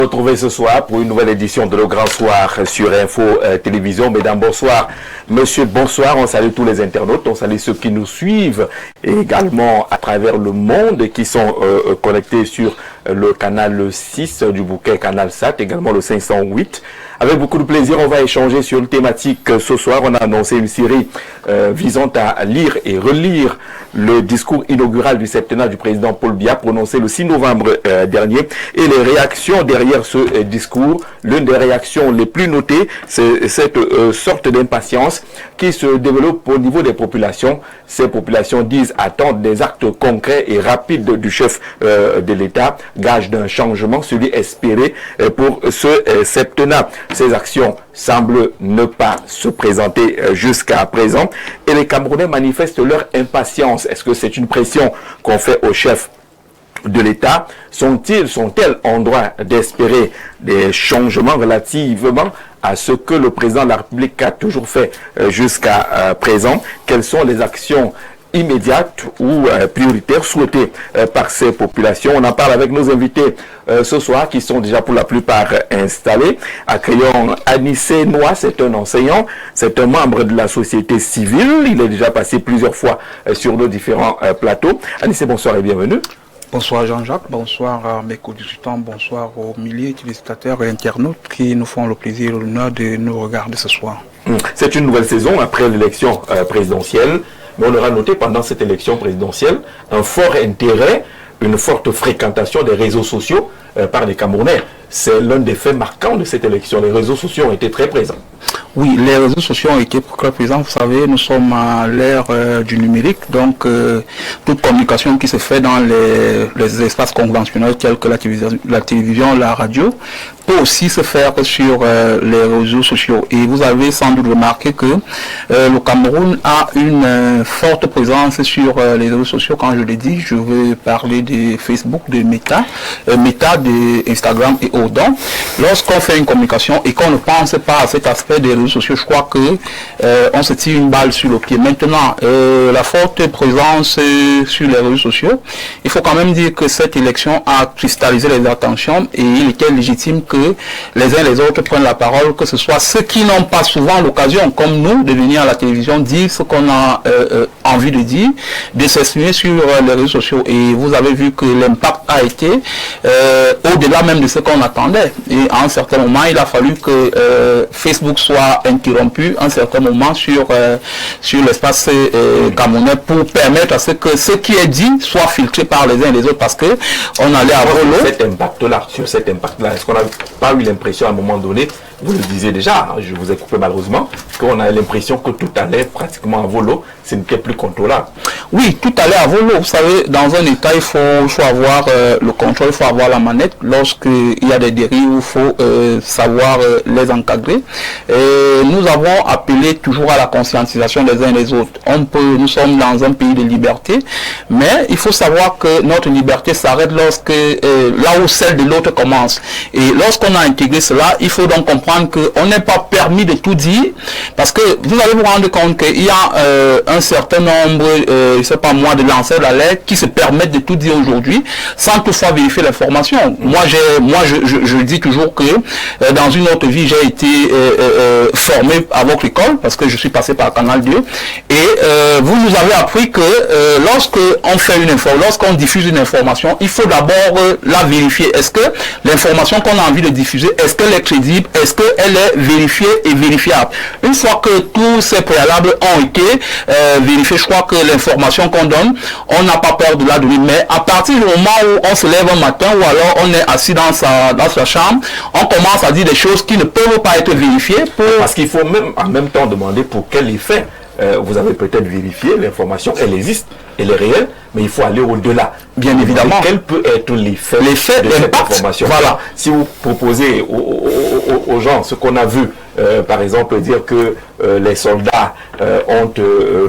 Retrouvez ce soir pour une nouvelle édition de Le Grand Soir sur Info Télévision. Mesdames, bonsoir. Monsieur, bonsoir. On salue tous les internautes, on salue ceux qui nous suivent et également à travers le monde qui sont connectés sur le canal 6 du bouquet Canal Sat, également le 508. Avec beaucoup de plaisir, on va échanger sur une thématique ce soir. On a annoncé une série visant à lire et relire le discours inaugural du septennat du président Paul Biya prononcé le 6 novembre dernier et les réactions derrière ce discours. L'une des réactions les plus notées, c'est cette sorte d'impatience qui se développe au niveau des populations. Ces populations disent attendre des actes concrets et rapides du chef de l'État, gage d'un changement, celui espéré pour ce septennat. Ces actions semblent ne pas se présenter jusqu'à présent et les Camerounais manifestent leur impatience. Est-ce que c'est une pression qu'on fait au chef de l'État? Sont-elles en droit d'espérer des changements relativement à ce que le président de la République a toujours fait jusqu'à présent? Quelles sont les actions immédiates ou prioritaires souhaitées par ces populations? On en parle avec nos invités ce soir qui sont déjà pour la plupart installés. Accueillons Anissé Noah, c'est un enseignant, c'est un membre de la société civile. Il est déjà passé plusieurs fois sur nos différents plateaux. Anissé, bonsoir et bienvenue. Bonsoir Jean-Jacques, bonsoir à mes co-discutants, bonsoir aux milliers d'utilisateurs et internautes qui nous font le plaisir et l'honneur de nous regarder ce soir. C'est une nouvelle saison après l'élection présidentielle, mais on aura noté pendant cette élection présidentielle un fort intérêt, une forte fréquentation des réseaux sociaux par les Camerounais. C'est l'un des faits marquants de cette élection. Les réseaux sociaux ont été très présents. Oui, les réseaux sociaux ont été très présents. Vous savez, nous sommes à l'ère du numérique, donc toute communication qui se fait dans les espaces conventionnels tels que la télévision, la radio, peut aussi se faire sur les réseaux sociaux. Et vous avez sans doute remarqué que le Cameroun a une forte présence sur les réseaux sociaux. Quand je l'ai dit, je veux parler de Facebook, de Meta, de Instagram et autres. Donc, lorsqu'on fait une communication et qu'on ne pense pas à cet aspect des réseaux sociaux, je crois que on se tire une balle sur le pied. Maintenant, la forte présence sur les réseaux sociaux, il faut quand même dire que cette élection a cristallisé les attentions et il était légitime que les uns et les autres prennent la parole, que ce soit ceux qui n'ont pas souvent l'occasion, comme nous, de venir à la télévision dire ce qu'on a envie de dire, de s'exprimer sur les réseaux sociaux. Et vous avez vu que l'impact a été au-delà même de ce qu'on attendait. Et à un certain moment, il a fallu que Facebook soit interrompu à un certain moment sur l'espace camerounais pour permettre à ce que ce qui est dit soit filtré par les uns et les autres, parce que on allait avoir sur cet impact-là, est-ce qu'on n'a pas eu l'impression à un moment donné, vous le disiez déjà, je vous ai coupé malheureusement, qu'on a l'impression que tout allait pratiquement à volo, ce n'était plus contrôlable. Oui, tout allait à volo. Vous savez, dans un État, il faut avoir le contrôle, il faut avoir la manette. Lorsqu'il y a des dérives, il faut savoir les encadrer. Et nous avons appelé toujours à la conscientisation des uns et des autres. Nous sommes dans un pays de liberté, mais il faut savoir que notre liberté s'arrête là où celle de l'autre commence. Et lorsqu'on a intégré cela, il faut donc comprendre qu'on n'est pas permis de tout dire, parce que vous allez vous rendre compte qu'il y a un certain nombre, je ne sais pas moi, de lanceurs d'alerte qui se permettent de tout dire aujourd'hui sans toutefois vérifier l'information. Moi, je dis toujours que dans une autre vie, j'ai été formé à votre école, parce que je suis passé par Canal 2, et vous nous avez appris que lorsqu'on diffuse une information, il faut d'abord la vérifier. Est-ce que l'information qu'on a envie de diffuser, est-ce qu'elle est crédible, est-ce qu'elle est vérifiée et vérifiable? Une fois que tous ces préalables ont été vérifiés, je crois que l'information qu'on donne, on n'a pas peur de la donner. Mais à partir du moment où on se lève un matin ou alors on est assis dans sa chambre, on commence à dire des choses qui ne peuvent pas être vérifiées. Parce qu'il faut même en même temps demander pour quel effet. Vous avez peut-être vérifié l'information, elle existe, elle est réelle, mais il faut aller au-delà. Bien évidemment. Quel peut être l'effet de cette information? Voilà. Si vous proposez aux gens ce qu'on a vu, par exemple, dire que les soldats ont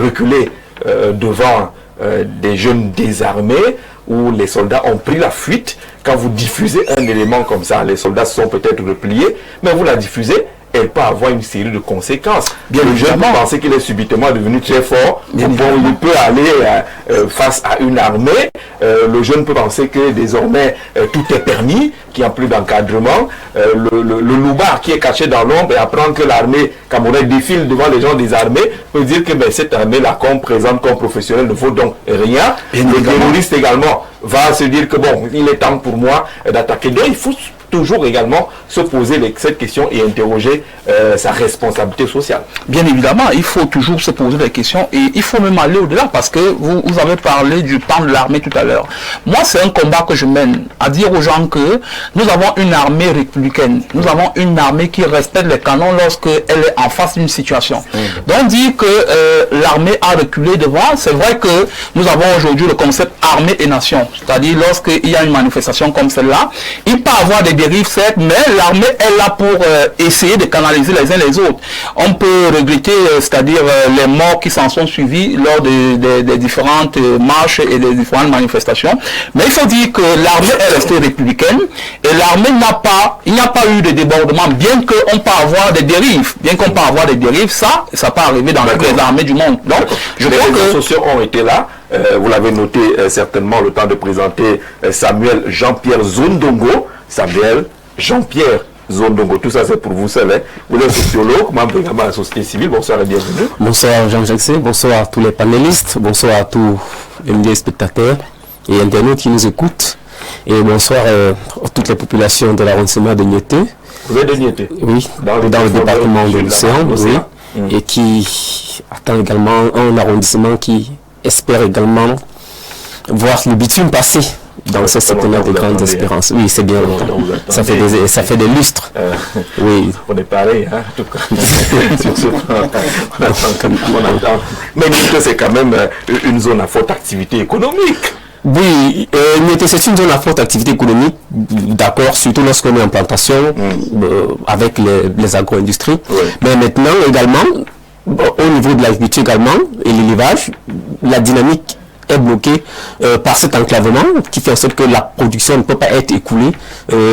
reculé devant des jeunes désarmés, où les soldats ont pris la fuite, quand vous diffusez un élément comme ça, les soldats se sont peut-être repliés, mais vous la diffusez, elle peut avoir une série de conséquences. Bien le jeune peut évidemment. penser qu'il est subitement devenu très fort. Bien Bon, évidemment. il peut aller face à une armée. Le jeune peut penser que désormais tout est permis, qu'il n'y a plus d'encadrement. Le loupard qui est caché dans l'ombre et apprend que l'armée camerounaise défile devant les gens des armées peut dire que cette armée-là qu'on présente comme professionnelle ne vaut donc rien. Bien Le évidemment. terroriste également va se dire que bon, il est temps pour moi d'attaquer. Donc il faut toujours également se poser cette question et interroger sa responsabilité sociale. Bien évidemment, il faut toujours se poser des questions et il faut même aller au-delà parce que vous avez parlé du temps de l'armée tout à l'heure. Moi, c'est un combat que je mène à dire aux gens que nous avons une armée républicaine. Nous avons une armée qui respecte les canons lorsqu'elle est en face d'une situation. Donc dire que l'armée a reculé devant, c'est vrai que nous avons aujourd'hui le concept armée et nation. C'est-à-dire lorsqu'il y a une manifestation comme celle-là, il peut y avoir des dérives, certes, mais l'armée est là pour essayer de canaliser les uns les autres. On peut regretter, c'est-à-dire les morts qui s'en sont suivis lors des différentes marches et des différentes manifestations. Mais il faut dire que l'armée est restée républicaine et l'armée il n'y a pas eu de débordement, bien qu'on peut avoir des dérives. Ça peut arriver dans toutes les armées du monde. Donc, je les crois réseaux que... sociaux ont été là. Vous l'avez noté certainement le temps de présenter Samuel Jean-Pierre Zondongo. Samuel Jean-Pierre Zondongo, tout ça c'est pour vous seul. Hein. Vous êtes sociologue, membre également de la société civile. Bonsoir et bienvenue. Bonsoir Jean-Jacques, bonsoir à tous les panélistes, bonsoir à tous les spectateurs et internautes qui nous écoutent. Et bonsoir à toutes les populations de l'arrondissement de Niété. Vous êtes de Niété? Oui, dans le département de l'Océan, oui, et qui attend également un arrondissement qui espère également voir le bitume passer dans ce centenaire de grandes espérances. Oui, c'est bien longtemps. Ça fait des lustres. Oui. On est pareil, hein, en tout cas. Sur ce plan, on attend. Mais Niété, c'est quand même une zone à forte activité économique. Oui, c'est une zone à forte activité économique, d'accord, surtout lorsqu'on est en plantation avec les agro-industries. Oui. Mais maintenant également, au niveau de l'agriculture également et l'élevage, la dynamique est bloquée par cet enclavement qui fait en sorte que la production ne peut pas être écoulée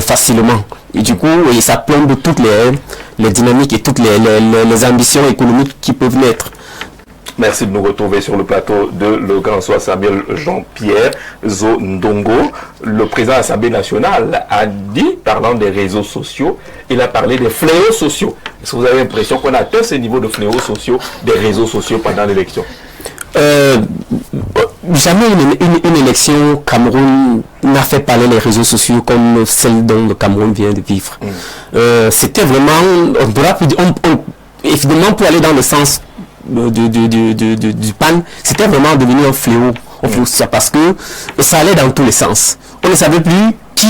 facilement. Et du coup, ça plombe toutes les dynamiques et toutes les ambitions économiques qui peuvent naître. Merci de nous retrouver sur le plateau de Le Grand Soir Samuel Jean-Pierre Zondongo. Le président de l'Assemblée nationale a dit, parlant des réseaux sociaux, il a parlé des fléaux sociaux. Est-ce que vous avez l'impression qu'on a atteint ce niveau de fléaux sociaux des réseaux sociaux pendant l'élection? Jamais une élection au Cameroun n'a fait parler les réseaux sociaux comme celle dont le Cameroun vient de vivre. C'était vraiment, évidemment, pour aller dans le sens du PAN, c'était vraiment devenu un fléau, parce que ça allait dans tous les sens. On ne savait plus qui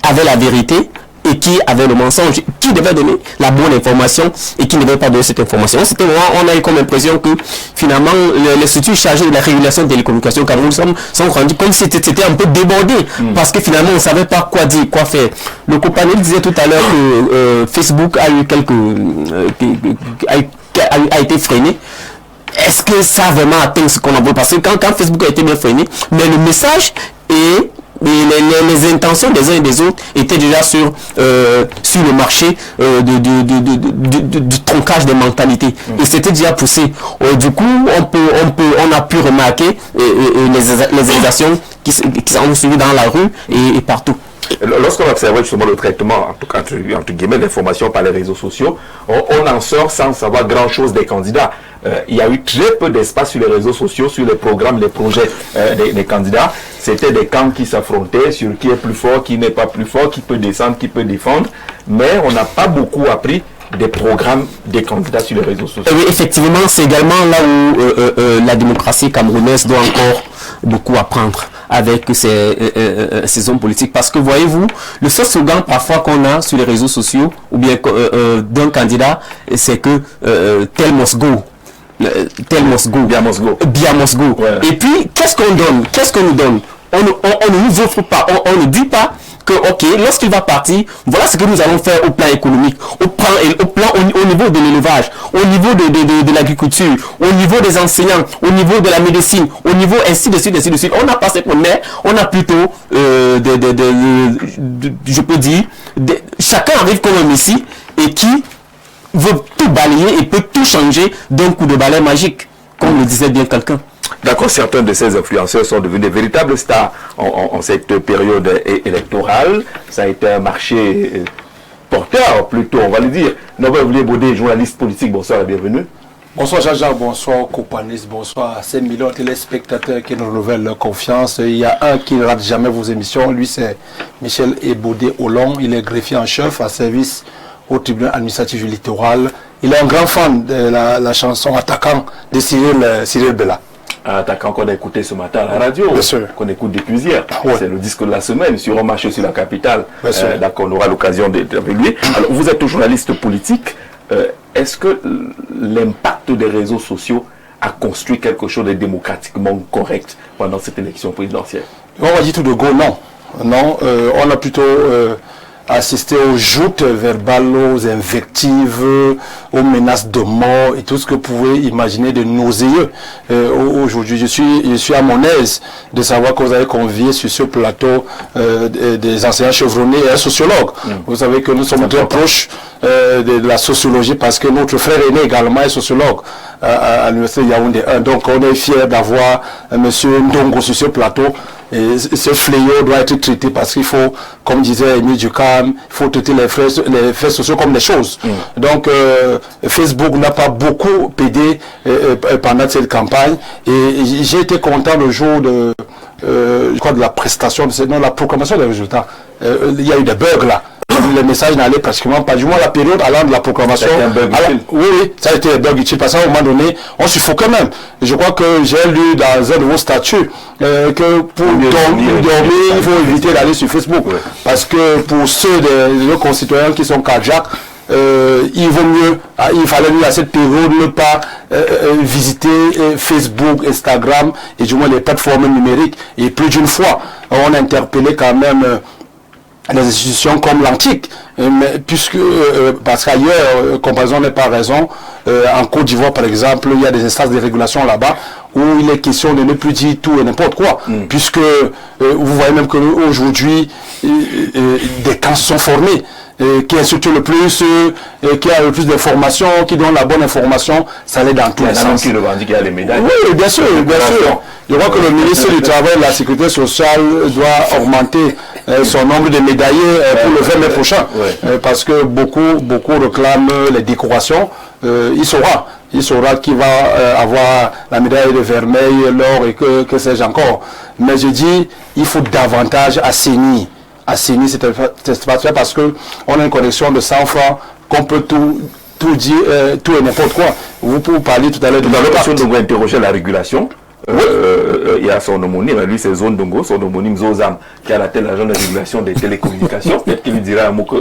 avait la vérité et qui avait le mensonge, qui devait donner la bonne information et qui ne devait pas donner cette information. C'était vraiment, on a eu comme impression que finalement les structures chargées de la régulation des télécommunications au Cameroun sont rendus comme si c'était un peu débordé, parce que finalement on ne savait pas quoi dire, quoi faire. Le compagnon disait tout à l'heure que Facebook a eu a été freiné. Est-ce que ça a vraiment atteint ce qu'on a voulu? Parce que quand Facebook a été bien freiné, mais le message et les intentions des uns et des autres étaient déjà sur le marché du troncage des mentalités. Et c'était déjà poussé. Du coup, on a pu remarquer les exactions qui sont suivies dans la rue et partout. Lorsqu'on observe justement le traitement, en tout cas, entre guillemets, l'information par les réseaux sociaux, on en sort sans savoir grand-chose des candidats. Il y a eu très peu d'espace sur les réseaux sociaux, sur les programmes, les projets des candidats. C'était des camps qui s'affrontaient sur qui est plus fort, qui n'est pas plus fort, qui peut descendre, qui peut défendre. Mais on n'a pas beaucoup appris des programmes des candidats sur les réseaux sociaux. Oui, effectivement, c'est également là où la démocratie camerounaise doit encore beaucoup apprendre avec ces hommes politiques. Parce que voyez-vous, le seul slogan parfois qu'on a sur les réseaux sociaux, ou bien d'un candidat, c'est que tel must go. Tel must go. Bien must go. Bien must go. Ouais. Et puis, qu'est-ce qu'on donne? Qu'est-ce qu'on nous donne? On ne nous offre pas, on ne dit pas que, ok, lorsqu'il va partir, voilà ce que nous allons faire au plan économique, au niveau de l'élevage, au niveau de l'agriculture, au niveau des enseignants, au niveau de la médecine, au niveau ainsi de suite, ainsi de suite. On n'a pas cette mais on a plutôt, je peux dire, chacun arrive comme un messie et qui veut tout balayer et peut tout changer d'un coup de balai magique, comme le disait bien quelqu'un. D'accord, certains de ces influenceurs sont devenus des véritables stars en cette période électorale. Ça a été un marché porteur, plutôt, on va le dire. Nobel Boudé, journaliste politique, bonsoir et bienvenue. Bonsoir Jean-Jacques, bonsoir compagniste, bonsoir à 5 millions de téléspectateurs qui nous renouvellent leur confiance. Il y a un qui ne rate jamais vos émissions, lui c'est Michel Ebodé-Olon. Il est greffier en chef à service au tribunal administratif du littoral. Il est un grand fan de la chanson Attaquant de Cyril Bella. Un attaquant qu'on a écouté ce matin à la radio, qu'on écoute depuis hier. Ouais. C'est le disque de la semaine sur un marché sur la capitale. D'accord, on aura l'occasion d'être avec lui. Alors, vous êtes journaliste politique. Est-ce que l'impact des réseaux sociaux a construit quelque chose de démocratiquement correct pendant cette élection présidentielle? On va dire tout de go, non. Non, on a plutôt assisté aux joutes verbales, aux invectives, aux menaces de mort et tout ce que vous pouvez imaginer de nauséeux. Aujourd'hui, je suis à mon aise de savoir que vous avez convié sur ce plateau des enseignants chevronnés et un sociologue. Vous savez que nous sommes très proches de la sociologie parce que notre frère aîné également est sociologue à l'université de Yaoundé 1. Donc on est fiers d'avoir M. Ndongo sur ce plateau. Et ce fléau doit être traité parce qu'il faut, comme disait Émile Durkheim, il faut traiter les faits sociaux comme des choses. Donc Facebook n'a pas beaucoup aidé pendant cette campagne. Et j'ai été content le jour de, je crois, de la prestation, non, la proclamation des résultats. Il y a eu des bugs là. Les messages n'allaient pratiquement pas, du moins la période allant de la proclamation. Ça a été un bug utile. Oui, ça a été un bug utile parce qu'à un moment donné, on suffoquait même. Je crois que j'ai lu dans un de vos statuts que pour dormir, il faut éviter d'aller sur Facebook. Ouais. Parce que pour ceux de nos concitoyens qui sont cardiaques, il vaut mieux, il fallait mieux à cette période ne pas visiter Facebook, Instagram et du moins les plateformes numériques. Et plus d'une fois, on a interpellé quand même les institutions comme l'antique, puisque parce qu'ailleurs, comparaison n'est pas raison. En Côte d'Ivoire, par exemple, il y a des instances de régulation là-bas où il est question de ne plus dire tout et n'importe quoi, puisque vous voyez même qu'aujourd'hui, des camps sont formés. Qui insulte le plus, qui a le plus d'informations, qui donne la bonne information, ça allait dans tous les sens. Qui revendique les médailles. Oui, bien sûr, bien sûr. Je crois que le ministre du Travail et de la Sécurité sociale doit augmenter son nombre de médaillés pour le 20 mai prochain. Parce que beaucoup réclament les décorations. Il saura qui va avoir la médaille de vermeil, l'or et que sais-je encore. Mais je dis, il faut davantage assainir cet espace parce que on a une connexion de 100 francs qu'on peut tout dire, tout et n'importe quoi. Vous pouvez parler tout à l'heure de l'impact. On va interroger la régulation. Il y a son homonyme, lui c'est Zone Dongo, son homonyme Zozam, qui a la tête de l'agent de régulation des télécommunications. Peut-être qu'il lui dira un mot que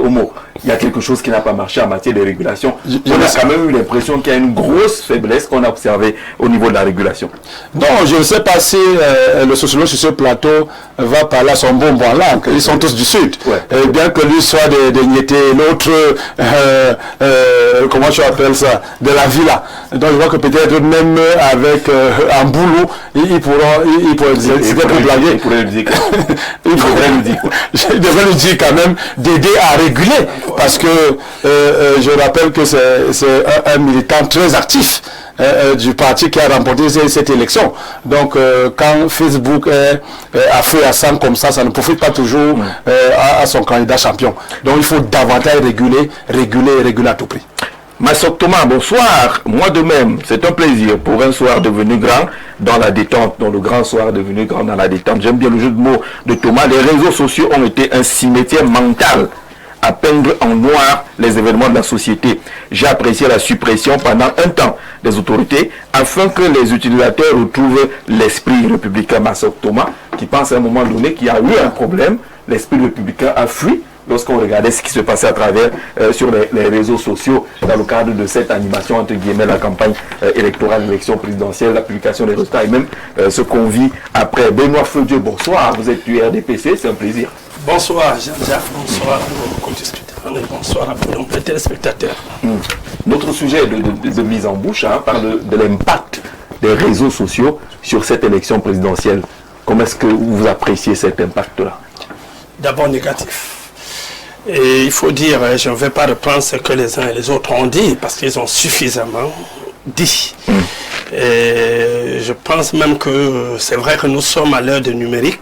il y a quelque chose qui n'a pas marché en matière de régulation. On a quand même eu l'impression qu'il y a une grosse faiblesse qu'on a observée au niveau de la régulation. Non, je ne sais pas si le sociologue sur ce plateau va parler à son bon langue. Ils sont tous du Sud. Et bien que lui soit de Niété, l'autre, comment tu appelles ça, de la Villa. Donc je vois que peut-être même avec un boulot, il pourrait dire, c'était pour blaguer. Il pourrait lui dire je devrais lui dire quand même d'aider à réguler. Parce que je rappelle que c'est un militant très actif du parti qui a remporté cette élection. Donc quand Facebook a fait à sang comme ça ne profite pas toujours à son candidat champion. Donc il faut davantage réguler à tout prix. Massok Thomas, bonsoir. Moi de même, c'est un plaisir pour un soir devenu grand dans la détente, dans le grand soir devenu grand dans la détente. J'aime bien le jeu de mots de Thomas. Les réseaux sociaux ont été un cimetière mental à peindre en noir les événements de la société. J'ai apprécié la suppression pendant un temps des autorités afin que les utilisateurs retrouvent l'esprit républicain. Massok Thomas, qui pense à un moment donné qu'il y a eu un problème, l'esprit républicain a fui lorsqu'on regardait ce qui se passait à travers sur les réseaux sociaux dans le cadre de cette animation entre guillemets la campagne électorale, l'élection présidentielle, la publication des résultats et même ce qu'on vit après. Benoît Feu-Dieu, bonsoir, vous êtes du RDPC, c'est un plaisir. Bonsoir Jean-Jacques, bonsoir à nos co-discutants et bonsoir à nos téléspectateurs. Notre sujet de mise en bouche parle de l'impact des réseaux sociaux sur cette élection présidentielle. Comment est-ce que vous appréciez cet impact-là? D'abord négatif. Et il faut dire, je ne vais pas reprendre ce que les uns et les autres ont dit, parce qu'ils ont suffisamment dit. Et je pense même que c'est vrai que nous sommes à l'heure du numérique,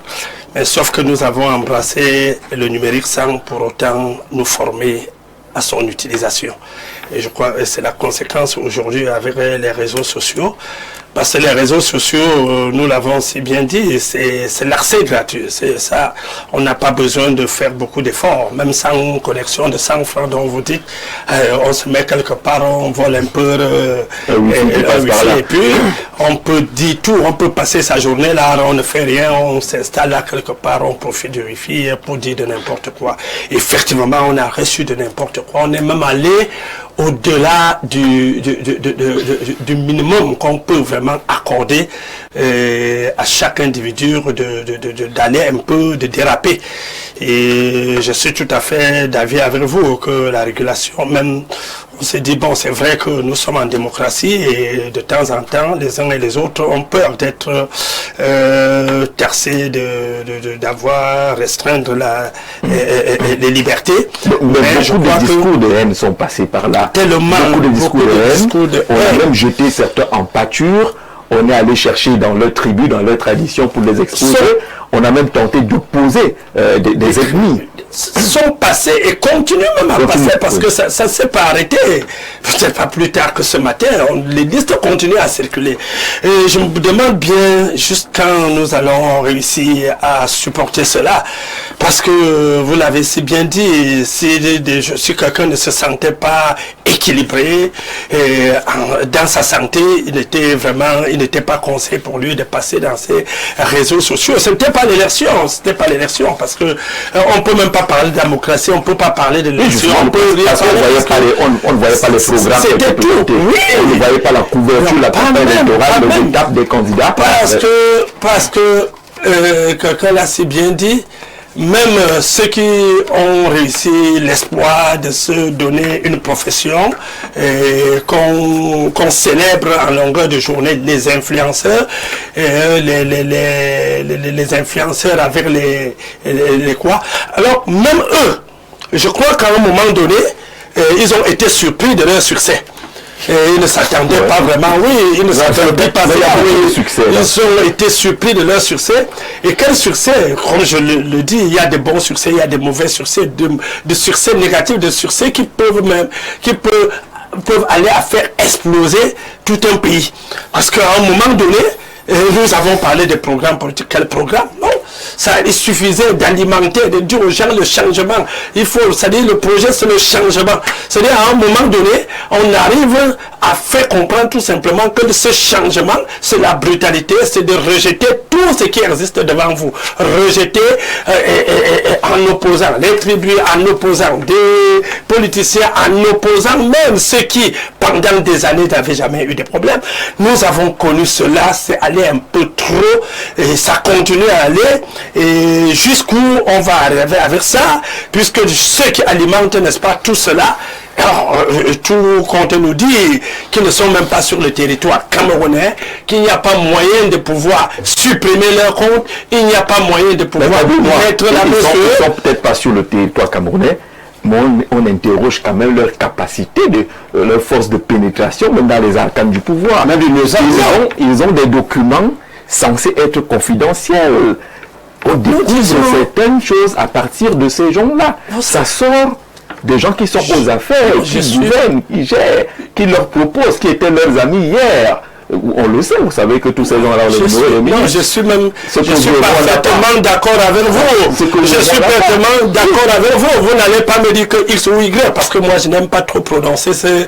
mais sauf que nous avons embrassé le numérique sans pour autant nous former à son utilisation. Et je crois que c'est la conséquence aujourd'hui avec les réseaux sociaux. Parce que les réseaux sociaux, nous l'avons si bien dit, c'est l'accès gratuit. C'est ça, on n'a pas besoin de faire beaucoup d'efforts, même sans connexion de 100 francs dont vous dites, on se met quelque part, on vole un peu, et puis on peut dire tout, on peut passer sa journée là, on ne fait rien, on s'installe là quelque part, on profite du wifi pour dire de n'importe quoi. Effectivement, on a reçu de n'importe quoi, on est même allé au-delà du minimum qu'on peut vraiment accorder à chaque individu d'aller un peu, de déraper. Et je suis tout à fait d'avis avec vous que la régulation, même, on s'est dit, bon, c'est vrai que nous sommes en démocratie et de temps en temps, les uns et les autres ont peur d'être taxés d'avoir, restreindre les libertés. Mais je crois que beaucoup de discours de haine sont passés par là. Tellement, beaucoup de discours de haine. On a même jeté certains en pâture. On est allé chercher dans leur tribu, dans leur tradition pour les exposer. On a même tenté d'opposer des ennemis. Sont passés et continuent même à passer parce que ça ne s'est pas arrêté. Peut-être pas plus tard que ce matin, les listes continuent à circuler. Et je me demande bien juste quand nous allons réussir à supporter cela. Parce que vous l'avez si bien dit, si quelqu'un ne se sentait pas équilibré dans sa santé, il n'était pas conseillé pour lui de passer dans ces réseaux sociaux. Ce n'était pas l'élection, parce que on peut même pas parler de démocratie, on ne peut pas parler de l'élection. On ne voyait pas les programmes. C'était tout. Oui. On ne voyait pas la couverture, la campagne électorale, les étapes des candidats. Parce que quelqu'un l'a si bien dit, même ceux qui ont réussi l'espoir de se donner une profession, qu'on célèbre en longueur de journée, les influenceurs, les influenceurs avec les quoi. Alors même eux, je crois qu'à un moment donné, ils ont été surpris de leur succès. Et ils ne s'attendaient pas vraiment, ils ne s'attendaient pas vraiment, ils ont été surpris de leur succès. Et quel succès, comme je le dis, il y a des bons succès, il y a des mauvais succès, de succès négatifs, de succès qui peuvent aller à faire exploser tout un pays. Parce qu'à un moment donné, nous avons parlé des programmes politiques. Quel programme? Non. Il suffisait d'alimenter, de dire aux gens le changement. C'est-à-dire le projet, c'est le changement. C'est-à-dire à un moment donné, on arrive à faire comprendre tout simplement que ce changement, c'est la brutalité, c'est de rejeter tout ce qui existe devant vous. Rejeter en opposant les tribus, en opposant des politiciens, en opposant même ceux qui, pendant des années, n'avaient jamais eu de problèmes. Nous avons connu cela, c'est allé un peu trop, et ça continue à aller, et jusqu'où on va arriver avec ça, puisque ceux qui alimentent, n'est-ce pas, tout cela, alors, tout compte nous dit qu'ils ne sont même pas sur le territoire camerounais, qu'il n'y a pas moyen de pouvoir supprimer leur compte, il n'y a pas moyen de pouvoir mettre la main sur eux. Ils ne sont peut-être pas sur le territoire camerounais, mais on interroge quand même leur capacité, leur force de pénétration, même dans les arcanes du pouvoir. Même ils ont des documents censés être confidentiels. On découvre certaines choses à partir de ces gens-là. Ça sort des gens qui sont aux affaires, qui gouvernent, qui gèrent, qui leur proposent, qui étaient leurs amis hier. On le sait, vous savez que tous ces gens-là, je suis parfaitement d'accord avec vous. Je suis parfaitement d'accord avec vous. Vous n'allez pas me dire que X ou Y, parce que moi, je n'aime pas trop prononcer ces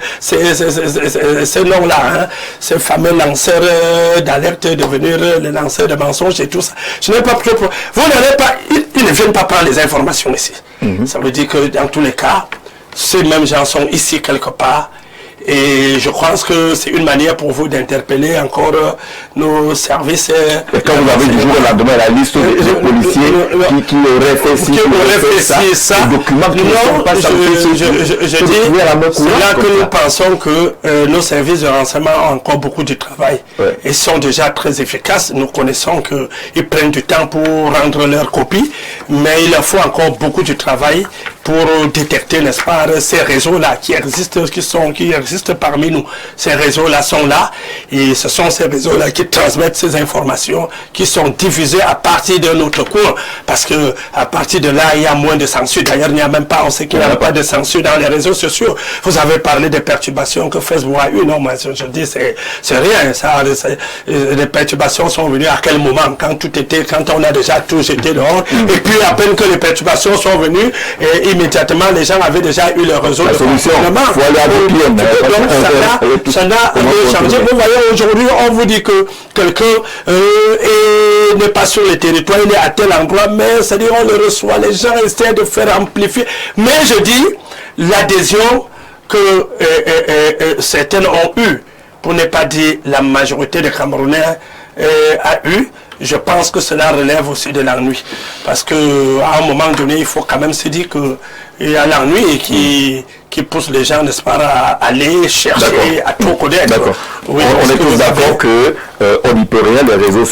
noms-là. Hein. Ces fameux lanceurs d'alerte, devenir les lanceurs de mensonges et tout ça. Je n'aime pas trop. Vous n'allez pas. Ils ne viennent pas prendre les informations ici. Ça veut dire que dans tous les cas, ces mêmes gens sont ici quelque part. Et je pense que c'est une manière pour vous d'interpeller encore nos services. Et quand vous avez du jour au lendemain la liste des policiers qui auraient fait ça, les documents qui ne sont pas je dis, c'est là que nous pensons que nos services de renseignement ont encore beaucoup de travail. Et sont déjà très efficaces. Nous connaissons qu'ils prennent du temps pour rendre leur copie, mais il leur faut encore beaucoup de travail. pour détecter, n'est-ce pas, ces réseaux-là qui existent parmi nous. Ces réseaux-là sont là et ce sont ces réseaux-là qui transmettent ces informations qui sont diffusées à partir de notre cours parce que à partir de là, il y a moins de censure. D'ailleurs, il n'y a même pas, on sait qu'il n'y a pas de censure dans les réseaux sociaux. Vous avez parlé des perturbations que Facebook a eues. Non, moi, je dis, c'est rien. Ça, les perturbations sont venues à quel moment? Quand on a déjà tout jeté dehors. Et puis, à peine que les perturbations sont venues, et immédiatement, les gens avaient déjà eu le réseau de fonctionnement. Donc, ça n'a rien changé. Vous voyez, aujourd'hui, on vous dit que quelqu'un n'est pas sur le territoire, il est à tel endroit, mais c'est-à-dire, on le reçoit, les gens essaient de faire amplifier. Mais je dis, l'adhésion que certaines ont eue, pour ne pas dire la majorité des Camerounais a eu, je pense que cela relève aussi de l'ennui. Parce qu'à un moment donné, il faut quand même se dire qu'il y a l'ennui qui pousse les gens, n'est-ce pas, à aller chercher, à tout connaître. D'accord. Oui, on est tous d'accord qu'on n'y peut rien, les réseaux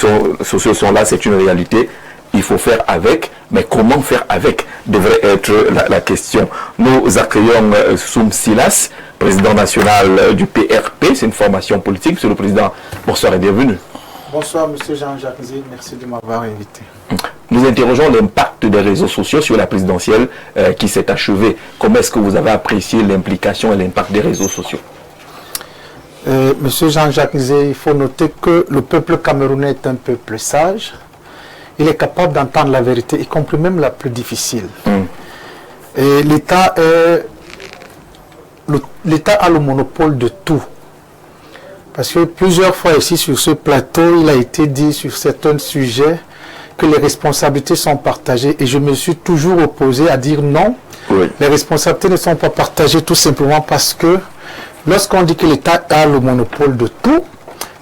sociaux sont là, c'est une réalité. Il faut faire avec, mais comment faire avec devrait être la question. Nous accueillons Soum Silas, président national du PRP, c'est une formation politique. Monsieur le Président, bonsoir et bienvenue. Bonsoir, Monsieur Jean-Jacques Zé, merci de m'avoir invité. Nous interrogeons l'impact des réseaux sociaux sur la présidentielle qui s'est achevée. Comment est-ce que vous avez apprécié l'implication et l'impact des réseaux sociaux? Monsieur Jean-Jacques Zé, il faut noter que le peuple camerounais est un peuple sage. Il est capable d'entendre la vérité, y compris même la plus difficile. Et l'État a le monopole de tout. Parce que plusieurs fois ici sur ce plateau, il a été dit sur certains sujets que les responsabilités sont partagées. Et je me suis toujours opposé à dire non. Oui. Les responsabilités ne sont pas partagées tout simplement parce que lorsqu'on dit que l'État a le monopole de tout,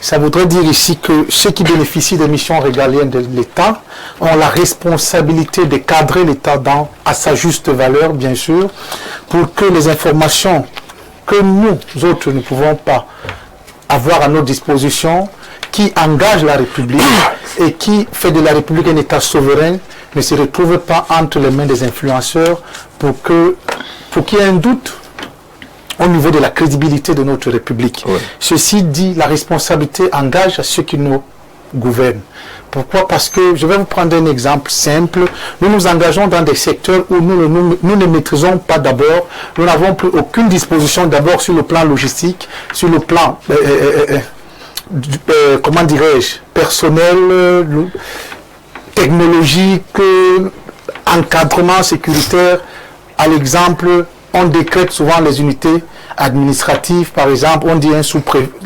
ça voudrait dire ici que ceux qui bénéficient des missions régaliennes de l'État ont la responsabilité de cadrer l'État à sa juste valeur, bien sûr, pour que les informations que nous autres ne pouvons pas avoir à notre disposition, qui engage la République et qui fait de la République un État souverain, ne se retrouve pas entre les mains des influenceurs pour qu'il y ait un doute au niveau de la crédibilité de notre République. Oui. Ceci dit, la responsabilité engage à ceux qui nous gouvernent. Pourquoi? Parce que, je vais vous prendre un exemple simple, nous nous engageons dans des secteurs où nous ne maîtrisons pas d'abord, nous n'avons plus aucune disposition d'abord sur le plan logistique, sur le plan, comment dirais-je, personnel, technologique, encadrement sécuritaire. À l'exemple, on décrète souvent les unités administratives, par exemple, on dit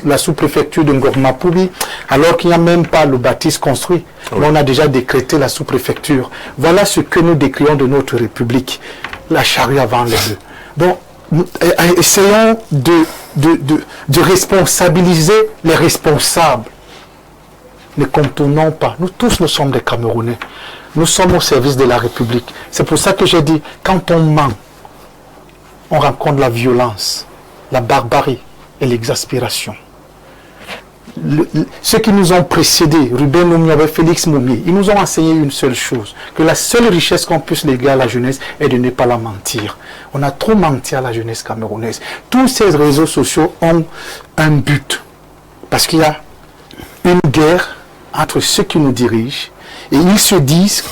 la sous-préfecture de Ngorma-Poubi, alors qu'il n'y a même pas le bâtisse construit. Oui. Mais on a déjà décrété la sous-préfecture. Voilà ce que nous décrions de notre République. La charrue avant les bœufs. Donc, essayons de responsabiliser les responsables. Ne contournons pas. Nous tous, nous sommes des Camerounais. Nous sommes au service de la République. C'est pour ça que j'ai dit, quand on ment, on rencontre la violence, la barbarie et l'exaspération. Ceux qui nous ont précédés, Ruben Oumyabé, Félix Moumié, ils nous ont enseigné une seule chose, que la seule richesse qu'on puisse léguer à la jeunesse est de ne pas la mentir. On a trop menti à la jeunesse camerounaise. Tous ces réseaux sociaux ont un but, parce qu'il y a une guerre entre ceux qui nous dirigent, et ils se disent,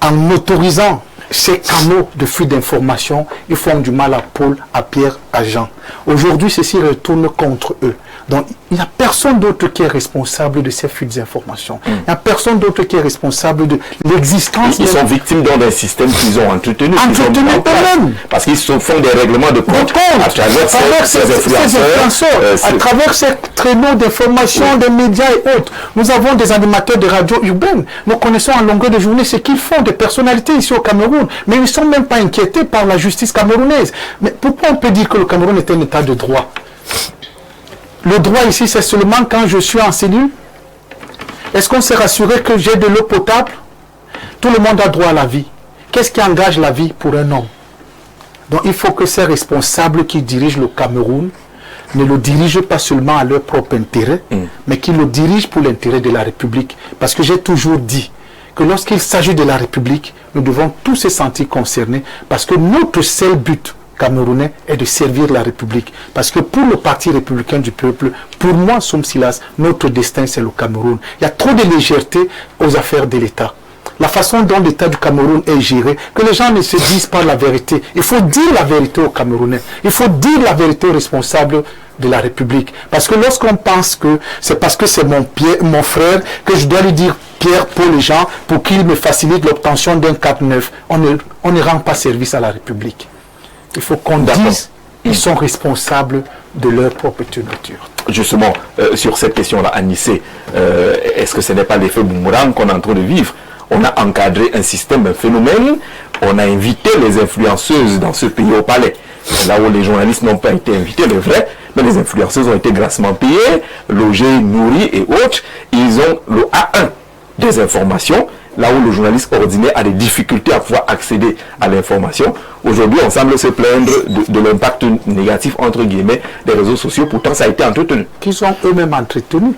en autorisant ces canaux de flux d'informations, ils font du mal à Paul, à Pierre, à Jean. Aujourd'hui, ceci retourne contre eux. Donc, il n'y a personne d'autre qui est responsable de ces flux d'informations. Il n'y a personne d'autre qui est responsable de l'existence. Ils sont victimes d'un système qu'ils ont entretenu. eux-mêmes. Parce qu'ils se font des règlements de compte à travers ces influenceurs. À travers ces traîneaux d'informations, des médias et autres. Nous avons des animateurs de radio urbaine. Nous connaissons en longueur de journée ce qu'ils font, des personnalités ici au Cameroun. Mais ils ne sont même pas inquiétés par la justice camerounaise. Mais pourquoi on peut dire que le Cameroun est un état de droit? Le droit ici, c'est seulement quand je suis en cellule. Est-ce qu'on s'est rassuré que j'ai de l'eau potable? Tout le monde a droit à la vie. Qu'est-ce qui engage la vie pour un homme? Donc il faut que ces responsables qui dirigent le Cameroun ne le dirigent pas seulement à leur propre intérêt, mais qu'ils le dirigent pour l'intérêt de la République. Parce que j'ai toujours dit que lorsqu'il s'agit de la République, nous devons tous se sentir concernés parce que notre seul but camerounais est de servir la République. Parce que pour le Parti républicain du peuple, pour moi, Soum Silas, notre destin c'est le Cameroun. Il y a trop de légèreté aux affaires de l'État. La façon dont l'État du Cameroun est géré, que les gens ne se disent pas la vérité. Il faut dire la vérité aux Camerounais. Il faut dire la vérité aux responsables de la République. Parce que lorsqu'on pense que c'est parce que c'est mon frère que je dois lui dire Pierre pour les gens pour qu'il me facilite l'obtention d'un 4-9, on ne rend pas service à la République. Il faut qu'on dise qu'ils sont responsables de leur propre tourniture. Justement, sur cette question-là, Anissé, est-ce que ce n'est pas l'effet boomerang qu'on est en train de vivre? On a encadré un système, un phénomène, on a invité les influenceuses dans ce pays au palais. Là où les journalistes n'ont pas été invités, le vrai, mais les influenceuses ont été grassement payées, logées, nourries et autres. Ils ont le A1 des informations, là où le journaliste ordinaire a des difficultés à pouvoir accéder à l'information. Aujourd'hui, on semble se plaindre de l'impact négatif, entre guillemets, des réseaux sociaux. Pourtant, ça a été entretenu. Qui sont eux-mêmes entretenus.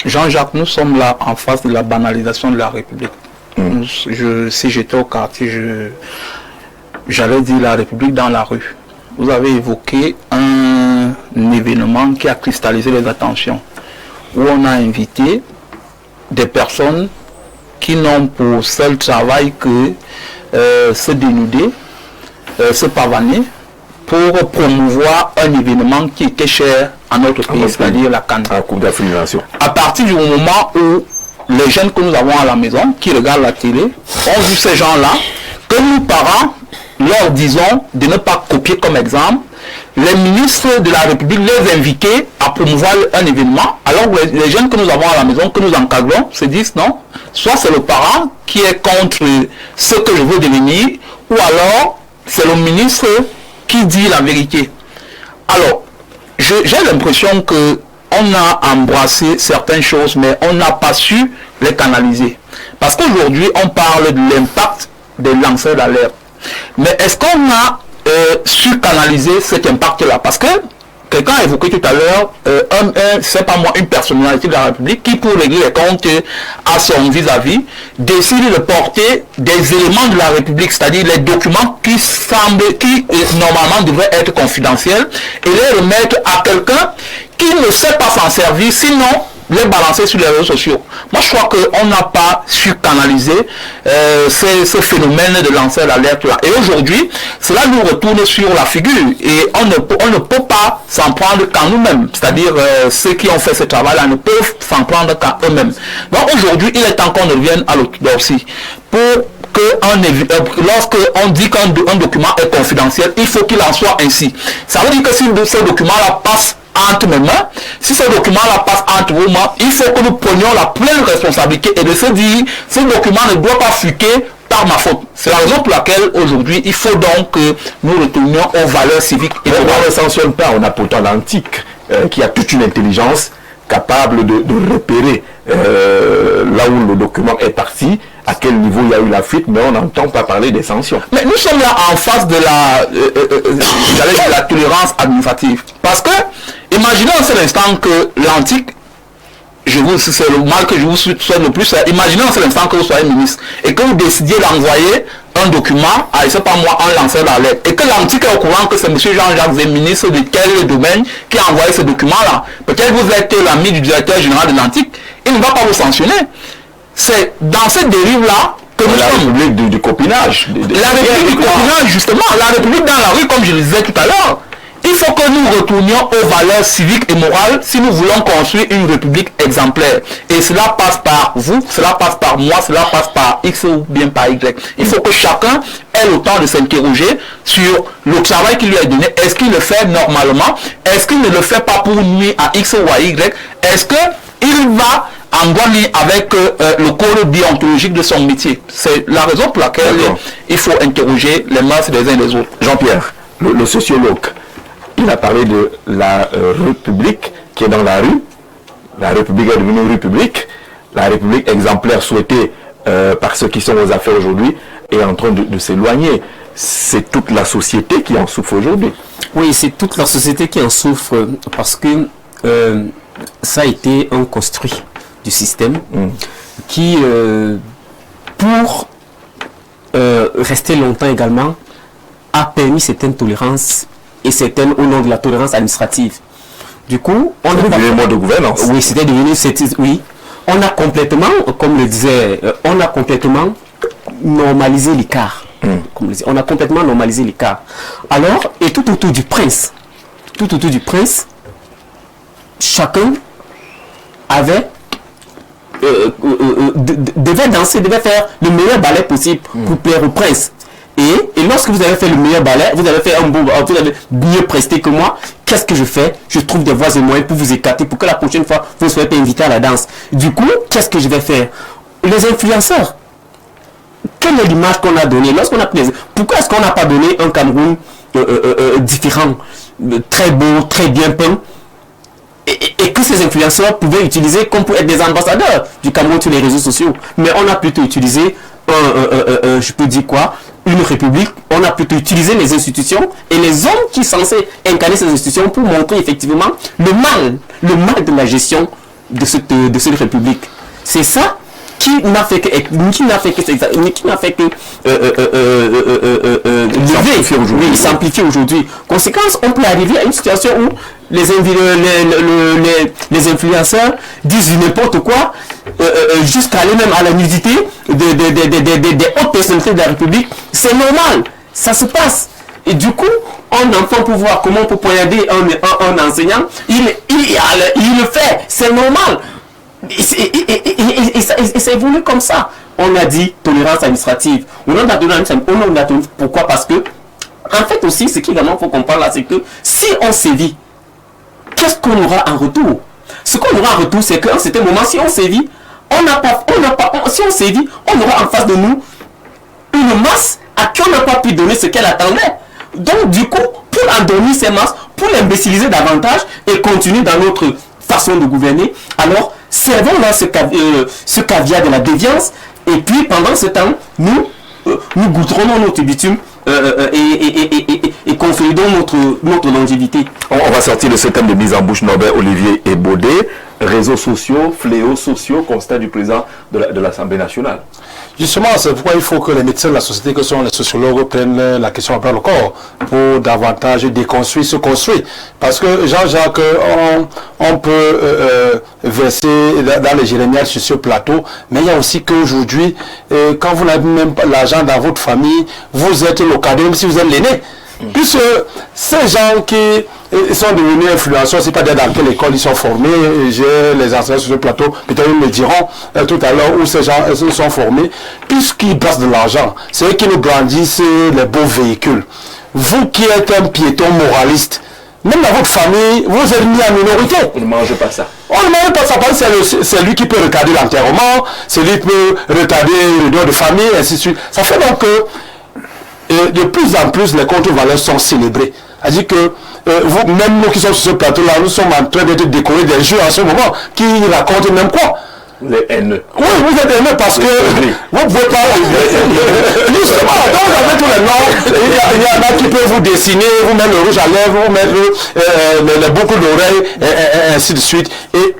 Jean-Jacques, nous sommes là en face de la banalisation de la République. Si j'étais au quartier, j'allais dire la République dans la rue. Vous avez évoqué un événement qui a cristallisé les attentions, où on a invité des personnes qui n'ont pour seul travail que se dénuder, se pavaner, pour promouvoir un événement qui était cher à notre pays, c'est-à-dire la CAN. À partir du moment où les jeunes que nous avons à la maison, qui regardent la télé, ont vu ces gens-là, que nous, parents, leur disons de ne pas copier comme exemple, les ministres de la République les invitaient à promouvoir un événement, alors que les jeunes que nous avons à la maison, que nous encadrons, se disent non, soit c'est le parent qui est contre ce que je veux devenir, ou alors c'est le ministre qui dit la vérité. Alors, j'ai l'impression que on a embrassé certaines choses, mais on n'a pas su les canaliser. Parce qu'aujourd'hui, on parle de l'impact des lanceurs d'alerte. Mais est-ce qu'on a su canaliser cet impact-là? Parce que quelqu'un a évoqué tout à l'heure, c'est pas moi, une personnalité de la République qui, pour régler les comptes à son vis-à-vis, décide de porter des éléments de la République, c'est-à-dire les documents qui normalement devraient être confidentiels, et les remettre à quelqu'un qui ne sait pas s'en servir, sinon les balancer sur les réseaux sociaux. Moi, je crois qu'on n'a pas su canaliser ce phénomène de lancer l'alerte là. Et aujourd'hui, cela nous retourne sur la figure. Et on ne peut pas s'en prendre qu'à nous-mêmes. C'est-à-dire, ceux qui ont fait ce travail-là ne peuvent s'en prendre qu'à eux-mêmes. Donc aujourd'hui, il est temps qu'on revienne à l'orthodoxie. Lorsqu'on dit qu'un document est confidentiel, il faut qu'il en soit ainsi. Ça veut dire que si ce document-là passe entre mes mains, si ce document-là passe entre vos mains, il faut que nous prenions la pleine responsabilité et de se dire, ce document ne doit pas fuiter par ma faute. C'est la raison pour laquelle aujourd'hui, il faut donc que nous retournions aux valeurs civiques. Et on ne sanctionne pas, on a pourtant l'antique, qui a toute une intelligence capable de repérer là où le document est parti, à quel niveau il y a eu la fuite, mais on n'entend pas parler des sanctions. Mais nous sommes là en face de la tolérance administrative. Parce que, imaginez en cet instant que l'antique, c'est le mal que je vous souhaite le plus, imaginez en cet instant que vous soyez ministre et que vous décidiez d'envoyer un document à, je sais pas moi, un lanceur d'alerte, et que l'antique est au courant que c'est M. Jean-Jacques Zé, ministre de quel domaine, qui a envoyé ce document-là. Peut-être vous êtes l'ami du directeur général de l'antique, il ne va pas vous sanctionner. C'est dans cette dérive-là que nous sommes. La République du copinage. La République du copinage, justement. La République dans la rue, comme je le disais tout à l'heure. Il faut que nous retournions aux valeurs civiques et morales si nous voulons construire une République exemplaire. Et cela passe par vous, cela passe par moi, cela passe par X ou bien par Y. Il faut que chacun ait le temps de s'interroger sur le travail qui lui est donné. Est-ce qu'il le fait normalement? Est-ce qu'il ne le fait pas pour nuire à X ou à Y? Est-ce qu'il va en bonne ligne avec le code déontologique de son métier? C'est la raison pour laquelle il faut interroger les masses des uns et des autres. Jean-Pierre, le sociologue, il a parlé de la République qui est dans la rue. La République est devenue une République. La République exemplaire souhaitée par ceux qui sont aux affaires aujourd'hui est en train de s'éloigner. C'est toute la société qui en souffre aujourd'hui. Oui, c'est toute la société qui en souffre parce que ça a été un construit du système qui pour rester longtemps également, a permis certaines tolérances et certaines au nom de la tolérance administrative. Du coup, on a devenu mode de gouvernance. Oui, c'était devenu oui. On a complètement, comme le disait, on a complètement normalisé l'écart. On a complètement normalisé l'écart. Alors, et tout autour du prince, chacun avait devait danser, devait faire le meilleur ballet possible pour plaire au prince. Et lorsque vous avez fait le meilleur ballet, vous avez fait vous avez mieux presté que moi, qu'est-ce que je fais? Je trouve des voies et moyens pour vous écarter, pour que la prochaine fois, vous soyez invité à la danse. Du coup, qu'est-ce que je vais faire? Les influenceurs, quelle est l'image qu'on a donnée? Lorsqu'on a pris pourquoi est-ce qu'on n'a pas donné un Cameroun différent, très beau, très bien peint, et que ces influenceurs pouvaient utiliser comme pour être des ambassadeurs du Cameroun sur les réseaux sociaux? Mais on a plutôt utilisé, je peux dire quoi, une république. On a plutôt utilisé les institutions et les hommes qui sont censés incarner ces institutions pour montrer effectivement le mal de la gestion de cette république. C'est ça qui n'a fait que s'amplifier aujourd'hui. Conséquence, on peut arriver à une situation où les influenceurs disent n'importe quoi, jusqu'à aller même à la nudité des hautes personnalités de la République. C'est normal, ça se passe. Et du coup, un enfant pour voir comment on peut poignarder un enseignant, il le fait, c'est normal. Et c'est évolué comme ça. On a dit tolérance administrative. Pourquoi? Parce que, en fait aussi, ce qu'il faut comprendre là, c'est que si on sévit, qu'est-ce qu'on aura en retour? Ce qu'on aura en retour, c'est qu'à un certain moment, si on sévit, si on sévit, on aura en face de nous une masse à qui on n'a pas pu donner ce qu'elle attendait. Donc, du coup, pour endormir ces masses, pour l'imbéciliser davantage et continuer dans notre façon de gouverner, alors servons là ce caviar de la déviance, et puis pendant ce temps, nous goudronnons notre bitume et consolidons notre longévité. On va sortir de ce thème de mise en bouche Norbert Olivier et Baudet. Réseaux sociaux, fléaux sociaux, constat du président de l'Assemblée nationale. Justement, c'est pourquoi il faut que les médecins de la société, que sont les sociologues, prennent la question à bras le corps pour davantage déconstruire, se construire. Parce que Jean-Jacques, on peut verser dans les jérémiades sur ce plateau, mais il y a aussi qu'aujourd'hui, quand vous n'avez même pas l'argent dans votre famille, vous êtes le cadeau, même si vous êtes l'aîné. Puisque ces gens qui sont devenus influenceurs, c'est pas dans quelle école ils sont formés. J'ai les enseignants sur ce plateau, peut-être ils me diront tout à l'heure où ces gens sont formés, puisqu'ils passent de l'argent. C'est eux qui nous brandissent les beaux véhicules. Vous qui êtes un piéton moraliste, même dans votre famille, vous êtes mis en minorité. On ne mange pas ça. On ne mange pas ça parce que c'est lui qui peut retarder l'enterrement, c'est lui qui peut retarder le don de famille, et ainsi de suite. Ça fait donc que de plus en plus les contre-valeurs sont célébrées. C'est-à-dire que vous, même nous qui sommes sur ce plateau-là, nous sommes en train d'être décorés des jeux en ce moment qui racontent même quoi. Les haineux. Oui, vous êtes haineux parce que vous ne pouvez pas. Justement, donc vous avez tous les noms. Il y en a qui peuvent vous dessiner, vous mettre le rouge à lèvres, vous mettre les boucles d'oreilles, et ainsi de suite.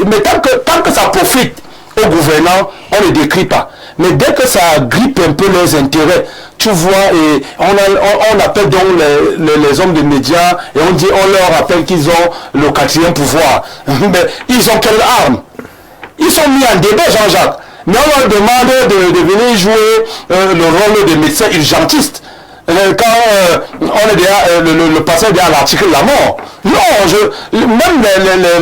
Mais tant que ça profite aux gouvernants, on ne décrit pas. Mais dès que ça grippe un peu leurs intérêts, tu vois, et on appelle donc les hommes des médias et on leur rappelle qu'ils ont le 4e pouvoir. Mais ils ont quelle arme? Ils sont mis en débat, Jean-Jacques. Mais on leur demande de venir jouer le rôle des médecins urgentistes. Quand on est déjà, le patient est déjà à l'article de la mort. Non, même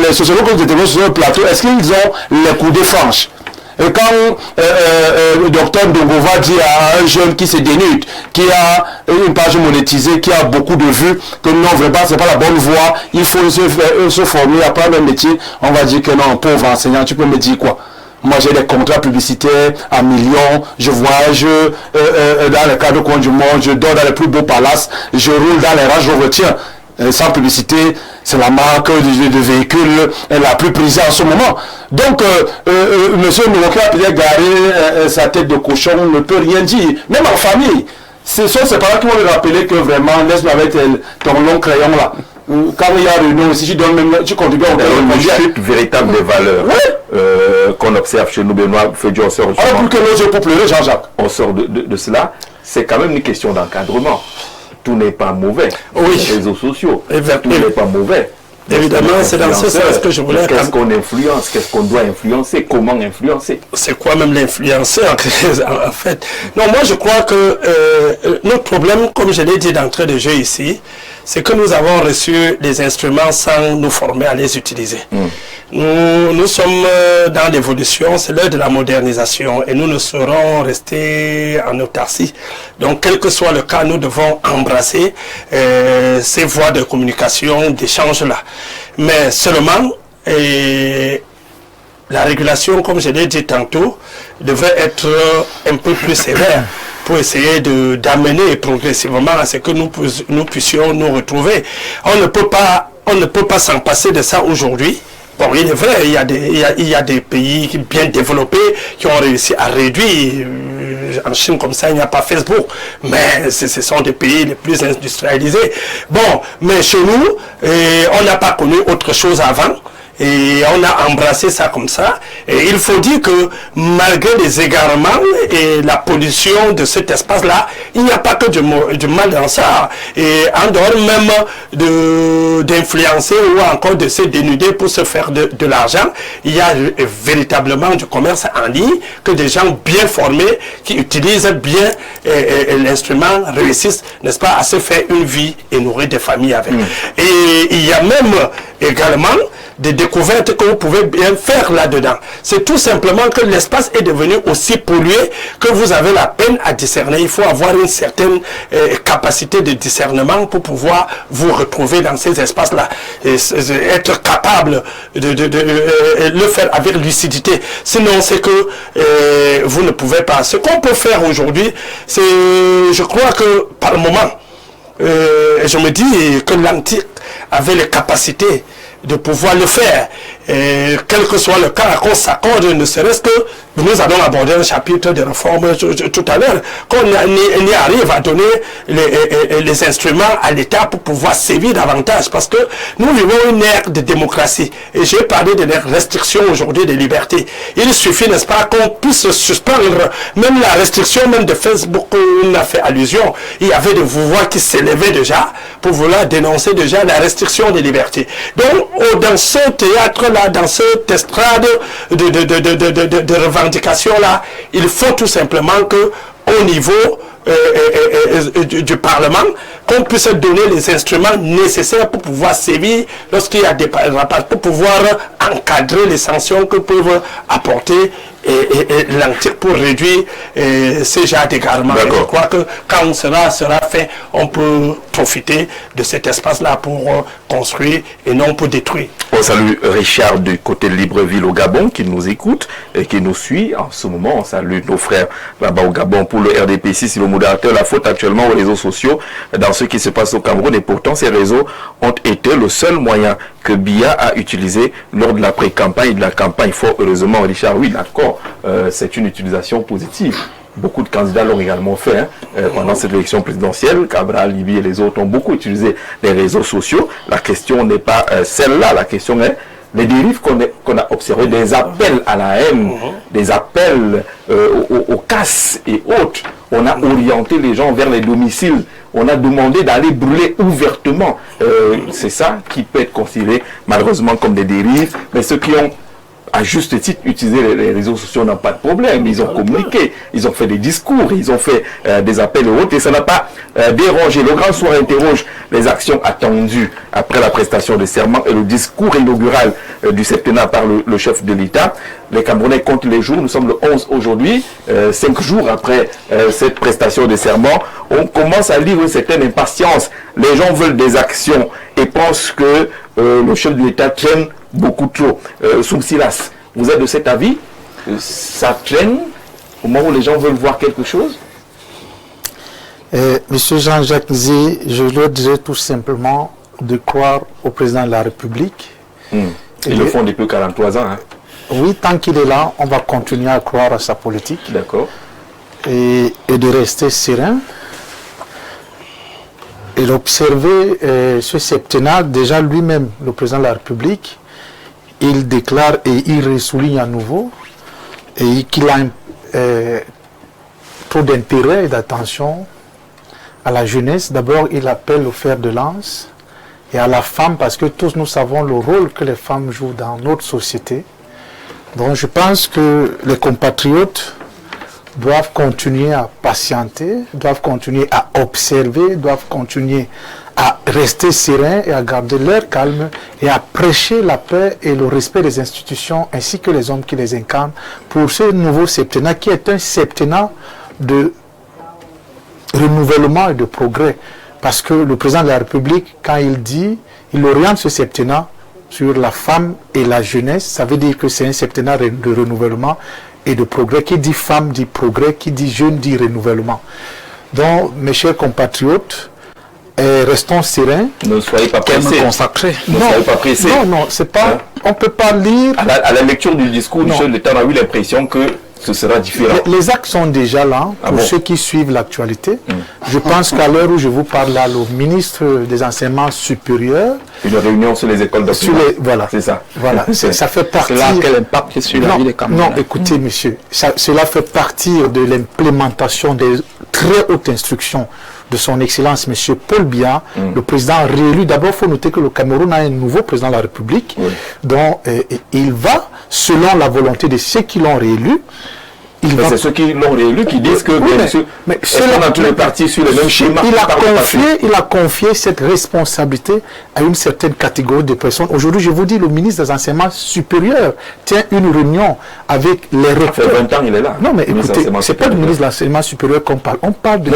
les sociologues qui étaient sur le plateau, est-ce qu'ils ont les coudées franches? Et quand le docteur Ndongova dit à un jeune qui se dénude, qui a une page monétisée, qui a beaucoup de vues, que non, vraiment, c'est pas la bonne voie, il faut se former, apprendre un métier, on va dire que non, pauvre enseignant, tu peux me dire quoi? Moi, j'ai des contrats publicitaires à millions, je voyage dans les cadres coins du monde, je dors dans les plus beaux palaces, je roule dans les ranges, je retiens. Sans publicité, c'est la marque de véhicule la plus prisée en ce moment. Donc, monsieur Nouroka a peut-être garé sa tête de cochon, ne peut rien dire, même en famille. Ce sont ses parents qui vont lui rappeler que vraiment, laisse-moi avec ton long crayon là. quand il y a réunion aussi, tu contribues une chute véritable des valeurs qu'on observe chez nous, Benoît Fédio, on sort plus que nos yeux pour pleurer, Jean-Jacques. On sort de cela. C'est quand même une question d'encadrement. Tout n'est pas mauvais. Oui. Les réseaux sociaux, tout n'est pas mauvais. Évidemment, c'est dans ce sens que je voulais... Qu'est-ce qu'on influence? Qu'est-ce qu'on doit influencer? Comment influencer? C'est quoi même l'influencer en fait? Non, moi je crois que notre problème, comme je l'ai dit d'entrée de jeu ici, c'est que nous avons reçu des instruments sans nous former à les utiliser. Nous sommes dans l'évolution, c'est l'heure de la modernisation et nous ne saurons rester en autarcie. Donc, quel que soit le cas, nous devons embrasser ces voies de communication, d'échange-là. Mais seulement, la régulation, comme je l'ai dit tantôt, devrait être un peu plus sévère pour essayer d'amener progressivement à ce que nous puissions nous retrouver. On ne peut pas s'en passer de ça aujourd'hui. Bon, il est vrai, il y a des pays bien développés qui ont réussi à réduire. En Chine, comme ça, il n'y a pas Facebook. Mais ce sont des pays les plus industrialisés. Bon, mais chez nous, on n'a pas connu autre chose avant. Et on a embrassé ça comme ça. Et il faut dire que malgré les égarements et la pollution de cet espace-là, il n'y a pas que du mal dans ça. Et en dehors même d'influencer ou encore de se dénuder pour se faire de l'argent, il y a véritablement du commerce en ligne que des gens bien formés qui utilisent bien l'instrument réussissent, n'est-ce pas, à se faire une vie et nourrir des familles avec. Et il y a même également des découvertes que vous pouvez bien faire là-dedans. C'est tout simplement que l'espace est devenu aussi pollué que vous avez la peine à discerner. Il faut avoir une certaine capacité de discernement pour pouvoir vous retrouver dans ces espaces-là. Être capable de le faire avec lucidité. Sinon, c'est que vous ne pouvez pas. Ce qu'on peut faire aujourd'hui, c'est, je crois que par moment, je me dis que l'Antique avait les capacités de pouvoir le faire. Et quel que soit le cas, qu'on s'accorde, ne serait-ce que nous allons aborder un chapitre de réforme tout à l'heure, qu'on y arrive à donner les instruments à l'État pour pouvoir sévir davantage, parce que nous vivons une ère de démocratie, et j'ai parlé de la restriction aujourd'hui des libertés. Il suffit, n'est-ce pas, qu'on puisse suspendre même la restriction même de Facebook, on a fait allusion. Il y avait des voix qui s'élevaient déjà pour vouloir dénoncer déjà la restriction des libertés. Donc, dans ce théâtre-là, dans cette estrade de revendications-là, il faut tout simplement que, au niveau du Parlement, qu'on puisse donner les instruments nécessaires pour pouvoir sévir lorsqu'il y a des rapages, pour pouvoir encadrer les sanctions que peuvent apporter l'Antique pour réduire ces genres d'égarements. Je crois que quand cela sera fait, on peut profiter de cet espace-là pour construire et non pour détruire. On salue Richard du côté de Libreville au Gabon qui nous écoute et qui nous suit en ce moment. On salue nos frères là-bas au Gabon. Pour le RDP6, c'est le modérateur. La faute actuellement aux réseaux sociaux dans ce qui se passe au Cameroun, et pourtant ces réseaux ont été le seul moyen que Biya a utilisé lors de la pré-campagne et de la campagne. Fort heureusement, Richard, oui, d'accord, c'est une utilisation positive. Beaucoup de candidats l'ont également fait pendant cette élection présidentielle. Cabral, Libye et les autres ont beaucoup utilisé les réseaux sociaux. La question n'est pas celle-là, la question est les dérives qu'on a observées, des appels à la haine, des appels aux casses et autres. On a orienté les gens vers les domiciles. On a demandé d'aller brûler ouvertement. C'est ça qui peut être considéré malheureusement comme des dérives. Mais ceux qui ont à juste titre utilisé les réseaux sociaux n'ont pas de problème. Ils ont communiqué, ils ont fait des discours, ils ont fait des appels et autres. Et ça n'a pas dérangé. Le Grand Soir interroge les actions attendues après la prestation de serment et le discours inaugural du septennat par le chef de l'État. Les Camerounais comptent les jours. Nous sommes le 11 aujourd'hui, 5 jours après cette prestation de serment. On commence à lire une certaine impatience. Les gens veulent des actions et pensent que le chef de l'État traîne beaucoup trop. Soumsilas, vous êtes de cet avis? Ça traîne au moment où les gens veulent voir quelque chose? Monsieur Jean-Jacques Zé, je leur dirais tout simplement de croire au président de la République. Ils le font depuis 43 ans. Hein. Oui, tant qu'il est là, on va continuer à croire à sa politique. D'accord. Et de rester serein. il observait ce septennat, déjà lui-même, le président de la République, il déclare et il ressouligne à nouveau et qu'il a trop d'intérêt et d'attention à la jeunesse. D'abord, il appelle au fer de lance et à la femme, parce que tous nous savons le rôle que les femmes jouent dans notre société. Donc je pense que les compatriotes doivent continuer à patienter, doivent continuer à observer, doivent continuer à rester sereins et à garder leur calme et à prêcher la paix et le respect des institutions ainsi que les hommes qui les incarnent pour ce nouveau septennat qui est un septennat de renouvellement et de progrès. Parce que le président de la République, quand il dit, il oriente ce septennat sur la femme et la jeunesse, ça veut dire que c'est un septennat de renouvellement et de progrès. Qui dit femme dit progrès, qui dit jeune dit renouvellement. Donc, mes chers compatriotes, restons sereins. Ne soyez pas pressés. Ne soyez pas pressés. Non, c'est pas. Hein? On ne peut pas lire. À la lecture du discours du chef de l'État, on a eu l'impression que ce sera différent. Les actes sont déjà là pour ceux qui suivent l'actualité. Je pense qu'à l'heure où je vous parle là, le ministre des Enseignements supérieurs. Une réunion sur les écoles d'enseignement. Voilà. C'est ça. Voilà. Ça fait partie. Cela a quel impact sur la vie des Camerounais? Non, écoutez, monsieur, cela fait partie de l'implémentation des très hautes instructions de son Excellence, M. Paul Biya, le président réélu. D'abord, il faut noter que le Cameroun a un nouveau président de la République, dont il va, selon la volonté de ceux qui l'ont réélu, c'est ceux qui l'ont réélu qui disent que mais on a tous les partis sur le même schéma. Il a confié cette responsabilité à une certaine catégorie de personnes. Aujourd'hui, je vous dis, le ministre des Enseignements supérieurs tient une réunion avec les recteurs. Ça fait 20 ans, il est là. Non, mais écoutez, c'est pas le ministre de l'Enseignement supérieur qu'on parle. On parle de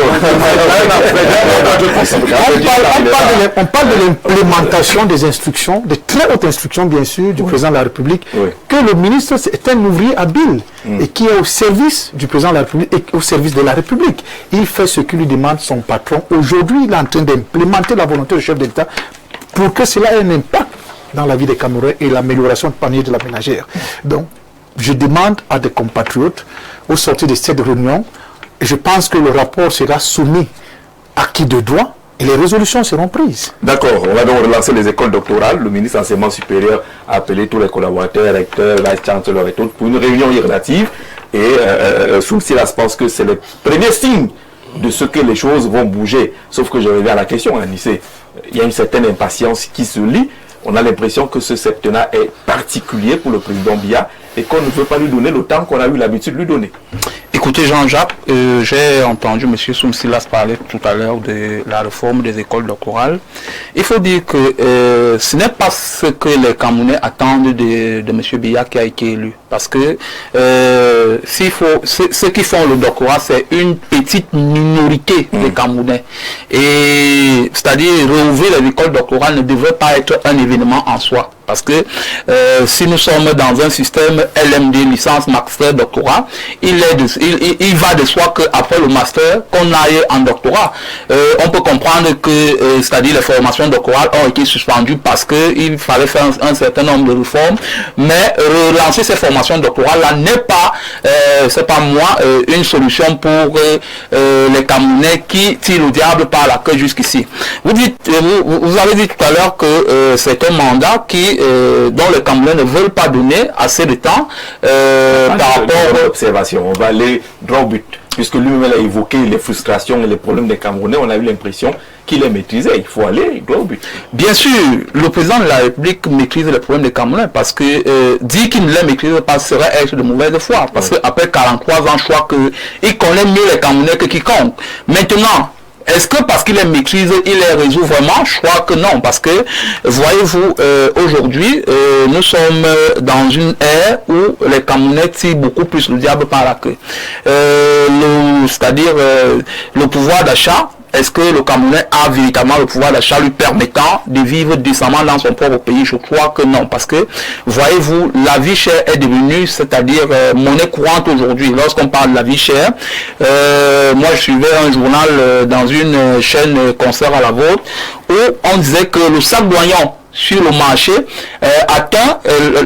l'implémentation des instructions, des très hautes instructions, bien sûr, du président de la République, que le ministre est un ouvrier habile et qui est au service du président de la République et au service de la République. Il fait ce que lui demande son patron. Aujourd'hui, il est en train d'implémenter la volonté du chef de l'État pour que cela ait un impact dans la vie des Camerounais et l'amélioration du panier de la ménagère. Donc, je demande à des compatriotes, au sortir de cette réunion, et je pense que le rapport sera soumis à qui de droit, et les résolutions seront prises. D'accord, on va donc relancer les écoles doctorales. Le ministre de l'Enseignement supérieur a appelé tous les collaborateurs, recteurs, vice-chancellors et tout pour une réunion relative. Et Soum Silas pense que c'est le premier signe de ce que les choses vont bouger. Sauf que je reviens à la question, Anissé. Il y a une certaine impatience qui se lie. On a l'impression que ce septennat est particulier pour le président Biya et qu'on ne veut pas lui donner le temps qu'on a eu l'habitude de lui donner. Écoutez Jean-Jacques, j'ai entendu M. Soum Silas parler tout à l'heure de la réforme des écoles doctorales. Il faut dire que ce n'est pas ce que les Camerounais attendent de M. Biya qui a été élu. Parce que ceux qui font le doctorat, c'est une petite minorité des Camerounais. Et c'est-à-dire rouvrir les écoles doctorales ne devrait pas être un événement en soi. Parce que si nous sommes dans un système LMD, licence, master, doctorat, il va de soi qu'après le master, qu'on aille en doctorat. On peut comprendre que, c'est-à-dire les formations doctorales ont été suspendues parce qu'il fallait faire un certain nombre de réformes, mais relancer ces formations doctorales-là n'est pas, c'est pas moi, une solution pour les Camerounais qui tirent le diable par la queue jusqu'ici. Vous avez dit tout à l'heure que c'est un mandat dont les Camerounais ne veulent pas donner assez de temps par rapport à l'observation. On va aller droit au but. Puisque lui-même a évoqué les frustrations et les problèmes des Camerounais, on a eu l'impression qu'il les maîtrisait. Il faut aller droit au but. Bien sûr, le président de la République maîtrise les problèmes des Camerounais parce que dire qu'il ne les maîtrise pas serait être de mauvaise foi. Parce qu'après 43 ans, je crois qu'il connaît mieux les Camerounais que quiconque. Maintenant, est-ce que parce qu'il les maîtrise, il les résout vraiment? Je crois que non, parce que, voyez-vous, aujourd'hui, nous sommes dans une ère où les Camerounais tirent beaucoup plus le diable par la queue. C'est-à-dire le pouvoir d'achat. Est-ce que le Camerounais a véritablement le pouvoir d'achat lui permettant de vivre décemment dans son propre pays? Je crois que non, parce que, voyez-vous, la vie chère est devenue, c'est-à-dire monnaie courante aujourd'hui. Lorsqu'on parle de la vie chère, moi je suivais un journal dans une chaîne concert à la vôtre, où on disait que le sac d'oignons sur le marché atteint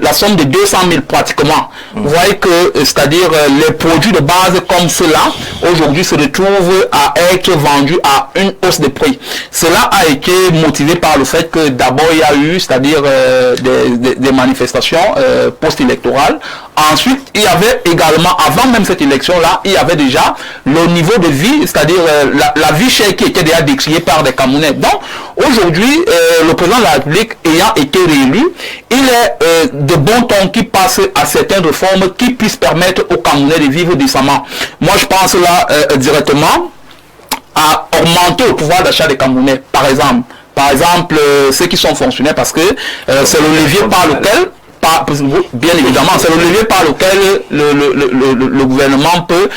la somme de 200 000 pratiquement. Vous voyez que, c'est-à-dire les produits de base comme ceux-là, aujourd'hui se retrouvent à être vendus à une hausse de prix. Cela a été motivé par le fait que d'abord il y a eu, c'est-à-dire des manifestations post-électorales. Ensuite, il y avait également, avant même cette élection-là, il y avait déjà le niveau de vie, c'est-à-dire la vie chère qui était déjà décriée par des Camerounais. Donc, aujourd'hui, le président de la République ayant été réélu, il est de bon ton qui passe à certaines réformes qui puissent permettre aux Camerounais de vivre décemment. Moi, je pense là directement à augmenter le pouvoir d'achat des Camerounais, par exemple, ceux qui sont fonctionnaires, parce que c'est le levier par lequel... Bien évidemment, c'est le levier par lequel le gouvernement peut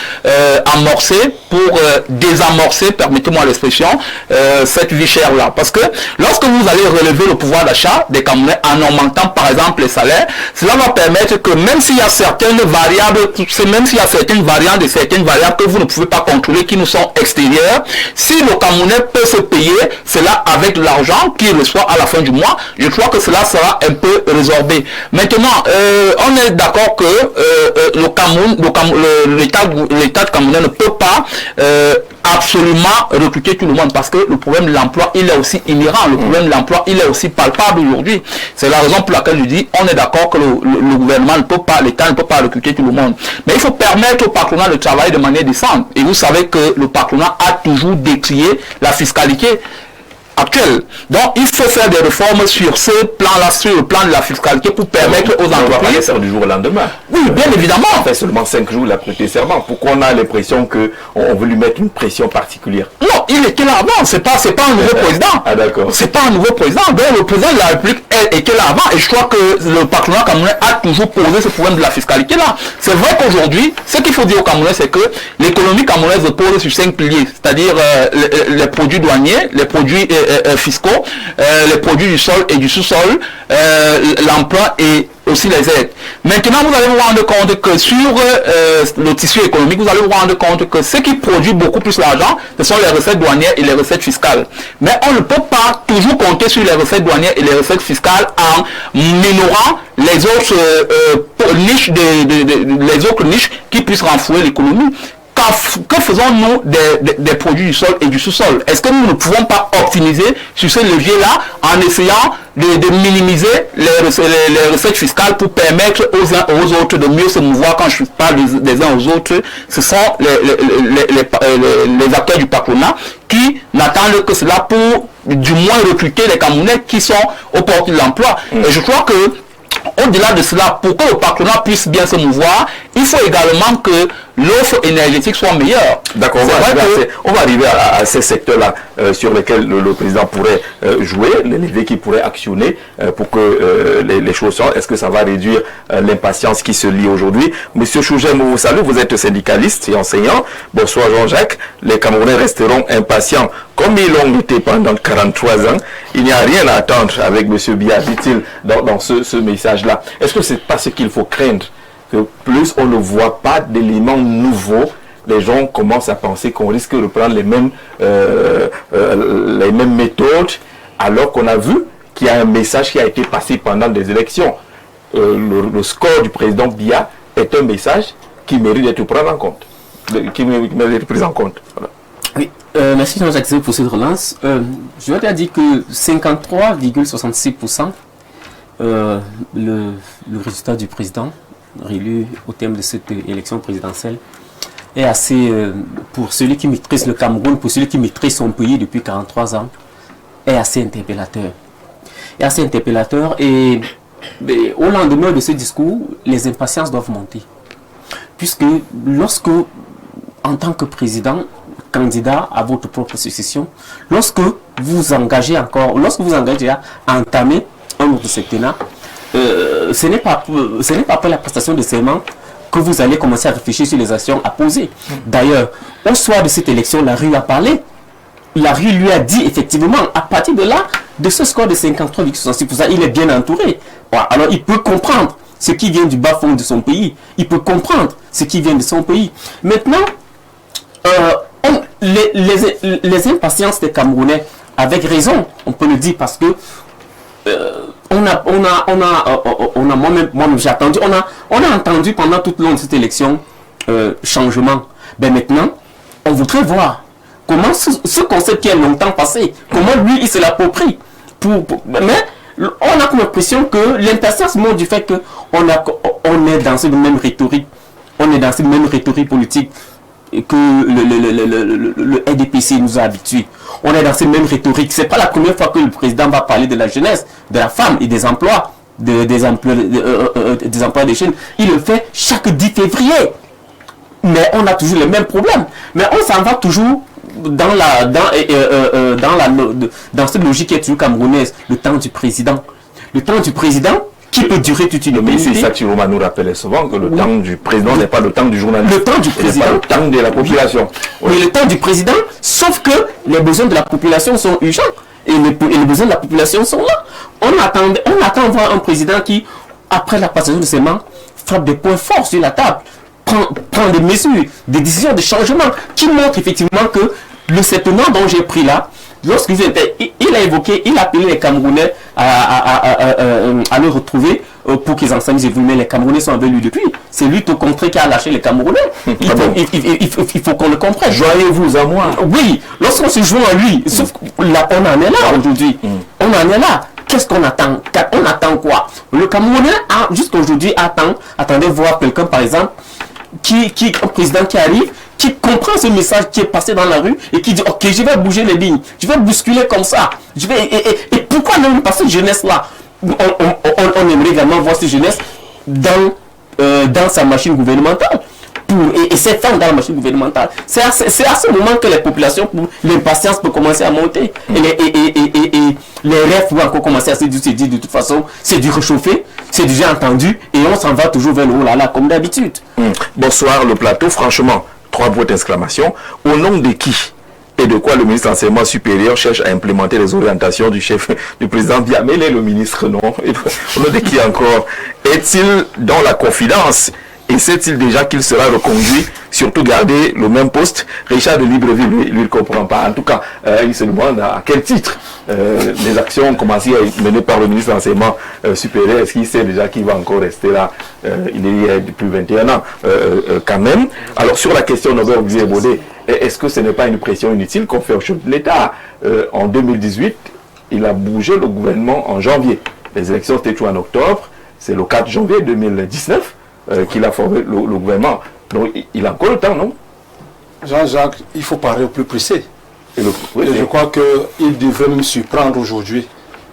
amorcer pour désamorcer, permettez-moi l'expression, cette vie chère-là. Parce que lorsque vous allez relever le pouvoir d'achat des Camerounais en augmentant par exemple les salaires, cela va permettre que même s'il y a certaines variables, même s'il y a certaines variantes et certaines variables que vous ne pouvez pas contrôler, qui nous sont extérieures, si le Camerounais peut se payer cela avec l'argent qu'il reçoit à la fin du mois, je crois que cela sera un peu résorbé. Maintenant, on est d'accord que l'État camerounais ne peut pas absolument recruter tout le monde parce que le problème de l'emploi, il est aussi inhérent. Le problème de l'emploi, il est aussi palpable aujourd'hui. C'est la raison pour laquelle je dis, on est d'accord que le gouvernement ne peut pas, l'État ne peut pas recruter tout le monde. Mais il faut permettre au patronat de travailler de manière décente. Et vous savez que le patronat a toujours décrié la fiscalité actuelle. Donc, il faut faire des réformes sur ce plan-là, sur le plan de la fiscalité pour permettre aux entreprises... On va pas faire du jour au lendemain. Oui, bien évidemment. Ça fait seulement 5 jours, il a prêté serment. Pourquoi on a l'impression qu'on veut lui mettre une pression particulière? Non, il était là avant. C'est pas un nouveau président. Ah, d'accord. C'est pas un nouveau président. Donc, le président de la République était là avant. Et je crois que le patronat camerounais a toujours posé ce problème de la fiscalité-là. C'est vrai qu'aujourd'hui, ce qu'il faut dire aux Camerounais, c'est que l'économie camerounaise repose sur 5 piliers. C'est-à-dire les produits douaniers, les produits fiscaux, les produits du sol et du sous-sol, l'emploi et aussi les aides. Maintenant, vous allez vous rendre compte que sur le tissu économique, vous allez vous rendre compte que ce qui produit beaucoup plus l'argent, ce sont les recettes douanières et les recettes fiscales. Mais on ne peut pas toujours compter sur les recettes douanières et les recettes fiscales en minorant les autres niches, les autres niches qui puissent renflouer l'économie. Que faisons-nous des produits du sol et du sous-sol? Est-ce que nous ne pouvons pas optimiser sur ce levier-là en essayant de minimiser les recettes fiscales pour permettre aux uns et aux autres de mieux se mouvoir? Quand je parle des uns aux autres, ce sont les acteurs du patronat qui n'attendent que cela pour du moins recruter les Camerounais qui sont aux portes de l'emploi. Et je crois que au-delà de cela, pour que le patronat puisse bien se mouvoir, il faut également que l'offre énergétique soit meilleure. D'accord, on va arriver à ces secteurs-là sur lesquels le président pourrait jouer, les leviers qu'il pourrait actionner pour que les choses soient. Est-ce que ça va réduire l'impatience qui se lie aujourd'hui? Monsieur Chougem, vous salue, vous êtes syndicaliste et enseignant. Bonsoir Jean-Jacques. Les Camerounais resteront impatients comme ils l'ont été pendant 43 ans. Il n'y a rien à attendre avec Monsieur Biya, dit-il dans ce message-là. Est-ce que c'est pas ce qu'il faut craindre? Que plus on ne voit pas d'éléments nouveaux, les gens commencent à penser qu'on risque de prendre les mêmes méthodes, alors qu'on a vu qu'il y a un message qui a été passé pendant des élections. Le score du président Biya est un message qui mérite d'être pris en compte. Voilà. Oui, merci Jean-Jacques pour cette relance. Je vais te dire que 53,66%, le résultat du président réélu au terme de cette élection présidentielle est assez, pour celui qui maîtrise le Cameroun, pour celui qui maîtrise son pays depuis 43 ans, est assez interpellateur. Et au lendemain de ce discours, les impatiences doivent monter. Puisque lorsque, en tant que président, candidat à votre propre succession, lorsque vous engagez à entamer un autre septennat, ce n'est pas après la prestation de serment que vous allez commencer à réfléchir sur les actions à poser. D'ailleurs, au soir de cette élection, la rue a parlé. La rue lui a dit effectivement, à partir de là, de ce score de 53,66%, il est bien entouré. Alors il peut comprendre ce qui vient du bas-fond de son pays. Il peut comprendre ce qui vient de son pays. Maintenant, les impatiences des Camerounais, avec raison, on peut le dire, parce que moi-même j'ai attendu, on a entendu pendant toute long de cette élection changement. Ben maintenant, on voudrait voir comment ce concept qui est longtemps passé, comment lui il se l'approprie. Mais on a comme l'impression que l'intersection du fait qu'on est dans cette même rhétorique, on est dans cette même rhétorique politique que le RDPC nous a habitués. On est dans cette même rhétorique. C'est pas la première fois que le président va parler de la jeunesse, de la femme et des emplois, des emplois des jeunes. Il le fait chaque 10 février. Mais on a toujours les mêmes problèmes. Mais on s'en va toujours dans cette logique qui est toujours camerounaise, le temps du président. Le temps du président qui peut durer toute une minute. Mais minute. Satiroma nous rappelait souvent que le temps du président n'est pas le temps du journaliste. Le temps du président. Pas le temps de la population. Oui. Mais le temps du président, sauf que les besoins de la population sont urgents. Et les besoins de la population sont là. On attend voir un président qui, après la passation de ses mains, frappe des points forts sur la table, prend des mesures, des décisions de changement qui montrent effectivement que le septenant dont j'ai pris là, lorsqu'il il a évoqué, il a appelé les Camerounais à le retrouver pour qu'ils ensemble évoluent. Mais les Camerounais sont avec lui depuis. C'est lui tout contraire qui a lâché les Camerounais. Il faut qu'on le comprenne. Joignez-vous à moi. Oui, lorsqu'on se joint à lui, sauf là, on en est là aujourd'hui. On en est là. Qu'est-ce qu'on attend? On attend quoi? Le Camerounais, jusqu'à aujourd'hui, attendait voir quelqu'un, par exemple, un président qui arrive, qui comprend ce message qui est passé dans la rue et qui dit ok, je vais bouger les lignes, je vais bousculer comme ça, et pourquoi non? Parce que cette jeunesse là, on aimerait également voir cette jeunesse dans sa machine gouvernementale, et cette femme dans la machine gouvernementale. C'est à ce moment que les populations, l'impatience peut commencer à monter, et les rêves vont encore commencer à se dire de toute façon c'est du réchauffé, c'est déjà entendu, et on s'en va toujours vers le haut là comme d'habitude. Bonsoir le plateau, franchement, 3 points d'exclamation. Au nom de qui et de quoi le ministre de l'Enseignement supérieur cherche à implémenter les orientations du chef du président Diamélé, le ministre, non? Au nom de qui encore? Est-il dans la confidence? Et sait-il déjà qu'il sera reconduit, surtout garder le même poste? Richard de Libreville, lui, ne comprend pas. En tout cas, il se demande à quel titre les actions ont commencé à être menées par le ministre de l'Enseignement supérieur. Est-ce qu'il sait déjà qu'il va encore rester là? Il est là depuis 21 ans, quand même. Alors, sur la question Norbert Baudet, est-ce que ce n'est pas une pression inutile qu'on fait au chef de l'État? En 2018, il a bougé le gouvernement en janvier. Les élections étaient toujours en octobre. C'est le 4 janvier 2019. Qu'il a formé le gouvernement. Donc il a encore le temps, non? Jean-Jacques, il faut parler au plus précis. Je crois qu'il devrait me surprendre aujourd'hui.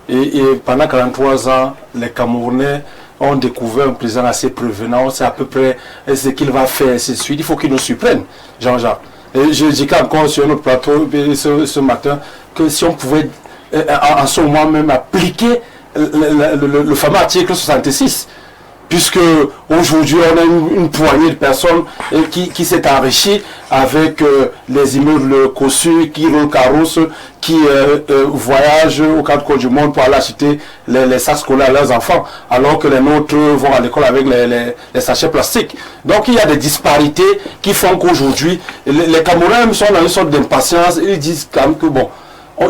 Et pendant 43 ans, les Camerounais ont découvert un président assez prévenant. C'est à peu près ce qu'il va faire, ainsi de suite. Il faut qu'il nous surprenne, Jean-Jacques. Et je dis encore sur notre plateau ce matin que si on pouvait en ce moment même appliquer le fameux article 66, puisque aujourd'hui on a une poignée de personnes qui s'est enrichie avec les immeubles cossus, qui roulent carrosse, qui voyagent aux 4 coins du monde pour aller acheter les sacs scolaires à leurs enfants, alors que les nôtres vont à l'école avec les sachets plastiques. Donc il y a des disparités qui font qu'aujourd'hui les Camerounais sont dans une sorte d'impatience. Ils disent quand même que bon,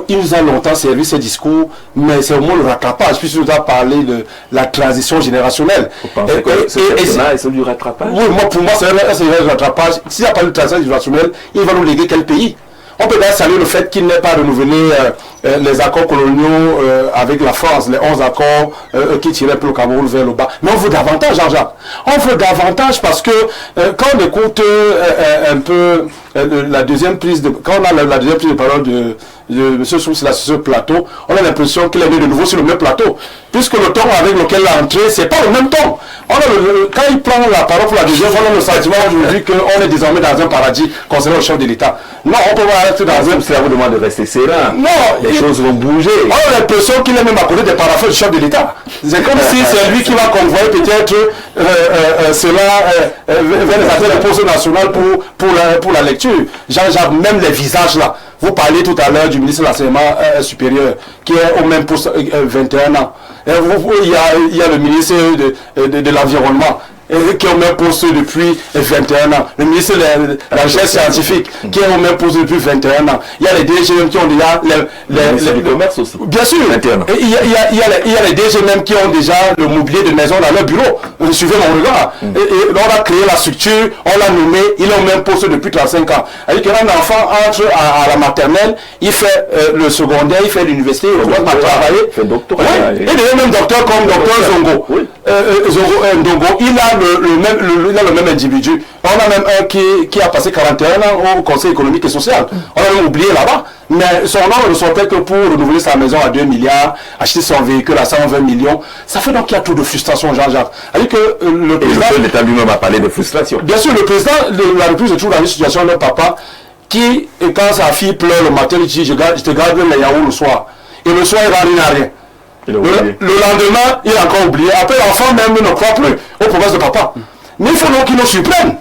il nous a longtemps servi ce discours, mais c'est au moins le rattrapage, puisqu'il nous a parlé de la transition générationnelle. Vous pensez que c'est du rattrapage? Oui, pour moi, c'est un rattrapage. S'il n'y a pas de transition générationnelle, il va nous léguer quel pays? On peut d'ailleurs saluer le fait qu'il n'ait pas renouvelé les accords coloniaux avec la France, les 11 accords qui tiraient un peu le Cameroun vers le bas. Mais on veut davantage, Jean-Jacques. On veut davantage parce que quand on écoute un peu la deuxième prise de... Quand on a la deuxième prise de parole de M. Souss sur ce plateau, on a l'impression qu'il est né de nouveau sur le même plateau. Puisque le ton avec lequel il a entré, c'est pas le même ton. Quand il prend la parole pour la deuxième fois, on a le sentiment aujourd'hui qu'on est désormais dans un paradis concernant le chef de l'État. Non, on peut pas être dans un... C'est à vous demande de rester serein. Non, les choses vont bouger. On a l'impression qu'il est même à côté des parapheurs du chef de l'État. C'est comme si c'est lui qui va convoyer peut-être cela vers les affaires de poste national pour la lecture. Jean-Jacques, même les visages là. Vous parlez tout à l'heure du ministre de l'Enseignement supérieur qui est au même poste 21 ans. Il y a le ministre de l'Environnement qui est au même poste depuis 21 ans. Le ministre de la Recherche scientifique qui est au même poste depuis 21 ans. Il y a les DG même qui ont déjà... Le ministre du Commerce aussi. Bien sûr. 21 ans. Et il y a les DG même qui ont déjà le mobilier de maison dans leur bureau. Vous suivez mon regard. Et on a créé la structure, on l'a nommé, il est au même poste depuis 35 ans. C'est-à-dire qu'un enfant entre à la maternelle, il fait le secondaire, il fait l'université, il doit travailler. Il fait doctorat. Oui. Il est même docteur comme docteur Zongo. Oui. Ndongo, il a le même individu. On a même un qui a passé 41 ans au Conseil économique et social. On a même oublié là-bas. Mais son nom ne sortait que pour renouveler sa maison à 2 milliards, acheter son véhicule à 120 millions. Ça fait donc qu'il y a trop de frustration, Jean-Jacques. C'est-à-dire que le président... Et l'État lui-même a parlé de frustration. Bien sûr, le président de la République se trouve dans une situation d'un papa qui, quand sa fille pleure le matin, il dit je te garde les yaourts le soir. Et le soir, il n'a rien. Le lendemain, il a encore oublié. Après, l'enfant même ne croit plus aux promesses de papa. Mais il faut donc qu'il nous surprenne.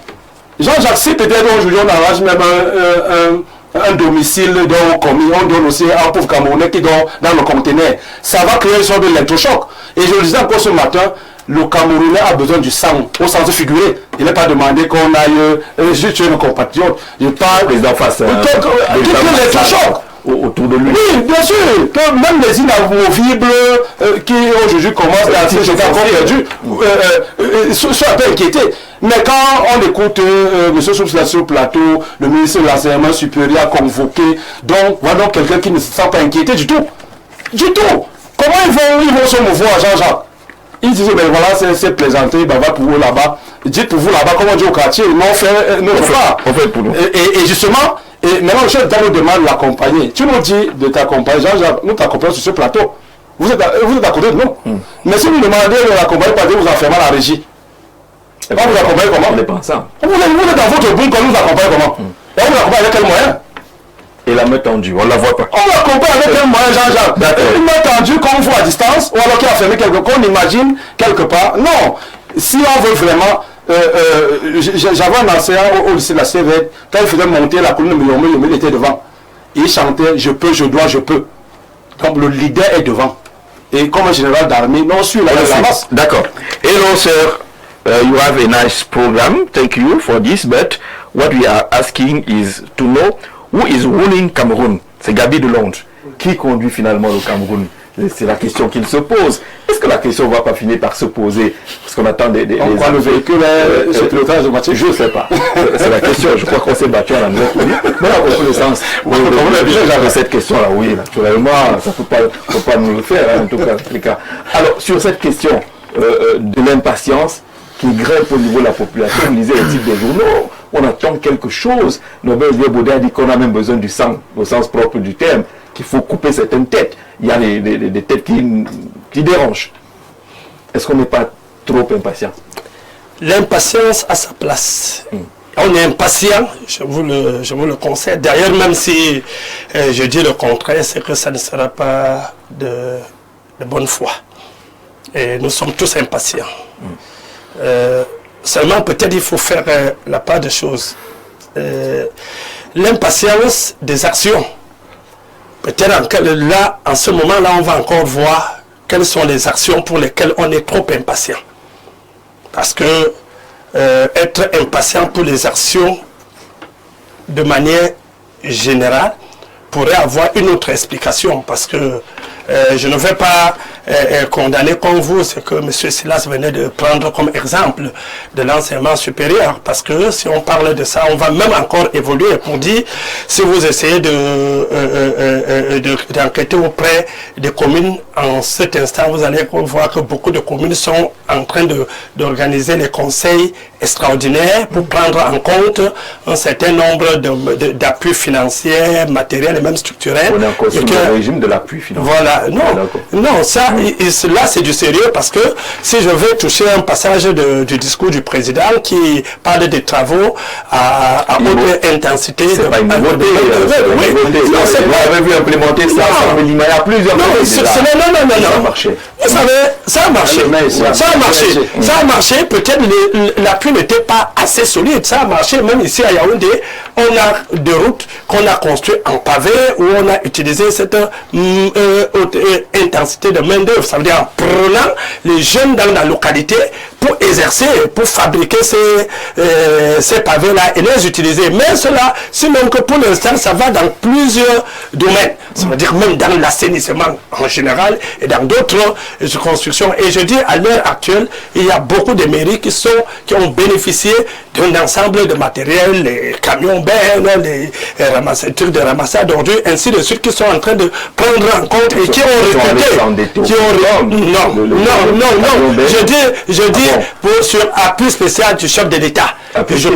Jean-Jacques, si peut-être aujourd'hui on arrange même un domicile dont on donne aussi à un pauvre Camerounais qui dort dans le conteneur, ça va créer une sorte d'électrochoc. Et je le disais encore ce matin, le Camerounais a besoin du sang, au sens figuré. Il n'est pas demandé qu'on aille juste tuer nos compatriotes. Je parle les enfants, l'électrochoc autour de lui. Oui, bien sûr, que même les inamovibles qui aujourd'hui commencent à se jeter encore perdu, sont un peu inquiétés. Mais quand on écoute M. Soups sur le plateau, le ministre de l'enseignement supérieur convoqué, donc voilà donc quelqu'un qui ne se sent pas inquiété du tout. Du tout. Comment ils vont se mouvoir, Jean-Jacques? Ils disent, ben voilà, c'est plaisanté, ben va pour vous là-bas. Dites pour vous là-bas, comme on dit au quartier, non, on fait pour nous. Et justement, et maintenant, le chef d'État nous demande de l'accompagner. Tu nous dis de t'accompagner, Jean-Jacques, nous t'accompagnons sur ce plateau. Vous êtes à côté de nous. Mais si vous demandez de l'accompagner, pas de vous enfermer à la régie. On vous accompagne comment? On n'est pas ensemble. Vous êtes dans votre boum, on nous accompagne comment? Et on vous accompagne avec quel moyen? Et la main tendue, on ne la voit pas. On l'accompagne avec quel moyen, Jean-Jacques? Une main tendue qu'on voit à distance, ou alors qu'il a fermé quelque part, qu'on imagine quelque part. Non. Si on veut vraiment... j'avais un enseignant au lycée de la CVET, quand il faisait monter la colonne de Miyomé, il était devant. Il chantait « Je peux, je dois, je peux ». Donc le leader est devant. Et comme un général d'armée, non, on suit la masse. D'accord. Hello, sir. You have a nice program. Thank you for this. But what we are asking is to know who is ruling Cameroon. C'est Gabi de Londres. Qui conduit finalement le Cameroun? C'est la question qu'il se pose. Est-ce que la question ne va pas finir par se poser? Parce qu'on attend des le véhicule c'est pilotage de Mathieu. Je ne sais pas. C'est la question. Je crois qu'on s'est battu en anglais. Mais dans le sens. J'avais cette question-là, oui. Naturellement, ça ne faut pas nous le faire, hein, en tout cas. Alors, sur cette question de l'impatience qui grimpe au niveau de la population, vous lisez les titres des journaux, on attend quelque chose. Nobel Baudet a dit qu'on a même besoin du sang, au sens propre du terme, qu'il faut couper certaines têtes. Il y a des têtes qui dérangent. Est-ce qu'on n'est pas trop impatient? L'impatience a sa place. On est impatient, je vous le conseille. D'ailleurs, même si je dis le contraire, c'est que ça ne sera pas de bonne foi. Et nous sommes tous impatients. Seulement, peut-être il faut faire la part des choses. L'impatience des actions. Peut-être là, en ce moment-là, on va encore voir quelles sont les actions pour lesquelles on est trop impatient. Parce que être impatient pour les actions de manière générale pourrait avoir une autre explication. Parce que je ne vais pas condamner comme vous ce que M. Silas venait de prendre comme exemple de l'enseignement supérieur. Parce que si on parle de ça, on va même encore évoluer pour dire, si vous essayez d'enquêter auprès des communes, en cet instant, vous allez voir que beaucoup de communes sont en train d'organiser les conseils extraordinaires pour prendre en compte un certain nombre d'appuis financiers, matériels et même structurels. On est encore sous le régime de l'appui financier. Voilà, non, ça, là c'est du sérieux parce que si je veux toucher un passage du discours du président qui parle des travaux à haute intensité. C'est pas une nouveauté. On avait vu implémenter ça, il y a plusieurs non. Vous savez, ça a marché. Ça a marché. Peut-être l'appui n'était pas assez solide. Ça a marché. Même ici à Yaoundé, on a des routes qu'on a construites en pavé où on a utilisé cette haute intensité de main-d'œuvre. Ça veut dire en prenant les jeunes dans la localité pour exercer, pour fabriquer ces pavés-là et les utiliser. Mais cela, sinon que pour l'instant, ça va dans plusieurs domaines. Ça veut dire même dans l'assainissement en général et dans d'autres constructions. Et je dis, à l'heure actuelle, il y a beaucoup de mairies qui ont bénéficié d'un ensemble de matériel, les camions bennes, les trucs de ramassage d'ordures, ainsi de suite, qui sont en train de prendre en compte et qui ont recruté. Non. Je dis sur appui spécial du chef de l'État. Je suis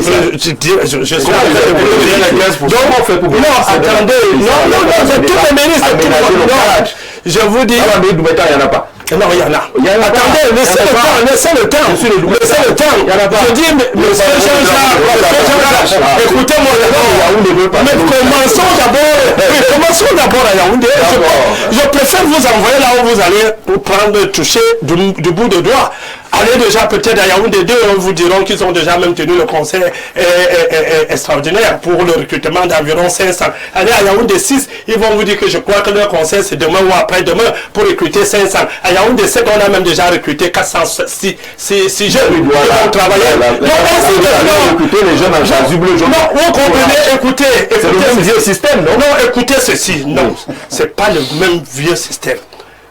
je vous dis. Non, il y en a. Attendez, laissez le temps. Je dis, monsieur Jean-Jacques, écoutez-moi d'abord. Mais commençons d'abord à Yaoundé. Je préfère vous envoyer là où vous allez pour toucher du bout de doigt. Allez déjà peut-être à Yaoundé 2, vous diront qu'ils ont déjà même tenu le conseil extraordinaire pour le recrutement d'environ 500. Allez à Yaoundé 6, ils vont vous dire que je crois que leur conseil c'est demain ou après-demain pour recruter 500. À Yaoundé 7, on a même déjà recruté 406 jeunes qui vont travailler. Recruter les jeunes en chasuble. Non, vous comprenez, écoutez. C'est le même vieux système, non? Non, écoutez ceci. Non, c'est pas le même vieux système.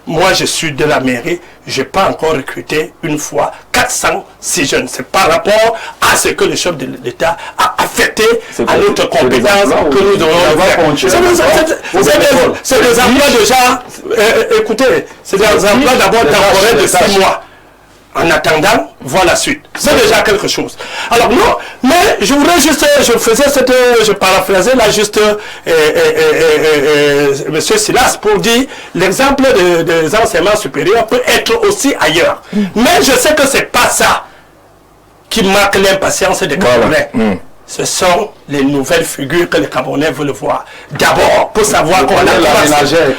Moi, je suis de la mairie, je n'ai pas encore recruté une fois 406 jeunes. C'est par rapport à ce que le chef de l'État a affecté à notre compétence que nous devons faire. C'est des emplois déjà, écoutez, c'est des emplois d'abord temporaires de 6 mois. En attendant, voir la suite. C'est déjà quelque chose. Alors non, mais je voudrais juste, je paraphrasais là juste Monsieur Silas pour dire l'exemple des enseignements supérieurs peut être aussi ailleurs. Mais je sais que c'est pas ça qui marque l'impatience des Camerounais. Ce sont les nouvelles figures que les Camerounais veulent voir. D'abord, pour savoir qu'on a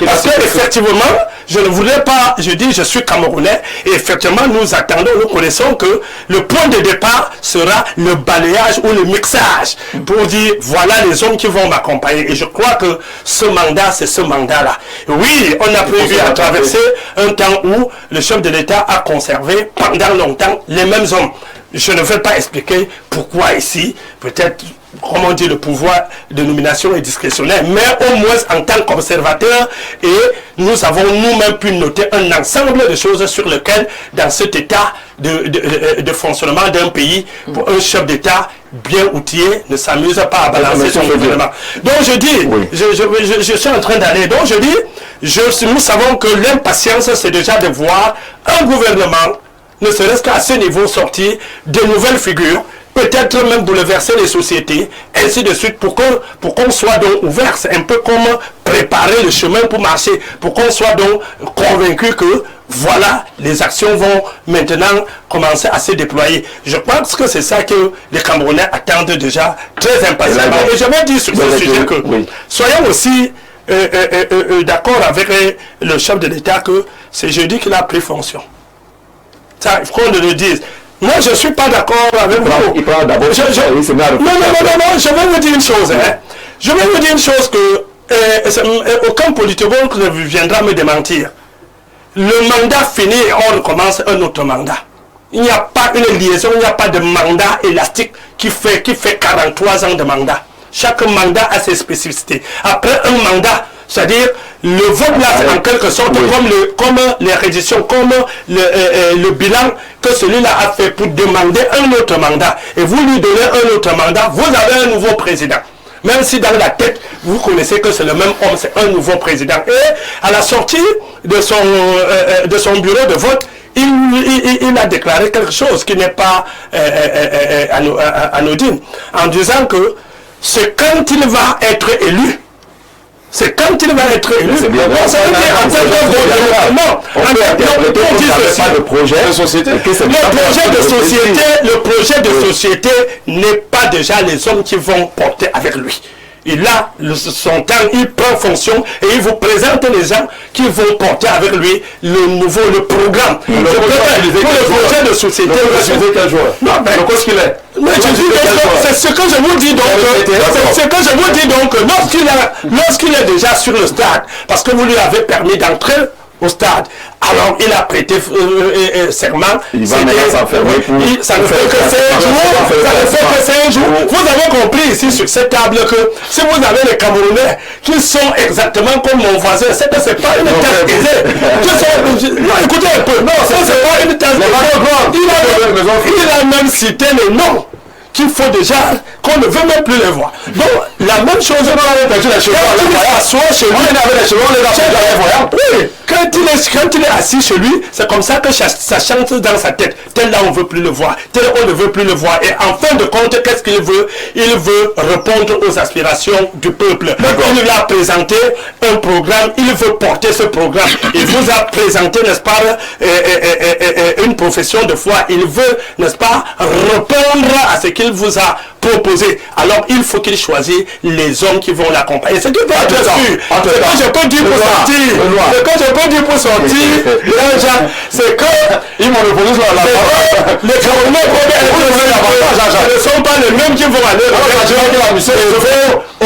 parce que effectivement, je ne voudrais pas, je dis, je suis Camerounais, et effectivement, nous attendons, nous connaissons que le point de départ sera le balayage ou le mixage, pour dire, voilà les hommes qui vont m'accompagner. Et je crois que ce mandat, c'est ce mandat-là. Oui, on a prévu à traverser un temps où le chef de l'État a conservé pendant longtemps les mêmes hommes. Je ne vais pas expliquer pourquoi ici, peut-être, comme on dit, le pouvoir de nomination est discrétionnaire, mais au moins en tant qu'observateur, et nous avons nous-mêmes pu noter un ensemble de choses sur lesquelles, dans cet état de fonctionnement d'un pays, pour un chef d'État bien outillé ne s'amuse pas à balancer son gouvernement. Donc je dis, je suis en train d'aller, donc je dis, nous savons que l'impatience, c'est déjà de voir un gouvernement ne serait-ce qu'à ce niveau sortir de nouvelles figures, peut-être même bouleverser les sociétés, ainsi de suite, pour qu'on soit donc ouvert. C'est un peu comme préparer le chemin pour marcher, pour qu'on soit donc convaincu que voilà, les actions vont maintenant commencer à se déployer. Je pense que c'est ça que les Camerounais attendent déjà très impatiemment. Et je vais dire sur ce sujet que soyons aussi d'accord avec le chef de l'État que c'est jeudi qu'il a pris fonction. Ça, il faut qu'on le dise. Moi, je ne suis pas d'accord avec vous. Non, je vais vous dire une chose. Je vais vous dire une chose que aucun politologue ne viendra me démentir. Le mandat fini, on recommence un autre mandat. Il n'y a pas une liaison, il n'y a pas de mandat élastique qui fait 43 ans de mandat. Chaque mandat a ses spécificités. Après un mandat, c'est-à-dire le vote là, c'est en quelque sorte comme les redditions, comme le bilan que celui-là a fait pour demander un autre mandat. Et vous lui donnez un autre mandat, vous avez un nouveau président. Même si dans la tête, vous connaissez que c'est le même homme, c'est un nouveau président. Et à la sortie de son bureau de vote, il a déclaré quelque chose qui n'est pas anodine, en disant que c'est quand il va être élu. C'est quand il va être élu. C'est bien. Le projet de société n'est pas déjà les hommes qui vont porter avec lui. Il a son temps, il prend fonction et il vous présente les gens qui vont porter avec lui le programme. Pour le projet de société. Non, mais qu'est-ce qu'il est? C'est ce que je vous dis donc. C'est ce que je vous dis donc lorsqu'il est déjà sur le stade, parce que vous lui avez permis d'entrer au stade. Alors il a prêté serment. Il va maintenant s'enfermer pour... Ça ne fait que 5 jours. Vous avez compris ici sur cette table que si vous avez les Camerounais qui sont exactement comme mon voisin, c'est que c'est pas une tête aisée. Non, écoutez un peu. Non, c'est pas une tête aisée. Il a même cité les noms qu'il faut déjà, qu'on ne veut même plus les voir. Donc, la même chose, quand il s'assoit chez lui, quand il est assis chez lui, c'est comme ça que ça chante dans sa tête. Tel là, on ne veut plus le voir. Tel on ne veut plus le voir. Et en fin de compte, qu'est-ce qu'il veut? Il veut répondre aux aspirations du peuple. Il lui a présenté un programme, il veut porter ce programme. Il vous a présenté, n'est-ce pas, une profession de foi. Il veut, n'est-ce pas, répondre à ce qu'il vous a proposé. Alors il faut qu'il choisisse les hommes qui vont l'accompagner. C'est que je peux dire pour sortir. Ce que je peux dire pour sortir, c'est que ils m'ont répondu sur la parole. Les Camerounais ne sont pas les mêmes qui vont aller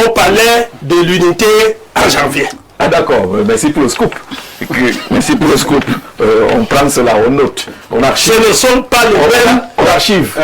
au palais de l'unité en janvier. Ah d'accord, merci pour le scoop. Merci pour le scoop. On prend cela, on note, on archive. Ce ne sont pas les mêmes. On archive. On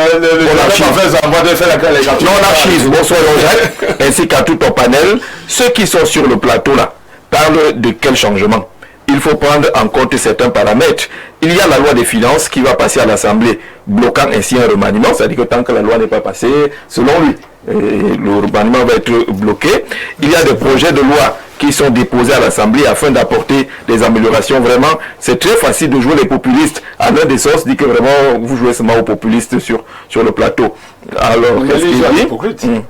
archive. Bonsoir Jean-Jacques, ainsi qu'à tout ton panel. Ceux qui sont sur le plateau là parlent de quel changement? Il faut prendre en compte certains paramètres. Il y a la loi des finances qui va passer à l'Assemblée, bloquant ainsi un remaniement, c'est-à-dire que tant que la loi n'est pas passée, selon lui, le remaniement va être bloqué. Il y a des projets de loi qui sont déposés à l'Assemblée afin d'apporter des améliorations. Vraiment, c'est très facile de jouer les populistes. Alain Dessos dit que vraiment, vous jouez seulement aux populistes sur le plateau. Alors, qu'est-ce qu'il dit?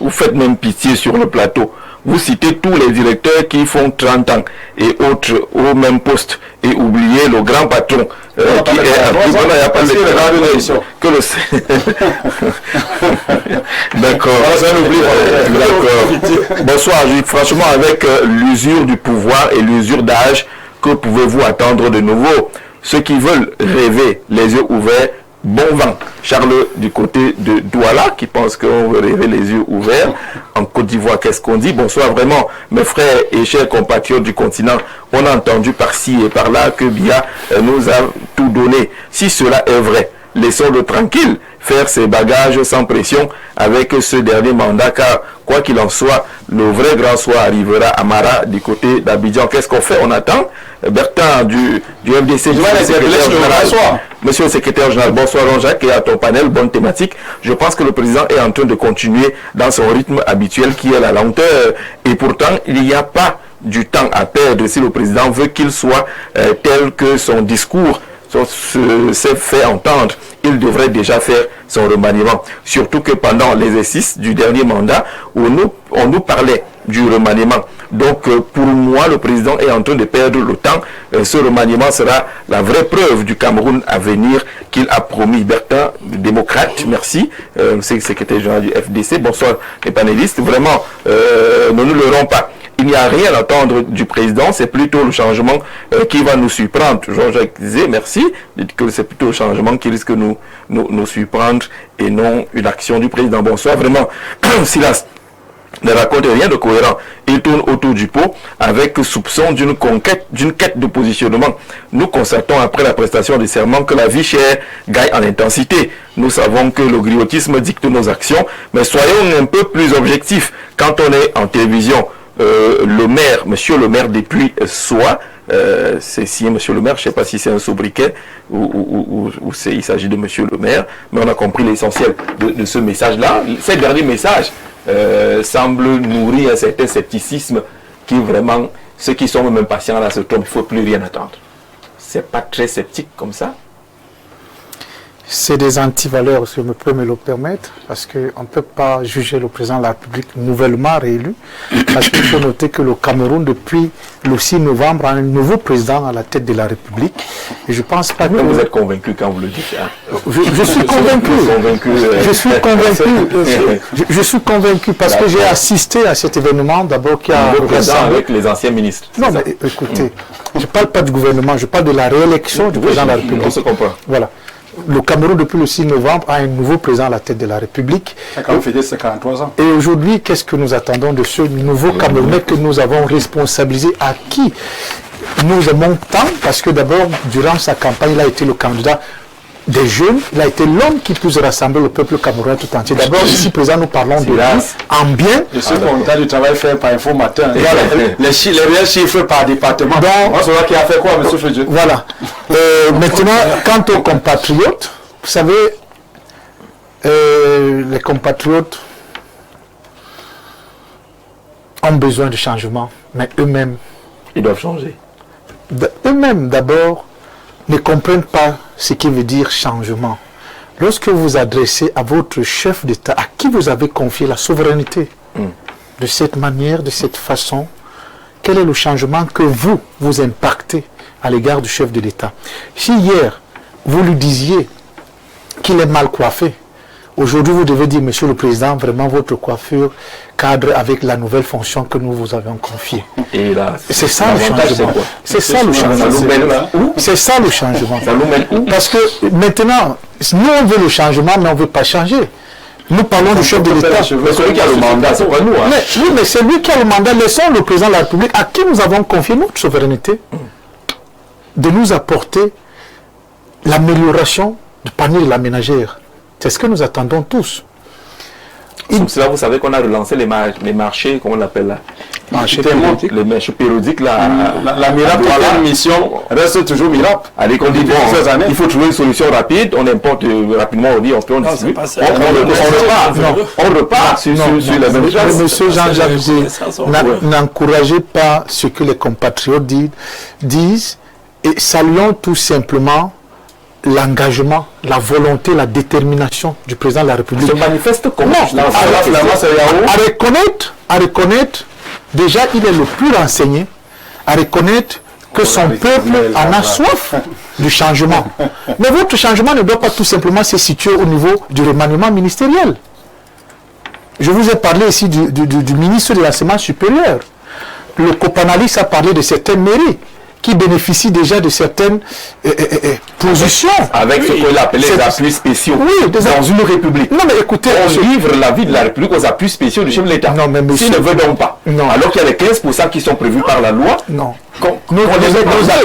Vous faites même pitié sur le plateau. Vous citez tous les directeurs qui font 30 ans et autres au même poste et oubliez le grand patron qui est que le d'accord. Bonsoir, franchement, avec l'usure du pouvoir et l'usure d'âge, que pouvez-vous attendre de nouveau? Ceux qui veulent rêver les yeux ouverts, bon vent. Charles du côté de Douala qui pense qu'on veut rêver les yeux ouverts. En Côte d'Ivoire, qu'est-ce qu'on dit? Bonsoir vraiment mes frères et chers compatriotes du continent. On a entendu par-ci et par-là que Biya nous a tout donné. Si cela est vrai, laissons-le tranquille, faire ses bagages sans pression avec ce dernier mandat, car quoi qu'il en soit, le vrai grand soir arrivera à Mara du côté d'Abidjan. Qu'est-ce qu'on fait? On attend. Bertin du MDC, monsieur le secrétaire général, bonsoir Jean-Jacques et à ton panel, bonne thématique. Je pense que le président est en train de continuer dans son rythme habituel qui est la lenteur et pourtant il n'y a pas du temps à perdre si le président veut qu'il soit tel que son discours s'est fait entendre. Il devrait déjà faire son remaniement. Surtout que pendant l'exercice du dernier mandat, on nous parlait du remaniement. Donc, pour moi, le président est en train de perdre le temps. Ce remaniement sera la vraie preuve du Cameroun à venir qu'il a promis. Bertin, démocrate, merci. C'est le secrétaire général du FDC. Bonsoir les panélistes. Vraiment, ne nous leurrons pas. Il n'y a rien à attendre du président, c'est plutôt le changement qui va nous surprendre. Jean-Jacques disait, merci, que c'est plutôt le changement qui risque de nous surprendre et non une action du président. Bonsoir, vraiment, silence. Ne raconte rien de cohérent. Il tourne autour du pot avec soupçon d'une quête de positionnement. Nous constatons après la prestation des serments que la vie chère gagne en intensité. Nous savons que le griotisme dicte nos actions, mais soyons un peu plus objectifs. Quand on est en télévision, le maire, monsieur le maire depuis soit, c'est signé monsieur le maire, je ne sais pas si c'est un sobriquet ou il s'agit de monsieur le maire, mais on a compris l'essentiel de ce message-là. Ces derniers messages semblent nourrir un certain scepticisme qui vraiment, ceux qui sont même patients là se trompent, il ne faut plus rien attendre. C'est pas très sceptique comme ça? C'est des antivaleurs, si je peux me le permettre, parce qu'on ne peut pas juger le président de la République nouvellement réélu, parce qu'il faut noter que le Cameroun, depuis le 6 novembre, a un nouveau président à la tête de la République. Et je pense pas que... Vous êtes convaincu quand vous le dites, hein? Je suis convaincu. Je suis convaincu parce que j'ai assisté à cet événement, d'abord qui a... avec les anciens ministres. Non, mais écoutez, je ne parle pas du gouvernement, je parle de la réélection du président de la République. On se comprend. Voilà. le Cameroun, depuis le 6 novembre, a un nouveau président à la tête de la République. Ça a quand même fêté ses 43 ans. Et aujourd'hui, qu'est-ce que nous attendons de ce nouveau Camerounais que nous avons responsabilisé, à qui nous aimons tant? Parce que d'abord, durant sa campagne, il a été le candidat des jeunes, il a été l'homme qui puisse rassembler le peuple camerounais tout entier. D'abord, ici présent, nous parlons de lui en bien. Je suis content du travail fait par Info Matin. Les réels chiffres par département. On saura qui a fait quoi, M. Fedje. Voilà. Maintenant, quant aux compatriotes, vous savez, les compatriotes ont besoin de changement, mais eux-mêmes, Ils doivent changer. Eux-mêmes d'abord ne comprennent pas ce qui veut dire changement. Lorsque vous adressez à votre chef d'État, à qui vous avez confié la souveraineté, de cette manière, de cette façon, quel est le changement que vous impactez à l'égard du chef de l'État? Si hier, vous lui disiez qu'il est mal coiffé, aujourd'hui, vous devez dire, Monsieur le Président, vraiment votre coiffure cadre avec la nouvelle fonction que nous vous avons confiée. Et là, c'est ça le changement. C'est ça le changement. C'est ça le changement. Parce que maintenant, nous on veut le changement, mais on ne veut pas changer. Nous parlons du chef de l'État. Mais celui qui a le mandat, c'est pas nous. Hein. Oui, mais c'est lui qui a le mandat. Laissons le président de la République, à qui nous avons confié notre souveraineté, de nous apporter l'amélioration du panier de la ménagère. C'est ce que nous attendons tous. Comme cela, vous savez qu'on a relancé les marchés, comment on l'appelle là? Les marchés périodiques là. La miracle de la mission reste toujours miracle. Allez, qu'on dit bon, il faut trouver une solution rapide, on importe rapidement au lit, on peut en distribuer. On repart sur la même chose. Monsieur Jean-Jacques, n'encouragez pas ce que les compatriotes disent et saluons tout simplement l'engagement, la volonté, la détermination du président de la République. Se manifeste comment? À reconnaître, déjà il est le plus renseigné, à reconnaître que son peuple en a soif du changement. Mais votre changement ne doit pas tout simplement se situer au niveau du remaniement ministériel. Je vous ai parlé ici du ministre de l'enseignement supérieur. Le Copanalis a parlé de certaines mairies qui bénéficient déjà de certaines positions. Avec ce qu'on appelle les appuis spéciaux. Oui, dans une république. Non, mais écoutez, on livre la vie de la République aux appuis spéciaux du chef de l'État. Non, mais monsieur... S'il ne veut donc pas. Non. Alors qu'il y a les 15% qui sont prévus par la loi. Non. Nous attendons la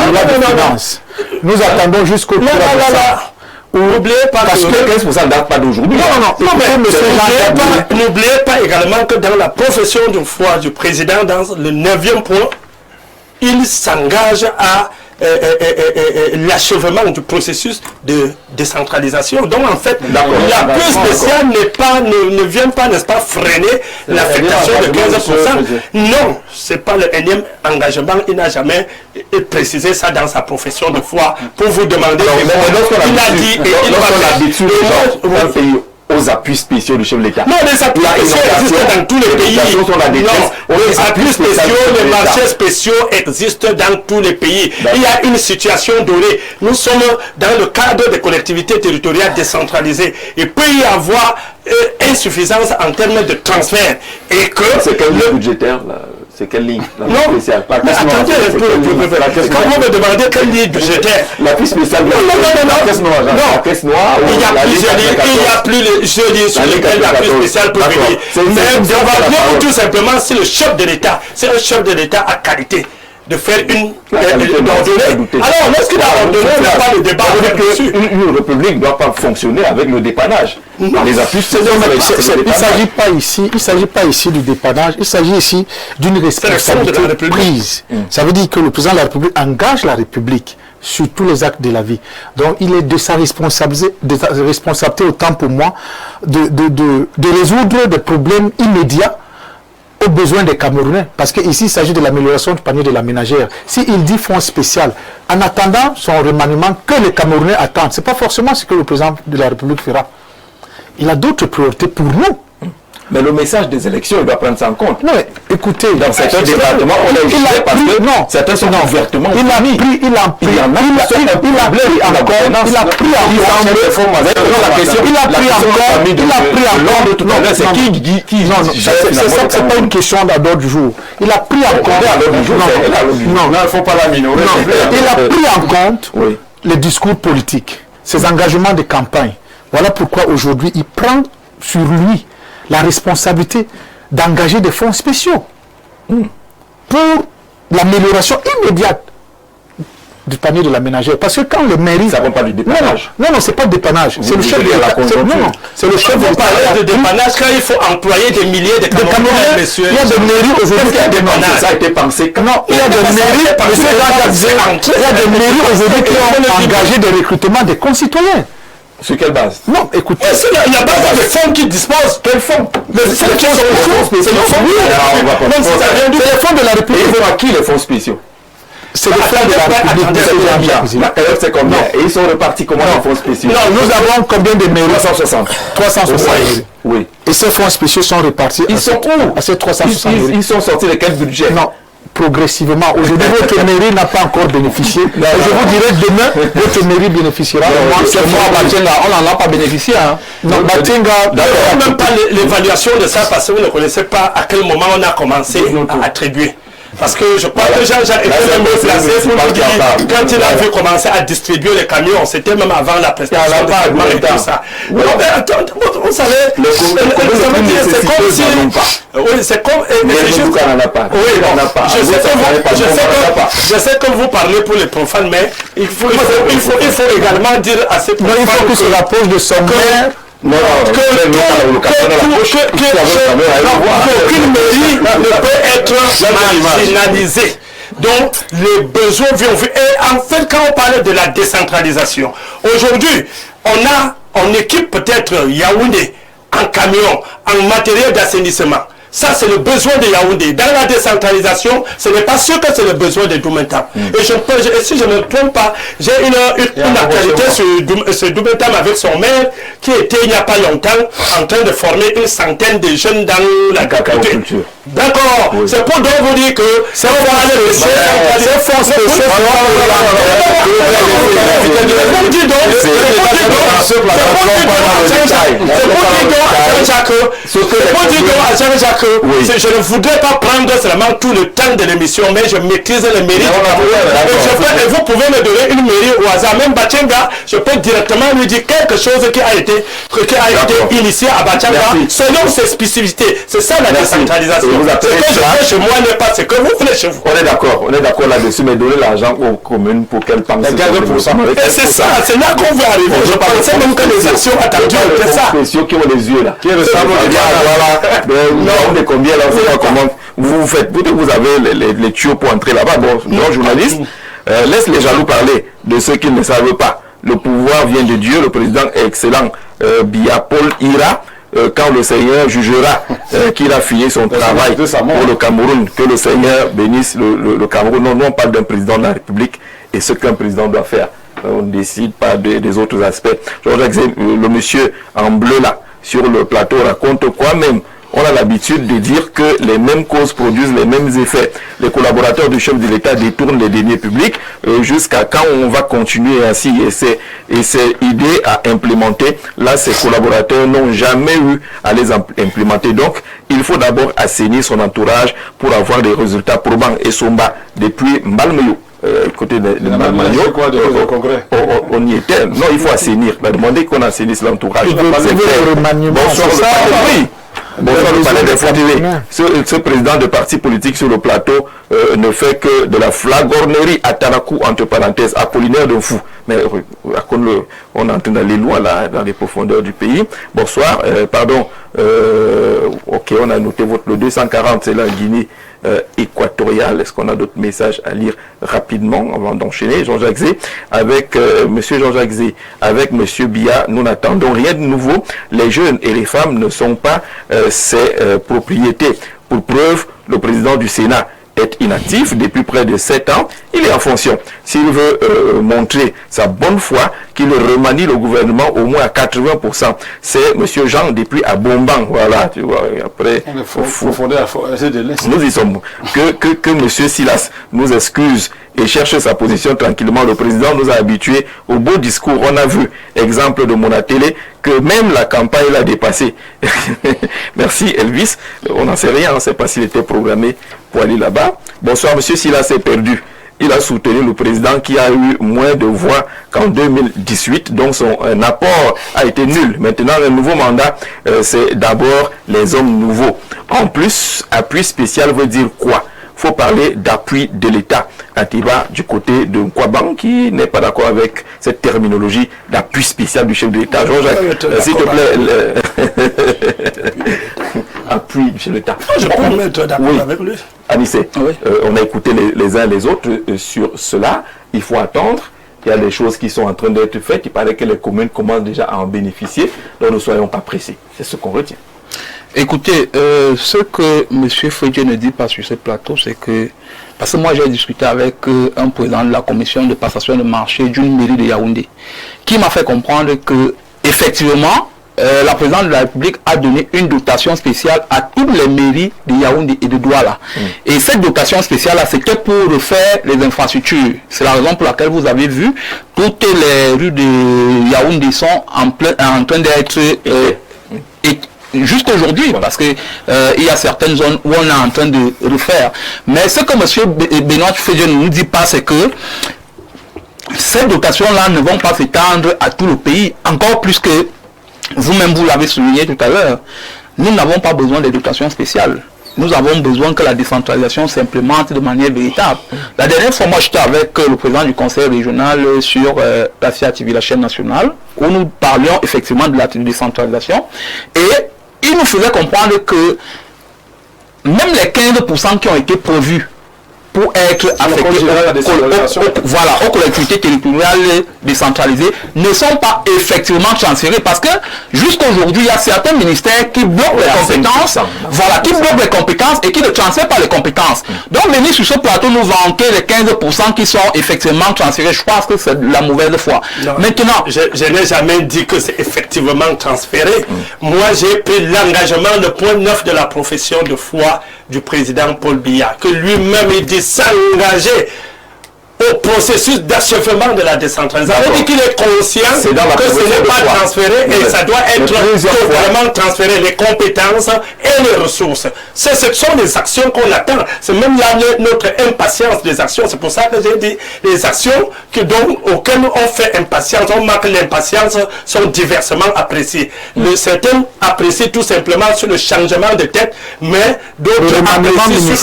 loi de finances. Nous attendons jusqu'au tour de N'oubliez pas parce que 15% ne date pas d'aujourd'hui. N'oubliez pas également que dans la profession de foi du président, dans le 9e point, il s'engage à l'achèvement du processus de décentralisation. Donc en fait, l'appui spécial ne vient pas, n'est-ce pas, freiner l'affectation de 15%. Non, ce n'est pas le énième engagement. Il n'a jamais précisé ça dans sa profession de foi pour vous demander. Il a dit et il va faire aux appuis spéciaux du chef de l'État. Non, les appuis spéciaux existent dans tous les pays. Non, les appuis spéciaux, les marchés spéciaux existent dans tous les pays. Il y a une situation donnée. Nous sommes dans le cadre des collectivités territoriales décentralisées. Il peut y avoir insuffisance en termes de transfert. Et que c'est quelle ligne budgétaire là? C'est quelle ligne? Non, mais attendez un peu. Quand vous me demandez quelle ligne budgétaire, l'appui spécial. La caisse noire. Il y a plusieurs lignes sur lesquelles l'appui spécial peut venir. Mais demandez-vous tout simplement si le chef de l'État, c'est un chef de l'État à qualité de faire une ordonnée. Alors, lorsqu'il a ordonné, on n'a pas le débat dessus. Une république ne doit pas fonctionner avec le dépannage. Les appuis, il ne s'agit pas ici du dépannage, il s'agit ici d'une responsabilité prise. Ça veut dire que le président de la République engage la République sur tous les actes de la vie. Donc il est de sa responsabilité autant pour moi de résoudre des problèmes immédiats aux besoins des Camerounais. Parce qu'ici, il s'agit de l'amélioration du panier de la ménagère. S'il dit fonds spécial, en attendant son remaniement que les Camerounais attendent, ce n'est pas forcément ce que le président de la République fera. Il a d'autres priorités pour nous. Mais le message des élections, il doit prendre ça en compte. Non, mais écoutez, dans certains départements, on a jugé parce que certains sont ouvertement il a pris en compte les discours politiques, ses engagements de campagne. Voilà pourquoi aujourd'hui, il prend sur lui la responsabilité d'engager des fonds spéciaux pour l'amélioration immédiate du panier de la ménagère. Parce que quand le mairie... Ça ne va pas du dépannage. Non, c'est pas de dépannage. C'est le chef de la conjoncture. Non, c'est le chef de l'État. De dépannage quand il faut employer des milliers de Camerounais, monsieur. Il y a des mairies aujourd'hui qui ont dépannage. Ça a été pensé. Non, il y a des mairies, il y a des mairies aujourd'hui qui ont engagé des recrutements des concitoyens. Sur quelle base? Non, écoutez. Il n'y a pas de fonds qui disposent. Quel fonds? Les fonds qui sont C'est les fonds de la Et République. ils vont à qui les fonds spéciaux? C'est le fonds de la République. La période c'est combien? Et ils sont repartis comment les fonds spéciaux? Non, nous avons combien de mairies? 360. 360 mairies. Oui. Et ces fonds spéciaux sont répartis Ils sont où? à ces 360 mairies. Ils sont sortis de quel budget? Non, progressivement. Aujourd'hui, votre mairie n'a pas encore bénéficié. Je vous dirai demain, votre mairie bénéficiera. On n'en a pas bénéficié. Non, Batinga, même pas l'évaluation de ça parce que vous ne connaissez pas à quel moment on a commencé à attribuer. Parce que je crois que Jean-Jacques était même déplacé pour nous dire, quand il a vu commencer à distribuer les camions, c'était même avant la prestation de paiement et tout ça. Non, mais attends, vous savez, c'est comme si... Oui, c'est comme... Je sais que vous parlez pour les profanes, mais il faut également dire à ces profanes... il faut que se rapproche de son maire. Qu'aucune mairie ne peut être marginalisée. Donc, les besoins viennent. Et en fait, quand on parle de la décentralisation, aujourd'hui, on équipe peut-être Yaoundé en camion, en matériel d'assainissement. Ça, c'est le besoin de Yaoundé. Dans la décentralisation, ce n'est pas sûr que c'est le besoin de Doumentam. Et si je ne me trompe pas, j'ai une actualité sur Doumentam avec son maire qui était il n'y a pas longtemps en train de former une centaine de jeunes dans l'agriculture. D'accord. C'est pour donc vous dire que c'est un je ne voudrais pas prendre seulement tout le temps de l'émission, mais je maîtrise les mairies. Et vous pouvez me donner une mairie au hasard, même Bachenga, je peux directement lui dire quelque chose qui a été initié à Bachenga selon ses spécificités. C'est ça la décentralisation. Ce que je fais chez moi n'est pas ce que vous faites chez vous. On est d'accord là-dessus, mais donner l'argent aux communes pour qu'elles pensent. Et c'est ça, c'est là qu'on veut arriver. Je pensais même que les actions attendues, c'est ça. Les spéciaux qui ont les yeux là. Qui ressemblent non, de combien là, on sait pas comment vous faites. Peut-être vous avez les tuyaux pour entrer là-bas. Bon, nos journalistes, laisse les jaloux parler de ceux qui ne savent pas. Le pouvoir vient de Dieu, le président est excellent. Biya Paul ira quand le Seigneur jugera qu'il a fini son travail pour le Cameroun. Que le Seigneur bénisse le Cameroun. Non, on parle d'un président de la République et ce qu'un président doit faire. On ne décide pas des autres aspects. Jean-Jacques, le monsieur en bleu là, sur le plateau, raconte quoi même? On a l'habitude de dire que les mêmes causes produisent les mêmes effets. Les collaborateurs du chef de l'État détournent les deniers publics jusqu'à quand on va continuer ainsi. Et ces idées à implémenter, là, ces collaborateurs n'ont jamais eu à les implémenter. Donc, il faut d'abord assainir son entourage pour avoir des résultats probants. Et Somba, depuis Mbalmeyo, côté de Mbalmeyo, on y était. Non, il faut assainir. On a demandé qu'on assainisse l'entourage. Bonsoir, oui. Bonsoir, le palais des Fontenay. Ce président de parti politique sur le plateau ne fait que de la flagornerie à Tanakou, entre parenthèses, Apollinaire de fou. Mais on est en train d'aller loin là, dans les profondeurs du pays. Bonsoir, pardon. Ok, on a noté le 240, c'est la Guinée équatoriale. Est-ce qu'on a d'autres messages à lire rapidement avant d'enchaîner? Jean-Jacques Zé, avec Monsieur Jean-Jacques Zé, avec Monsieur Biya, nous n'attendons rien de nouveau. Les jeunes et les femmes ne sont pas ses propriétés. Pour preuve, le président du Sénat est inactif depuis près de 7 ans. Il est en fonction. S'il veut montrer sa bonne foi, qu'il remanie le gouvernement au moins à 80%. C'est M. Jean depuis à Bomban. Voilà, tu vois. Après, nous y sommes. Que M. Silas nous excuse et cherche sa position tranquillement. Le président nous a habitués au beau discours. On a vu, exemple de Monatélé, que même la campagne l'a dépassé. Merci Elvis. On n'en sait rien, on ne sait pas s'il était programmé pour aller là-bas. Bonsoir, M. Silas est perdu. il a soutenu le président qui a eu moins de voix qu'en 2018, donc son apport a été nul. Maintenant, le nouveau mandat, c'est d'abord les hommes nouveaux. En plus, appui spécial veut dire quoi? Il faut parler d'appui de l'État. Atiba du côté de Nkwaban qui n'est pas d'accord avec cette terminologie d'appui spécial du chef de l'État. Jean-Jacques, s'il te plaît. Appui du chef de l'État. Je peux me mettre d'accord avec lui. Anissé, on a écouté les uns les autres sur cela. Il faut attendre. Il y a des choses qui sont en train d'être faites. Il paraît que les communes commencent déjà à en bénéficier. Donc ne soyons pas pressés. C'est ce qu'on retient. Écoutez, ce que M. Frédéric ne dit pas sur ce plateau, c'est que, parce que moi j'ai discuté avec un président de la commission de passation de marché d'une mairie de Yaoundé, qui m'a fait comprendre que, effectivement, la présidente de la République a donné une dotation spéciale à toutes les mairies de Yaoundé et de Douala. Et cette dotation spéciale-là, c'était pour refaire les infrastructures. C'est la raison pour laquelle vous avez vu, toutes les rues de Yaoundé sont en train d'être jusqu'aujourd'hui, parce que il y a certaines zones où on est en train de refaire. Mais ce que M. Benoît Fédier ne nous dit pas, c'est que ces dotations-là ne vont pas s'étendre à tout le pays, encore plus que vous-même vous l'avez souligné tout à l'heure. Nous n'avons pas besoin de dotations spéciales. Nous avons besoin que la décentralisation s'implémente de manière véritable. La dernière fois, moi, j'étais avec le président du conseil régional sur la CIATV, la chaîne nationale, où nous parlions effectivement de la décentralisation. Et il nous faisait comprendre que même les 15% qui ont été prévus pour être affectés aux collectivités territoriales décentralisées ne sont pas effectivement transférés, parce que jusqu'aujourd'hui il y a certains ministères qui bloquent les compétences, qui bloquent les compétences et qui ne transfèrent pas les compétences. Donc venir sur ce plateau nous vanter les 15% qui sont effectivement transférés, je pense que c'est de la mauvaise foi. Non, maintenant, je n'ai jamais dit que c'est effectivement transféré. Moi j'ai pris l'engagement, le point 9 de la profession de foi du président Paul Biya, que lui-même il dit s'engager au processus d'achèvement de la décentralisation. Ça veut dire qu'il est conscient que ce n'est pas transféré et ça doit être totalement transféré, les compétences et les ressources. Ce sont des actions qu'on attend. C'est même là notre impatience des actions. C'est pour ça que j'ai dit les actions auxquelles on fait impatience, on marque l'impatience, sont diversement appréciées. Certains apprécient tout simplement sur le changement de tête, mais d'autres apprécient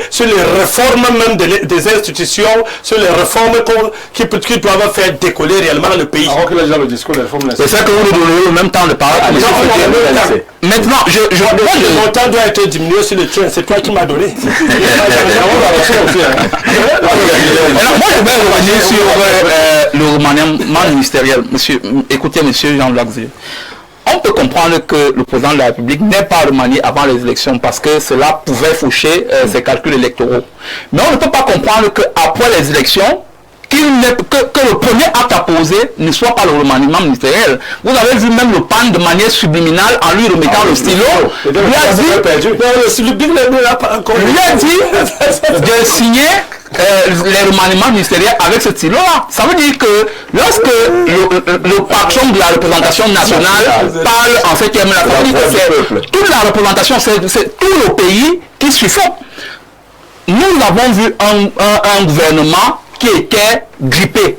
sur les réformes même des institutions, sur les réformes qui doivent faire décoller réellement le pays. Alors que les gens le discours des réformes, c'est ça que vous nous donnez en même temps de parler. Maintenant, mon temps doit être diminué sur le train. C'est toi qui m'as donné. Alors, moi, je vais revenir sur le remaniement ministériel. Écoutez, monsieur Jean Laxé. On peut comprendre que le président de la République n'est pas remanié avant les élections parce que cela pouvait faucher ses calculs électoraux. Mais on ne peut pas comprendre qu'après les élections, que le premier acte à poser ne soit pas le remaniement ministériel. Vous avez vu même le PAN de manière subliminale en lui remettant le stylo. Lui a dit de signer les remaniements ministériels avec ce stylo-là. Ça veut dire que lorsque le patron de la représentation nationale parle en fait termes, ça veut dire que c'est toute la représentation, c'est tout le pays qui suffit. Nous avons vu un gouvernement qui était grippé.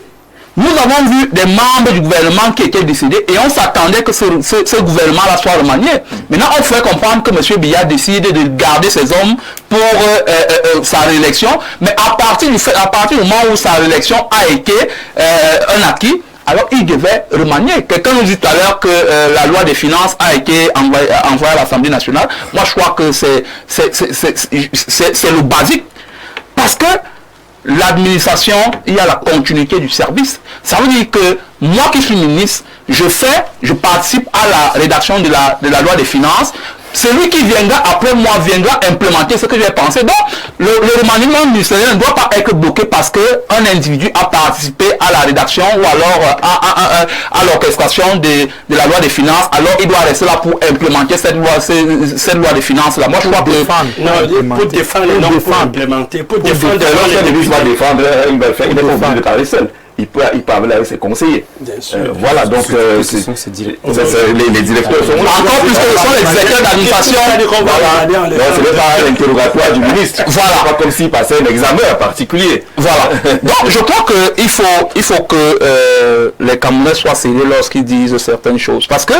Nous avons vu des membres du gouvernement qui étaient décédés et on s'attendait que ce gouvernement-là soit remanié. Maintenant, on ferait comprendre que M. Biya décide de garder ses hommes pour sa réélection, mais à partir du moment où sa réélection a été un acquis, alors il devait remanier. Quelqu'un nous dit tout à l'heure que la loi des finances a été envoyée à l'Assemblée nationale. Moi, je crois que c'est le basique. Parce que l'administration, il y a la continuité du service. Ça veut dire que moi qui suis ministre, je participe à la rédaction de la loi des finances. Celui qui viendra après moi viendra implémenter ce que j'ai pensé. Donc, le remaniement ministériel ne doit pas être bloqué parce qu'un individu a participé à la rédaction ou alors à l'orchestration de la loi des finances. Alors, il doit rester là pour implémenter cette loi des finances-là. Moi, je crois que... Pour défendre, non, pour implémenter. Pour défendre, il n'est pas obligé de parler seul. il peut parler avec ses conseillers. Voilà, donc les directeurs sont là. Encore plus que ce sont les directeurs d'administration. Voilà. Donc ce n'est pas l'interrogatoire du ministre. Voilà. Pas comme s'il passait un examen en particulier. Voilà. Donc je crois qu'il faut que les Camerounais soient sérieux lorsqu'ils disent certaines choses. Parce que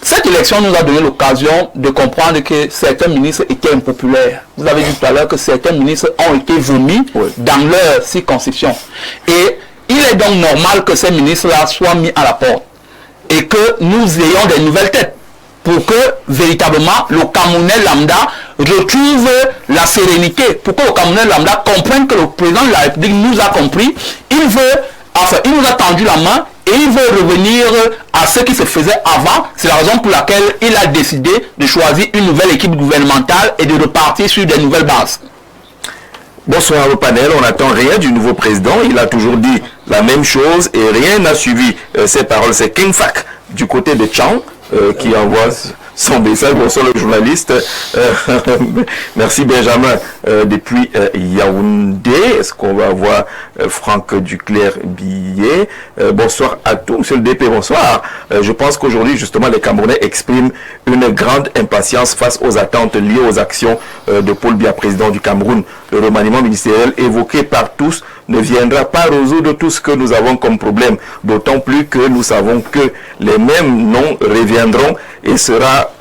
cette élection nous a donné l'occasion de comprendre que certains ministres étaient impopulaires. Vous avez dit tout à l'heure que certains ministres ont été vomis dans leur circonscription. Et il est donc normal que ces ministres-là soient mis à la porte. Et que nous ayons des nouvelles têtes. Pour que véritablement le Camerounais lambda retrouve la sérénité. Pour que le Camerounais lambda comprenne que le président de la République nous a compris. Il nous a tendu la main et il veut revenir à ce qui se faisait avant. C'est la raison pour laquelle il a décidé de choisir une nouvelle équipe gouvernementale et de repartir sur des nouvelles bases. Bonsoir au panel, on n'attend rien du nouveau président, il a toujours dit la même chose et rien n'a suivi ses paroles. C'est King Fak du côté de Chang qui envoie son message. Bonsoir le journaliste. Merci Benjamin depuis Yaoundé. Est-ce qu'on va avoir Franck Duclerc-Billet? Bonsoir à tous. Monsieur le DP, bonsoir. Je pense qu'aujourd'hui, justement, les Camerounais expriment une grande impatience face aux attentes liées aux actions de Paul Biya, président du Cameroun. Le remaniement ministériel évoqué par tous ne viendra pas résoudre tout ce que nous avons comme problème, d'autant plus que nous savons que les mêmes noms reviendront et sera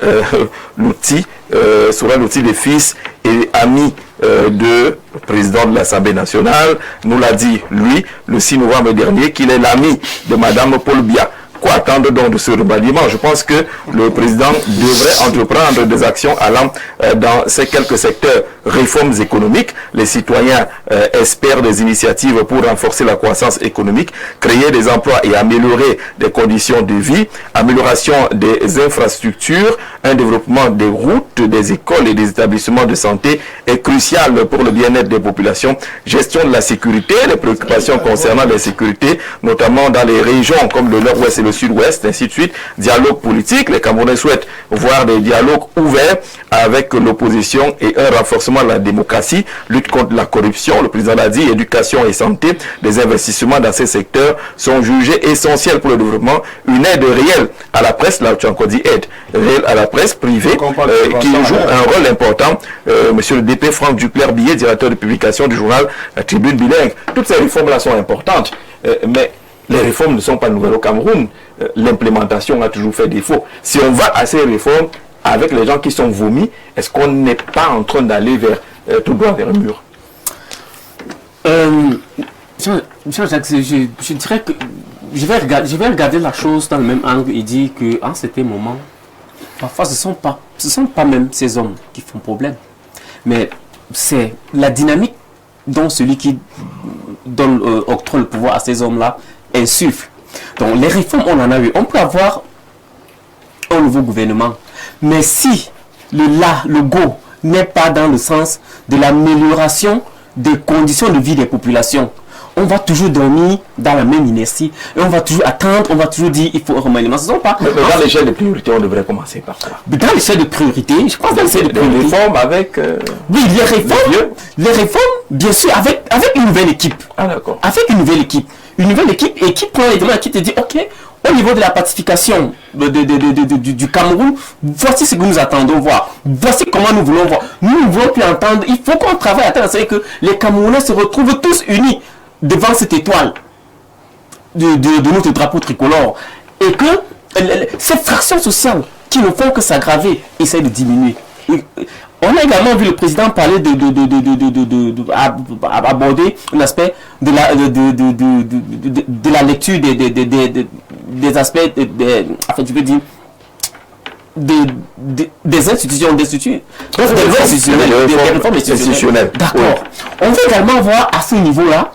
l'outil des fils et amis de président de l'Assemblée nationale. Nous l'a dit, lui, le 6 novembre dernier, qu'il est l'ami de Madame Paul Biya. Quoi attendre donc de ce remaniement? Je pense que le président devrait entreprendre des actions allant dans ces quelques secteurs. Réformes économiques, les citoyens espèrent des initiatives pour renforcer la croissance économique, créer des emplois et améliorer des conditions de vie, amélioration des infrastructures, un développement des routes, des écoles et des établissements de santé est crucial pour le bien-être des populations, gestion de la sécurité, les préoccupations concernant la sécurité, notamment dans les régions comme le nord-ouest et le sud-ouest, ainsi de suite, dialogue politique. Les Camerounais souhaitent voir des dialogues ouverts avec l'opposition et un renforcement de la démocratie, lutte contre la corruption, le président l'a dit, éducation et santé. Des investissements dans ces secteurs sont jugés essentiels pour le développement. Une aide réelle à la presse, là tu as encore dit aide réelle à la presse privée, qui joue un rôle important. Monsieur le DP Franck Duclerc-Billet, directeur de publication du journal La Tribune Bilingue. Toutes ces réformes-là sont importantes, mais les réformes ne sont pas nouvelles au Cameroun. L'implémentation a toujours fait défaut. Si on va à ces réformes avec les gens qui sont vomis, est-ce qu'on n'est pas en train d'aller vers tout droit vers un mur? Jean-Jacques, je dirais que je vais regarder la chose dans le même angle et dire qu'en certains moments, parfois ce ne sont pas même ces hommes qui font problème, mais c'est la dynamique dont celui qui octroie le pouvoir à ces hommes-là insuffle. Donc les réformes, on en a eu. On peut avoir un nouveau gouvernement, mais si le go n'est pas dans le sens de l'amélioration des conditions de vie des populations, on va toujours dormir dans la même inertie et on va toujours attendre, on va toujours dire il faut un remaniement. Ce sont pas. Mais dans l'échelle de priorité, on devrait commencer par quoi? Dans l'échelle de priorité, je pense dans l'échelle de priorité. Les réformes avec. Oui, les réformes, bien sûr, avec une nouvelle équipe. Ah d'accord. Avec une nouvelle équipe. Une nouvelle équipe et qui prend les demandes, qui te dit ok, au niveau de la pacification du Cameroun, voici ce que nous attendons voir. Voici comment nous voulons voir. Nous ne voulons plus entendre. Il faut qu'on travaille à tel enseigne que les Camerounais se retrouvent tous unis devant cette étoile de notre drapeau tricolore. Et que ces fractions sociales qui ne font que s'aggraver essayent de diminuer. On a également vu le président parler aborder un aspect de la lecture des aspects, enfin je veux dire, des institutions, des réformes institutionnelles. D'accord. On veut également voir à ce niveau-là,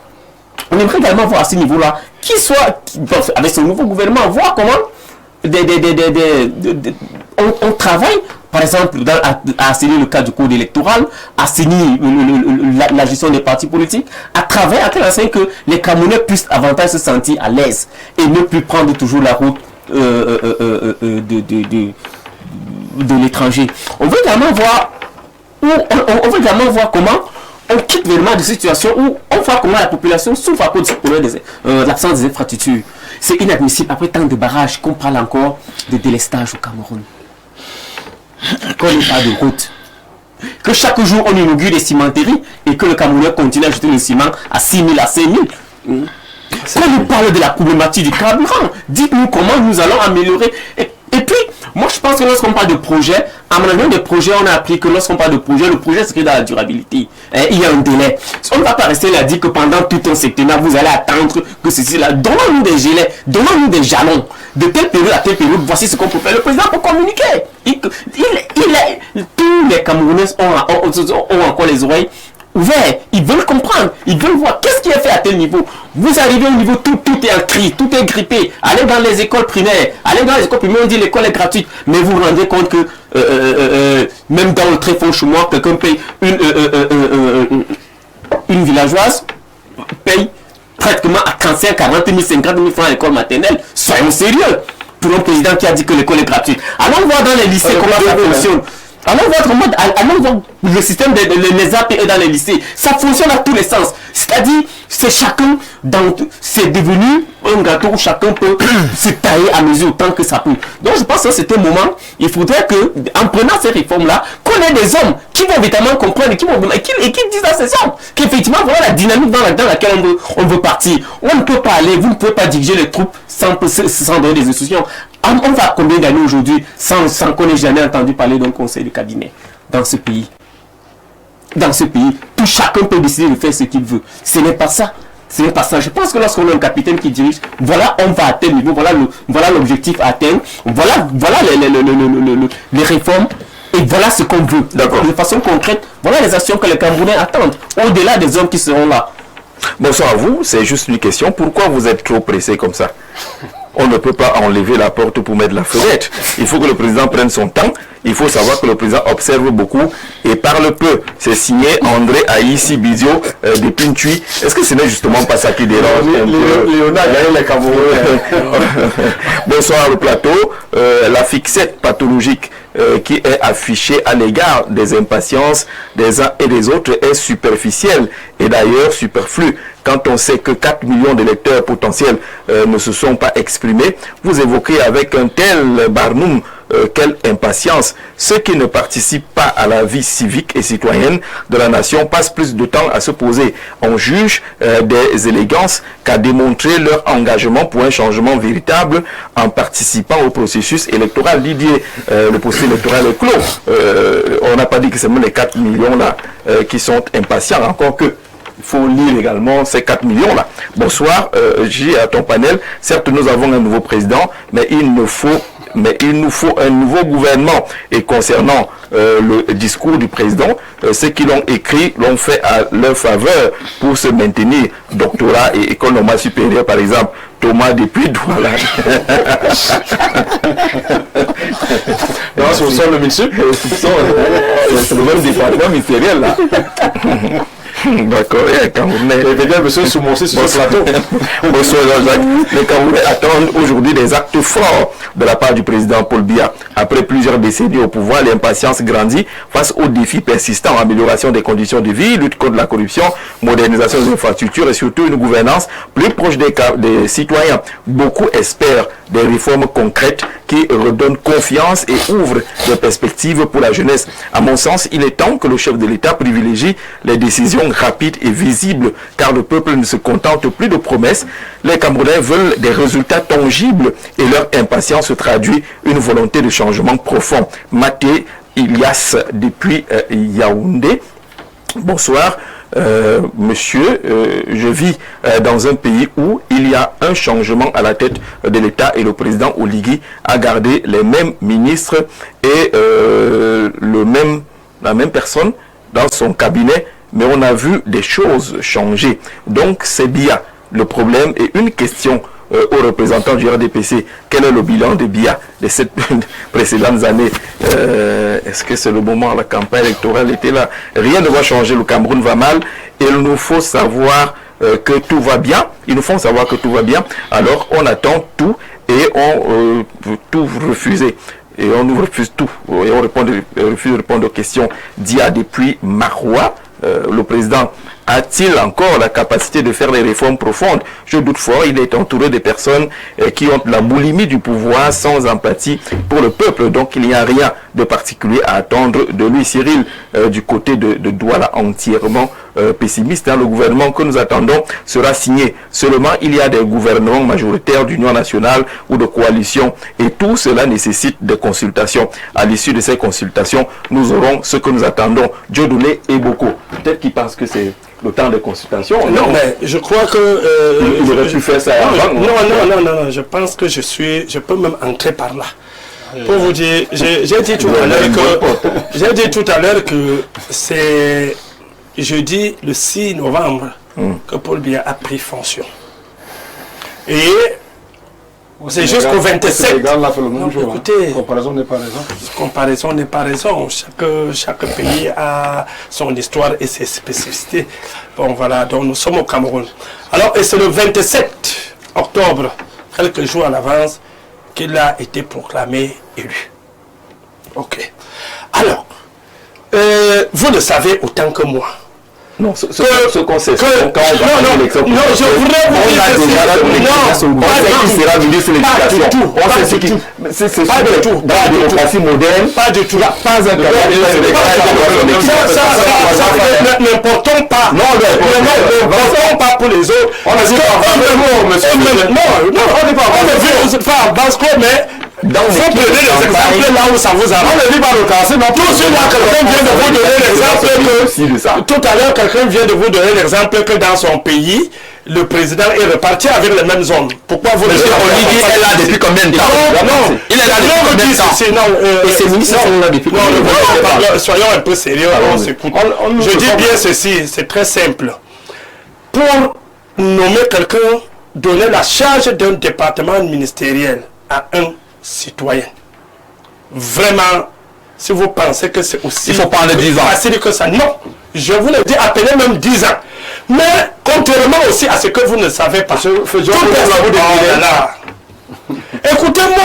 on aimerait également voir à ce niveau-là, avec ce nouveau gouvernement, voir comment on travaille, par exemple, à assainir le cas du code électoral, assainir la gestion des partis politiques, à travers à tel enseigne que les Camerounais puissent avantage se sentir à l'aise et ne plus prendre toujours la route de l'étranger. On veut également voir comment on quitte vraiment de cette situation où on voit comment la population souffre à cause du problème de l'absence des infrastructures. C'est inadmissible, après tant de barrages, qu'on parle encore de délestage au Cameroun. Qu'on n'ait pas de route. Que chaque jour on inaugure des cimenteries et que le Camerounais continue à jeter le ciment à 6 000, à 5 000. Quand nous parlons de la problématique du carburant, dites-nous comment nous allons améliorer. Et puis, moi je pense que lorsqu'on parle de projet, à mon avis, des projets, on a appris que lorsqu'on parle de projet, le projet c'est dans la durabilité. Il y a un délai. On ne va pas rester là à dire que pendant tout un septennat, vous allez attendre que ceci là. Donnons-nous des gilets, donnons-nous des jalons. De telle période à telle période, voici ce qu'on peut faire. Le président peut communiquer. Tous les Camerounais ont encore les oreilles ouvertes. Ils veulent comprendre. Ils veulent voir qu'est-ce qui est fait à tel niveau. Vous arrivez au niveau, tout est en cri, tout est grippé. Allez dans les écoles primaires. On dit l'école est gratuite. Mais vous vous rendez compte que même dans le très fond chez moi, quelqu'un paye une villageoise paye pratiquement à 35, 40 000, 50 000 francs à l'école maternelle. Soyons sérieux. Pour un président qui a dit que l'école est gratuite. Allons voir dans les lycées comment ça fonctionne. Allons voir le système des APE dans les lycées. Ça fonctionne à tous les sens. C'est-à-dire, c'est devenu un gâteau où chacun peut se tailler à mesure autant que ça peut. Donc je pense que c'est un moment, il faudrait que, en prenant ces réformes-là, qu'on ait des hommes qui vont évidemment comprendre et qui disent à ces hommes qu'effectivement, voilà la dynamique dans laquelle on veut partir. On ne peut pas aller, vous ne pouvez pas diriger les troupes sans donner des instructions. On va combien d'années aujourd'hui sans qu'on ait jamais entendu parler d'un conseil de cabinet dans ce pays? Dans ce pays, tout chacun peut décider de faire ce qu'il veut. Ce n'est pas ça. Ce n'est pas ça. Je pense que lorsqu'on a un capitaine qui dirige, voilà, on va à tel niveau, voilà l'objectif à atteindre, voilà les réformes, et voilà ce qu'on veut. D'accord. De façon concrète, voilà les actions que les Camerounais attendent, au-delà des hommes qui seront là. Bonsoir à vous, c'est juste une question. Pourquoi vous êtes trop pressé comme ça? On ne peut pas enlever la porte pour mettre la fenêtre. Il faut que le président prenne son temps. Il faut savoir que le président observe beaucoup et parle peu. C'est signé André Aïssi Bizio de Pintuy. Est-ce que ce n'est justement pas ça qui dérange? Léonard gagne les Camerounais. Bonsoir le plateau. La fixette pathologique qui est affichée à l'égard des impatiences des uns et des autres est superficielle et d'ailleurs superflue. Quand on sait que 4 millions d'électeurs potentiels ne se sont pas exprimés, vous évoquez avec un tel barnum, quelle impatience. Ceux qui ne participent pas à la vie civique et citoyenne de la nation passent plus de temps à se poser. On juge des élégances qu'à démontrer leur engagement pour un changement véritable en participant au processus électoral. Didier, le processus électoral est clos. On n'a pas dit que c'est même les 4 millions là qui sont impatients, encore que il faut lire également ces 4 millions-là. Bonsoir, J à ton panel. Certes, nous avons un nouveau président, mais il nous faut un nouveau gouvernement. Et concernant le discours du président, ceux qui l'ont écrit l'ont fait à leur faveur pour se maintenir. Doctorat et école normale supérieure, par exemple. Thomas depuis voilà. Non, c'est le ministre. C'est le même département ministériel là. D'accord, et Camerounais. Monsieur Soumoussi sur ce plateau. Bonsoir Jean-Jacques. Les Camerounais attendent aujourd'hui des actes forts de la part du président Paul Biya. Après plusieurs décennies au pouvoir, l'impatience grandit face aux défis persistants, amélioration des conditions de vie, lutte contre la corruption, modernisation des infrastructures et surtout une gouvernance plus proche des citoyens. Beaucoup espèrent des réformes concrètes qui redonnent confiance et ouvrent des perspectives pour la jeunesse. À mon sens, il est temps que le chef de l'État privilégie les décisions rapides et visibles, car le peuple ne se contente plus de promesses. Les Camerounais veulent des résultats tangibles et leur impatience traduit une volonté de changement profond. Maté Ilias depuis Yaoundé. Bonsoir. Monsieur, je vis dans un pays où il y a un changement à la tête de l'État et le président Oligui a gardé les mêmes ministres et la même personne dans son cabinet, mais on a vu des choses changer. Donc c'est Biya le problème. Et une question aux représentants du RDPC, quel est le bilan de Biya de ces précédentes années? Est-ce que c'est le moment, la campagne électorale était là? Rien ne va changer, le Cameroun va mal, et il nous faut savoir que tout va bien. Ils nous font savoir que tout va bien, alors on attend tout et on tout refuser. Et on nous refuse tout. Et on refuse de répondre aux questions d'IA depuis Maroua. le président a-t-il encore la capacité de faire des réformes profondes? Je doute fort. Il est entouré de personnes qui ont la boulimie du pouvoir sans empathie pour le peuple. Donc il n'y a rien de particulier à attendre de lui. Cyril, du côté de Douala, entièrement pessimiste. Le gouvernement que nous attendons sera signé. Seulement, il y a des gouvernements majoritaires d'union nationale ou de coalition. Et tout cela nécessite des consultations. À l'issue de ces consultations, nous aurons ce que nous attendons. Dieudonné et Boko. Peut-être qu'ils pensent que c'est le temps de consultation. Non, mais je crois que... il aurait pu faire ça avant. Non, je pense que je peux même entrer par là. Pour vous dire, j'ai dit tout à l'heure que c'est jeudi le 6 novembre que Paul Biya a pris fonction. Et c'est jusqu'au 27. Non, écoutez, comparaison n'est pas raison. Comparaison n'est pas raison. Chaque pays a son histoire et ses spécificités. Bon, voilà, donc nous sommes au Cameroun. Alors, et c'est le 27 octobre, quelques jours à l'avance, qu'il a été proclamé élu. Ok. Alors, vous le savez autant que moi. Non, ce qu'on sait, quand on va l'élection. Non, je voudrais vous dire ceci. On sait qui sera ministre de l'Éducation. On sait ce qui... C'est pas du tout. Dans la démocratie moderne, pas du tout. Il n'y a pas un Ça, n'importons pas. N'importons pas pour les autres. On a dit pas Basco, mais vous prenez les exemples là où ça vous arrange. On ne dit pas le cas. Sinon, tout de suite, là, quelqu'un vient de vous donner l'exemple que... Tout à l'heure, quelqu'un vient de vous donner l'exemple que dans son pays, le président est reparti avec les mêmes hommes. Pourquoi vous le dites? Olivier est là depuis combien de temps? Non, il est là depuis combien de temps? Et ces ministres sont là depuis combien de temps? Soyons un peu sérieux, on s'écoute. Je dis bien ceci, c'est très simple. Pour nommer quelqu'un, donner la charge d'un département ministériel à un citoyen. Vraiment, si vous pensez que c'est aussi facile que ça, non. Je vous le dis, appelez même 10 ans. Mais contrairement aussi à ce que vous ne savez pas, écoutez-moi,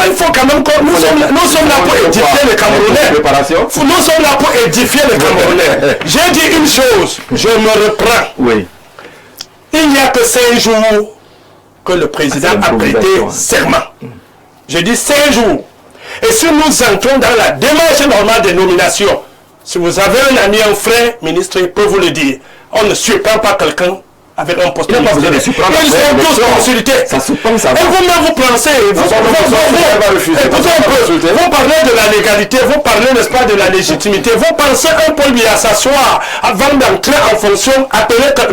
il faut quand même que nous sommes là pour édifier les Camerounais. Nous sommes là pour édifier les Camerounais. J'ai dit une chose, je me reprends. Oui. Il n'y a que 5 jours que le président a prêté serment. Je dis 5 jours. Et si nous entrons dans la démarche normale des nominations, si vous avez un ami, un frère ministre, il peut vous le dire. On ne surprend pas quelqu'un avec un poste ministériel. Ils sont tous consultés. Ça se pense à et vous-même vous pensez, vous parlez de la légalité, vous parlez, n'est-ce pas, de la légitimité. Vous pensez un Paul Biya s'asseoir avant d'entrer en fonction,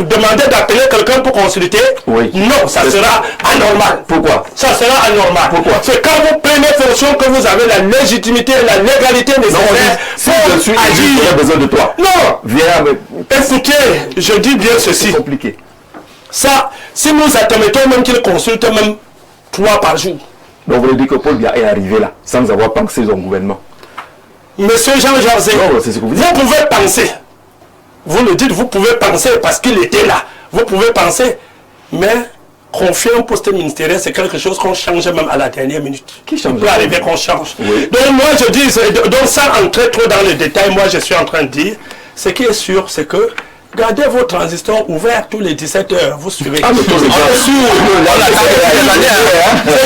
demander d'appeler quelqu'un pour consulter? Oui. Non, ça sera anormal. Pourquoi? Ça sera anormal. Pourquoi? C'est quand vous prenez fonction que vous avez la légitimité et la légalité nécessaire pour agir. J'ai besoin de toi. Non. Viens avec... Écoutez, je dis bien ceci. C'est compliqué. Ça, si nous admettons même qu'il consulte même 3 par jour. Donc vous voulez dire que Paul Biya est arrivé là, sans avoir pensé son gouvernement. Monsieur Jean-José, vous pouvez penser. Vous le dites, vous pouvez penser parce qu'il était là. Vous pouvez penser. Mais confier un poste ministériel, c'est quelque chose qu'on change même à la dernière minute. Qui change? Il peut arriver qu'on change. Oui. Donc moi je dis, donc sans entrer trop dans les détails, moi je suis en train de dire, ce qui est sûr, c'est que gardez vos transistors ouverts tous les 17 heures. Vous suivez. Ah, mais ce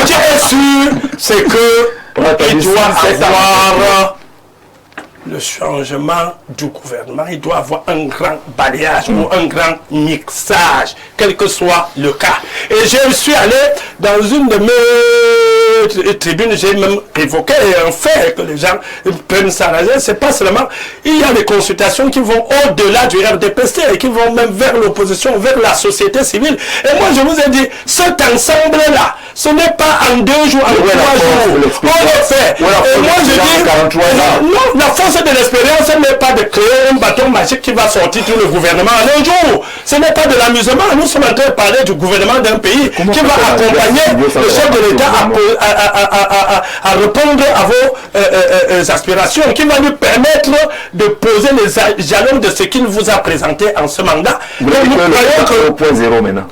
qui est sûr, c'est que il doit avoir le changement du gouvernement. Il doit avoir un grand balayage ou un grand mixage, quel que soit le cas. Et je suis allé dans une de mes tribunes, j'ai même évoqué un fait que les gens prennent ça à la tête. C'est pas seulement, il y a des consultations qui vont au-delà du RDPC et qui vont même vers l'opposition, vers la société civile. Et moi je vous ai dit, cet ensemble-là, ce n'est pas en 2 jours, en 3 jours. On le fait. Et moi je dis, non, la force de l'expérience n'est pas de créer un bâton magique qui va sortir tout le gouvernement en un jour. Ce n'est pas de l'amusement. Nous sommes en train de parler du gouvernement d'un pays qui va accompagner le chef de l'État à répondre à vos aspirations, qui va lui permettre de poser les jalons de ce qu'il vous a présenté en ce mandat. Vous croyons que au point zéro maintenant.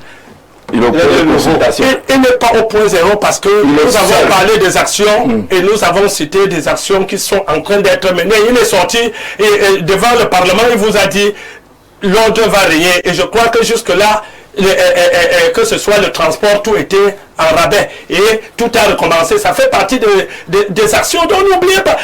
Il n'est pas au point zéro parce que nous avons parlé des actions et nous avons cité des actions qui sont en train d'être menées. Il est sorti et devant le Parlement, il vous a dit l'ordre va régner. Et je crois que jusque-là, que ce soit le transport, tout était en rabais. Et tout a recommencé. Ça fait partie des actions dont n'oubliez pas.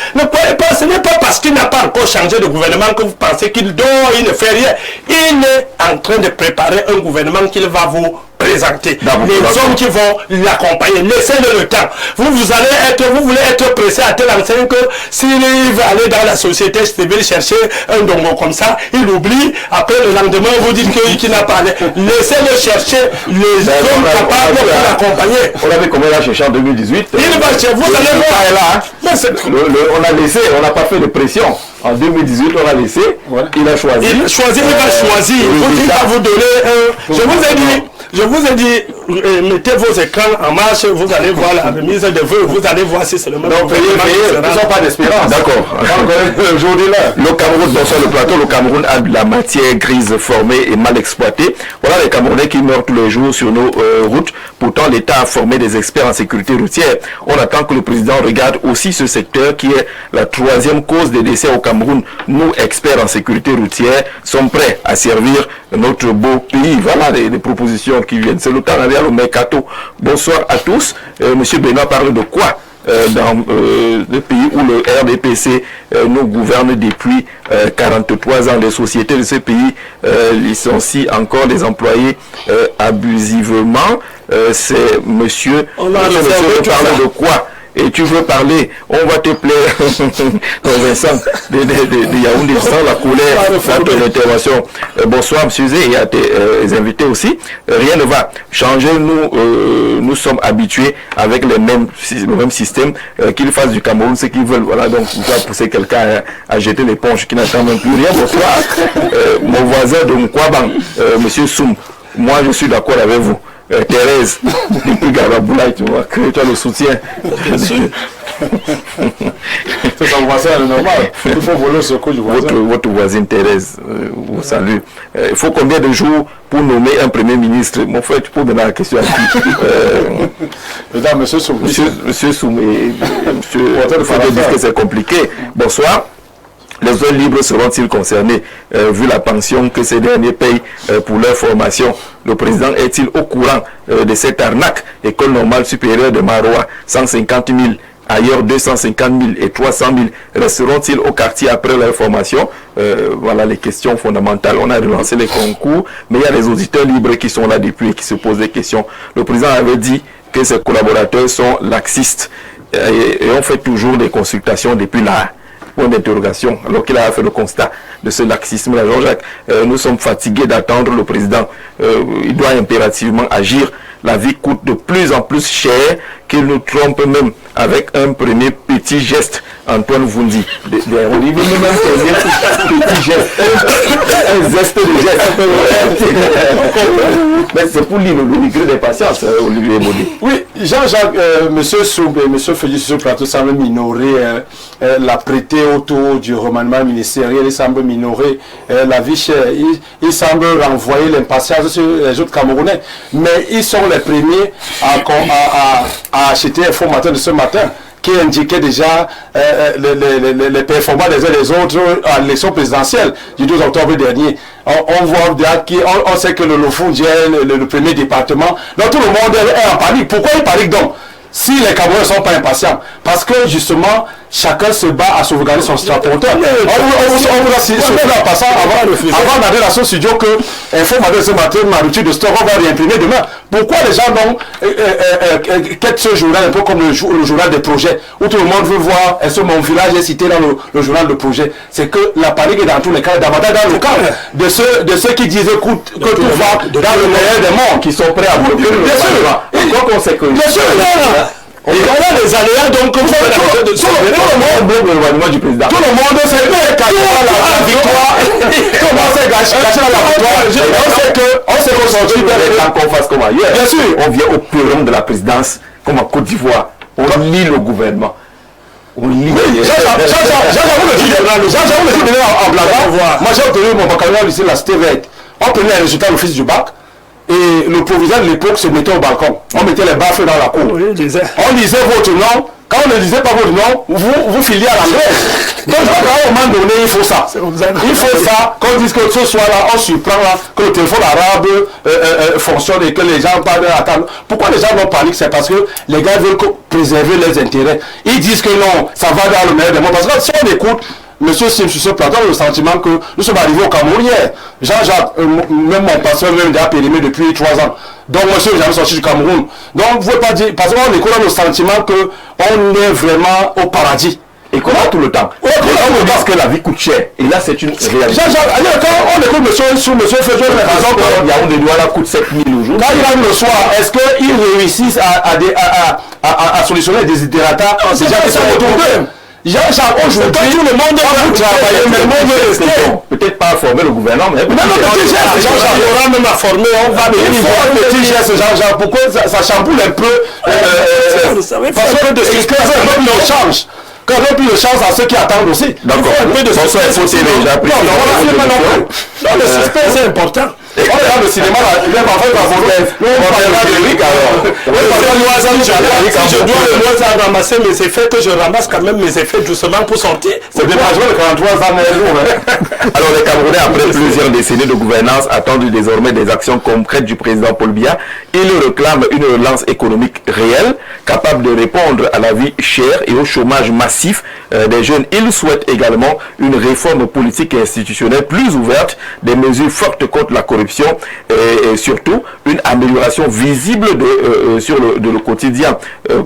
Ce n'est pas parce qu'il n'a pas encore changé de gouvernement que vous pensez qu'il dort, il ne fait rien. Il est en train de préparer un gouvernement qu'il va vous présenter. Les hommes qui vont l'accompagner, laissez-le le temps. Vous voulez être pressé à tel enseigne que s'il veut aller dans la société civile chercher un dongo comme ça, il oublie, après le lendemain vous dites qu'il n'a pas allé. Laissez-le chercher les hommes capables pour l'accompagner. On avait combien là cherché en 2018? Il va chez vous, allez voir. On a laissé, on n'a pas fait de pression. En 2018, on a laissé, il a choisi. Il va choisir. Il va vous donner un... Je vous ai dit, mettez vos écrans en marche, vous allez voir la remise de vœux, vous allez voir si c'est le même. Donc, ils n'ont pas d'espérance. D'accord. Le Cameroun, dans le plateau, le Cameroun a de la matière grise formée et mal exploitée. Voilà les Camerounais qui meurent tous les jours sur nos routes. Pourtant, l'État a formé des experts en sécurité routière. On attend que le président regarde aussi ce secteur qui est la 3e cause des décès au Cameroun. Nous, experts en sécurité routière, sommes prêts à servir notre beau pays. Voilà les propositions qui viennent. C'est le temps d'aller au mercato. Bonsoir à tous. Monsieur Benoît parle de quoi dans le pays où le RDPC nous gouverne depuis 43 ans. Les sociétés de ce pays licencient encore des employés abusivement. C'est monsieur... monsieur parle de quoi? Et tu veux parler, on va te plaire, Vincent, de Yaoundé, sans la colère dans ton intervention. Bonsoir, M. Zé, et à tes invités aussi. Rien ne va changer, nous sommes habitués avec le même système, qu'ils fassent du Cameroun ce qu'ils veulent. Voilà, donc on va pousser quelqu'un à jeter l'éponge qui n'attend même plus rien. Bonsoir, mon voisin de Mkwabang, M. Soum, moi je suis d'accord avec vous. Thérèse, depuis Garaboulaye, tu vois, que tu as le soutien. Bien sûr. C'est son voisin, c'est normal. Il faut voler ce coup du voisin. Votre voisine Thérèse vous salue. Il faut combien de jours pour nommer un premier ministre? Mon frère, tu peux donner la question à qui? Mesdames, monsieur Soum. Monsieur Soum, monsieur, il faut dire que c'est compliqué. Bonsoir. Les zones libres seront-ils concernés vu la pension que ces derniers payent pour leur formation? Le président est-il au courant de cette arnaque? École normale supérieure de Maroua, 150 000, ailleurs 250 000 et 300 000. Resteront-ils au quartier après leur formation? Voilà les questions fondamentales. On a relancé les concours, mais il y a des auditeurs libres qui sont là depuis et qui se posent des questions. Le président avait dit que ses collaborateurs sont laxistes et on fait toujours des consultations depuis là. Point d'interrogation, alors qu'il a fait le constat de ce laxisme-là. Jean-Jacques, nous sommes fatigués d'attendre le président. Il doit impérativement agir. La vie coûte de plus en plus cher, qu'il nous trompe même avec un premier petit geste. Antoine Vundi, on dit même un petit geste, un geste de geste. Mais c'est pour lui le degré de patience, Olivier Baudet. Oui, Jean-Jacques, M. Soub et M. Félix sur le plateau semblent minorer la prêtée autour du remaniement ministériel, ils semblent minorer la vie chère, ils semblent renvoyer l'impatience sur les autres Camerounais, mais ils sont les premiers à acheter un formateur de ce matin qui indiquait déjà les performances des uns et des autres à l'élection présidentielle du 12 octobre dernier. On voit on sait que le Lofundien est le premier département. Donc tout le monde est en panique. Pourquoi il panique donc? Si les Camerounais ne sont pas impatients, parce que justement, chacun se bat à sauvegarder son straponteur. On vous a surtout en passant, avant d'aller dans ce studio, que informateur ce matin, ma rupture de stock, on va réimprimer demain. Pourquoi les gens quittent ce journal un peu comme le journal des projets, où tout le monde veut voir, est-ce que mon village est cité dans le journal de projet? C'est que la panique est dans tous les cas, davantage dans le cadre de ceux qui disent que tout va dans le meilleur des mondes, qui sont prêts à bloquer le bien sûr, et voilà les aléas, donc tout le monde sait la victoire, comment c'est gâché la victoire, on sait qu'aujourd'hui, qu'on fasse comme ailleurs. Bien sûr. On vient au péril de la présidence, comme en Côte d'Ivoire, on lit le gouvernement. On lit. J'avoue le dire en blaguant, moi j'ai obtenu mon baccalauréat au lycée de la Cité Verte. On prenait les résultats de l'office du bac. Et le proviseur de l'époque se mettait au balcon. On mettait les baffes dans la cour. On lisait votre nom Quand on ne disait pas votre nom, vous filiez à l'anglaise. Donc, à un moment donné, il faut ça. Il faut ça, qu'on dise que ce soir-là, on surprend là, que le téléphone arabe fonctionne et que les gens parlent à la table. Pourquoi les gens n'ont panique? C'est parce que les gars veulent préserver leurs intérêts. Ils disent que non, ça va dans le meilleur des mondes. Parce que si on écoute Monsieur Sim sur ce plateau, le sentiment que nous sommes arrivés au Cameroun hier. Jean-Jacques, même mon pasteur, même déjà périmé depuis 3 ans. Donc, monsieur, jamais sorti du Cameroun. Donc, vous ne pouvez pas dire, parce qu'on écoute le sentiment qu'on est vraiment au paradis. Et qu'on a tout le temps. On pense que la vie coûte cher. Et là, c'est une réalité. Jean-Jacques, quand on écoute monsieur Faisot, Yaoundé Douala coûte 7 000 au jour. Quand il arrive le soir, est-ce qu'ils réussissent à solutionner des déshydratats des gens qui sont autour d'eux? Jean-Jacques, aujourd'hui, tout le monde va travailler, mais le monde veut rester. Peut-être pas former le gouvernement, mais petit geste, Jean-Jacques, on aura même à former, on va il faut un petit geste, Jean-Jacques, pourquoi ça chamboule un peu parce que de ce qu'on change. Quand on plus de chance à ceux qui attendent aussi. D'accord. Un peu de suspense. Non, le suspense c'est important. On regarde le cinéma là, il va faire la photo. Je dois ramasser mes effets, que je ramasse quand même mes effets doucement pour sortir. C'est le déménagement de 43 ans. Alors les Camerounais, après plusieurs décennies de gouvernance, attendent désormais des actions concrètes du président Paul Biya. Il réclame une relance économique réelle, capable de répondre à la vie chère et au chômage massif des jeunes. Il souhaite également une réforme politique et institutionnelle plus ouverte, des mesures fortes contre la corruption et surtout une amélioration visible de le quotidien,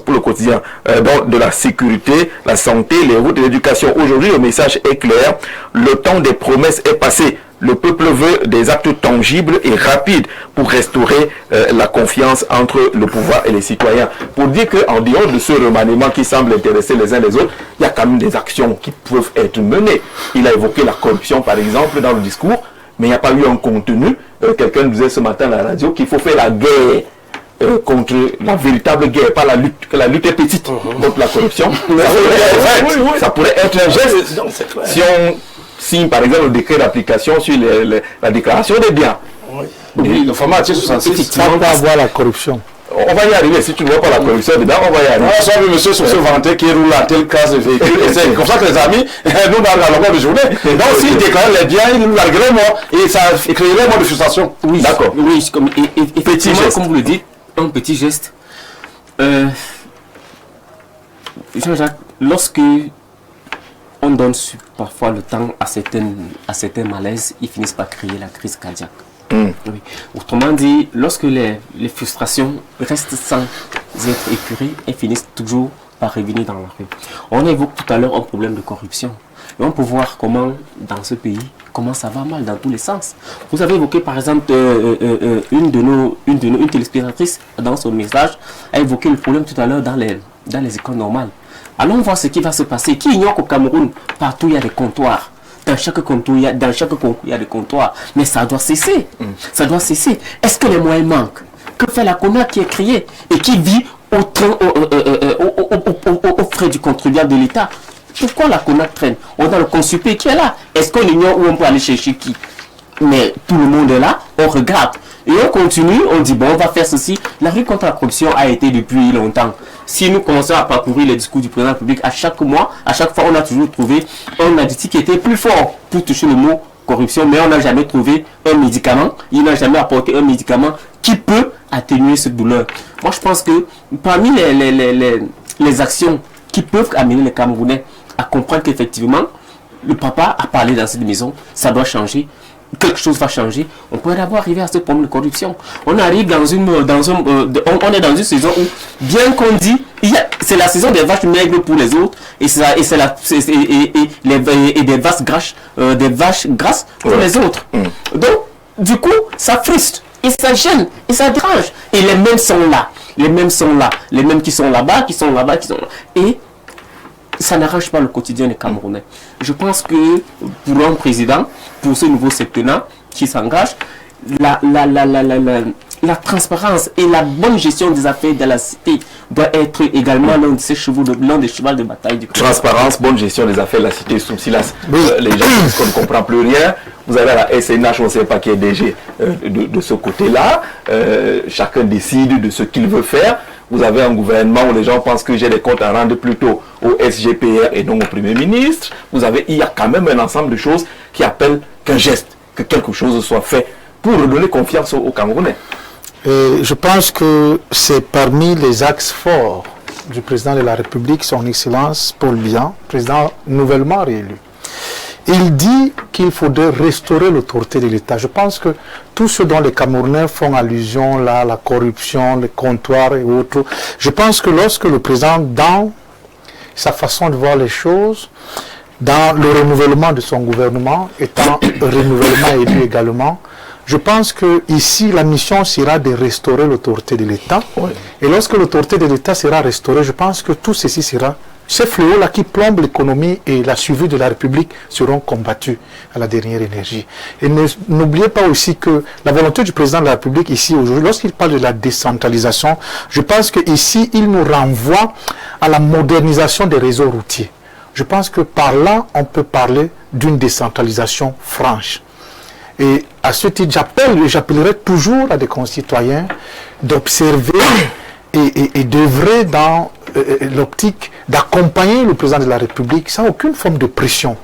pour le quotidien, donc de la sécurité, la santé, les routes et l'éducation. Aujourd'hui, le message est clair. Le temps des promesses est passé. Le peuple veut des actes tangibles et rapides pour restaurer la confiance entre le pouvoir et les citoyens. Pour dire qu'en dehors de ce remaniement qui semble intéresser les uns les autres, il y a quand même des actions qui peuvent être menées. Il a évoqué la corruption, par exemple, dans le discours, mais il n'y a pas eu un contenu. Quelqu'un disait ce matin à la radio qu'il faut faire la guerre contre la véritable guerre, pas la lutte, que la lutte est petite contre la corruption. Ça pourrait être un geste. Si on signe par exemple le décret d'application sur la déclaration des biens. Oui, le format T66. Ça va avoir la corruption. On va y arriver. Si tu ne vois pas la corruption dedans, on va y arriver. On a vu monsieur sur ce vanté qui roule à telle classe de véhicule. Et c'est comme ça que les amis, nous dans la longueur de journée. Donc s'il déclare les biens, il nous larguerait moi. Et ça créerait moins de frustration. Oui, d'accord. Oui, effectivement, comme vous le dites, un petit geste. Jean-Jacques, lorsque on donne parfois le temps à certains malaises, ils finissent par créer la crise cardiaque. Oui. Autrement dit, lorsque les frustrations restent sans être épurées, elles finissent toujours par revenir dans la rue. On évoque tout à l'heure un problème de corruption. Et on peut voir comment, dans ce pays, comment ça va mal dans tous les sens. Vous avez évoqué par exemple une téléspectatrice dans son message a évoqué le problème tout à l'heure dans les écoles normales. Allons voir ce qui va se passer. Qui ignore qu'au Cameroun, partout il y a des comptoirs. Dans chaque concours, il y a des comptoirs. Mais ça doit cesser. Ça doit cesser. Est-ce que les moyens manquent? Que fait la CONAC qui est créée et qui vit aux frais du contribuable de l'État? Pourquoi la CONAC traîne? On a le Consupé qui est là. Est-ce qu'on ignore où on peut aller chercher qui? Mais tout le monde est là, on regarde. Et on continue, on dit bon, on va faire ceci. La lutte contre la corruption a été depuis longtemps. Si nous commençons à parcourir les discours du président public, à chaque mois, à chaque fois, on a toujours trouvé un additif qui était plus fort pour toucher le mot corruption, mais on n'a jamais trouvé un médicament. Il n'a jamais apporté un médicament qui peut atténuer cette douleur. Moi, je pense que parmi les actions qui peuvent amener les Camerounais à comprendre qu'effectivement, le papa a parlé dans cette maison, ça doit changer. Quelque chose va changer, on peut d'abord arriver à ce problème de corruption. On arrive on est dans une saison où, bien qu'on dit, c'est la saison des vaches maigres pour les autres et des vaches grasses pour les autres. Donc, du coup, ça frustre et ça gêne et ça dérange. Et les mêmes sont là, les mêmes qui sont là-bas, qui sont là-bas, qui sont là. Et ça n'arrange pas le quotidien des Camerounais. Je pense que pour un président, pour ce nouveau septennat qui s'engage, la transparence et la bonne gestion des affaires de la cité doit être également l'un des chevaux de bataille du président. Transparence, bonne gestion des affaires de la cité sous silence. Les gens disent qu'on ne comprend plus rien. Vous avez la SNH, on ne sait pas qui est DG de ce côté-là. Chacun décide de ce qu'il veut faire. vous avez un gouvernement où les gens pensent que j'ai des comptes à rendre plutôt au SGPR et non au Premier ministre. Il y a quand même un ensemble de choses qui appellent qu'un geste, que quelque chose soit fait pour redonner confiance aux Camerounais. Je pense que c'est parmi les axes forts du président de la République, son Excellence Paul Biya, président nouvellement réélu. Il dit qu'il faudrait restaurer l'autorité de l'État. Je pense que tout ce dont les Camerounais font allusion, là, la corruption, les comptoirs et autres, je pense que lorsque le président, dans sa façon de voir les choses, dans le renouvellement de son gouvernement, étant renouvellement élu également, je pense que ici la mission sera de restaurer l'autorité de l'État. Oui. Et lorsque l'autorité de l'État sera restaurée, je pense que tout ceci sera... Ces fléaux-là qui plombent l'économie et la survie de la République seront combattus à la dernière énergie. Et n'oubliez pas aussi que la volonté du président de la République ici aujourd'hui, lorsqu'il parle de la décentralisation, je pense qu'ici il nous renvoie à la modernisation des réseaux routiers. Je pense que par là, on peut parler d'une décentralisation franche. Et à ce titre, j'appellerai toujours à des concitoyens d'observer et d'œuvrer dans l'optique d'accompagner le président de la République sans aucune forme de pression.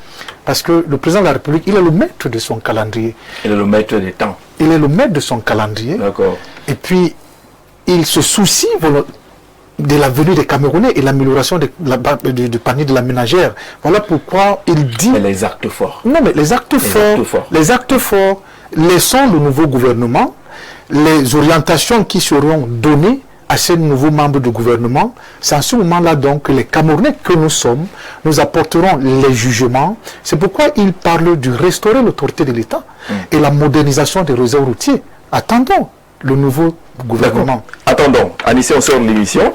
Parce que le président de la République, il est le maître de son calendrier. Il est le maître des temps. Il est le maître de son calendrier. D'accord. Et puis, il se soucie de la venue des Camerounais et l'amélioration du panier de la ménagère. Voilà pourquoi il dit... Mais les actes forts. Non, mais les actes forts, laissons le nouveau gouvernement, les orientations qui seront données à ces nouveaux membres du gouvernement, c'est à ce moment-là donc que les Camerounais que nous sommes, nous apporterons les jugements. C'est pourquoi il parle de restaurer l'autorité de l'État et la modernisation des réseaux routiers. Attendons le nouveau gouvernement. Attendons. Anissé, on sort de l'émission.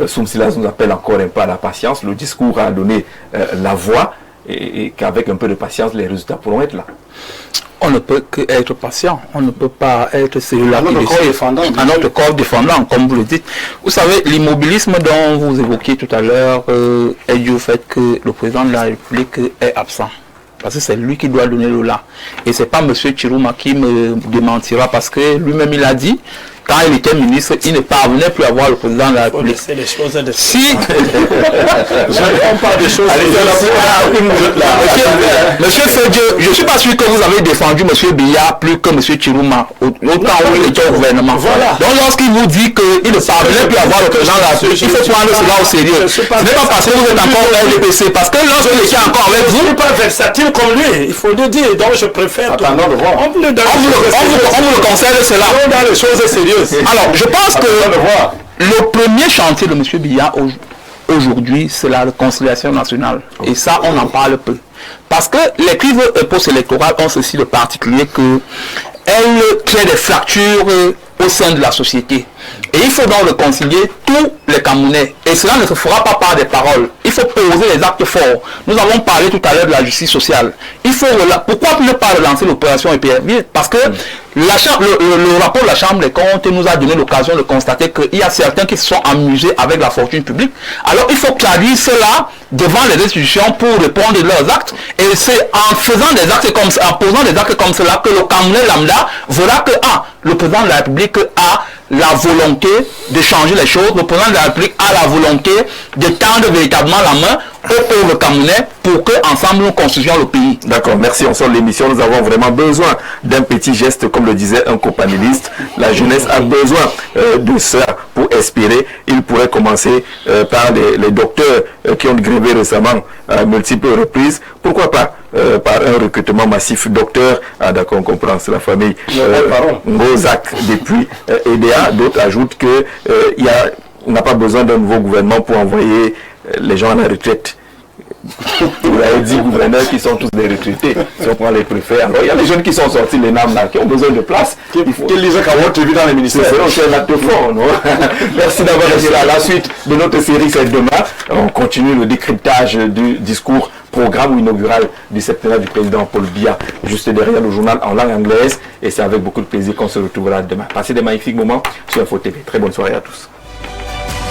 Soumsilas nous appelle encore un peu à la patience. Le discours a donné la voix et qu'avec un peu de patience, les résultats pourront être là. On ne peut qu'être patient. On ne peut pas être celui-là qui décide à notre corps défendant, comme vous le dites. Vous savez, l'immobilisme dont vous évoquiez tout à l'heure est dû au fait que le président de la République est absent. Parce que c'est lui qui doit donner le là. Et ce n'est pas M. Chirouma qui me démentira parce que lui-même il a dit, quand il était ministre, il ne parvenait plus à voir le président de la République. Si je ne prends pas des choses. Monsieur Fedje, je ne suis pas sûr que vous avez défendu M. Biya plus que M. Chirouma au temps où il était au gouvernement. Voilà. Donc lorsqu'il vous dit qu'il ne parvenait plus à voir le président de la République, il faut prendre cela au sérieux. Ce n'est pas parce que vous êtes encore LDPC, parce que lorsqu'il était encore avec vous, je ne suis pas versatile comme lui, il faut le dire, donc je préfère. Attendons de voir. On vous le conseille cela. Dans les choses sérieuses. Alors, je pense que le premier chantier de M. Biya aujourd'hui, c'est la réconciliation nationale. Et ça, on en parle peu. Parce que les crises post-électorales ont ceci de particulier qu'elles créent des fractures au sein de la société. Et il faut donc réconcilier tous les Camerounais. Et cela ne se fera pas par des paroles. Il faut poser les actes forts. Nous avons parlé tout à l'heure de la justice sociale. Pourquoi ne pas relancer l'opération EPR? Parce que le rapport de la Chambre des comptes nous a donné l'occasion de constater qu'il y a certains qui se sont amusés avec la fortune publique. Alors il faut clarifier cela devant les institutions pour répondre de leurs actes. Et c'est en faisant des actes comme ça, en posant des actes comme cela que le Camerounais lambda verra que le président de la République a la volonté de changer les choses. Le président de la République a la volonté de tendre véritablement la main aux pauvres Camerounais pour qu'ensemble nous construisions le pays. D'accord, merci. On sort de l'émission. Nous avons vraiment besoin d'un petit geste, comme le disait un copanéliste. La jeunesse a besoin de ça pour espérer. Il pourrait commencer par les docteurs qui ont grévé récemment à multiples reprises. Pourquoi pas par un recrutement massif docteur. D'accord, on comprend, c'est la famille Ngozak depuis EDA. D'autres ajoutent que on n'a pas besoin d'un nouveau gouvernement pour envoyer les gens à la retraite. Vous avez dit gouverneurs qui sont tous des retraités. Si on prend les préfets, alors il y a des jeunes qui sont sortis les NAM là, qui ont besoin de place. Qu'ils lisent qu'à vu dans les ministères. C'est un acte fort, non? Merci d'avoir été là. La suite de notre série, c'est demain. On continue le décryptage du discours programme inaugural du septennat du président Paul Biya, juste derrière le journal en langue anglaise. Et c'est avec beaucoup de plaisir qu'on se retrouvera demain. Passez des magnifiques moments sur Info TV. Très bonne soirée à tous.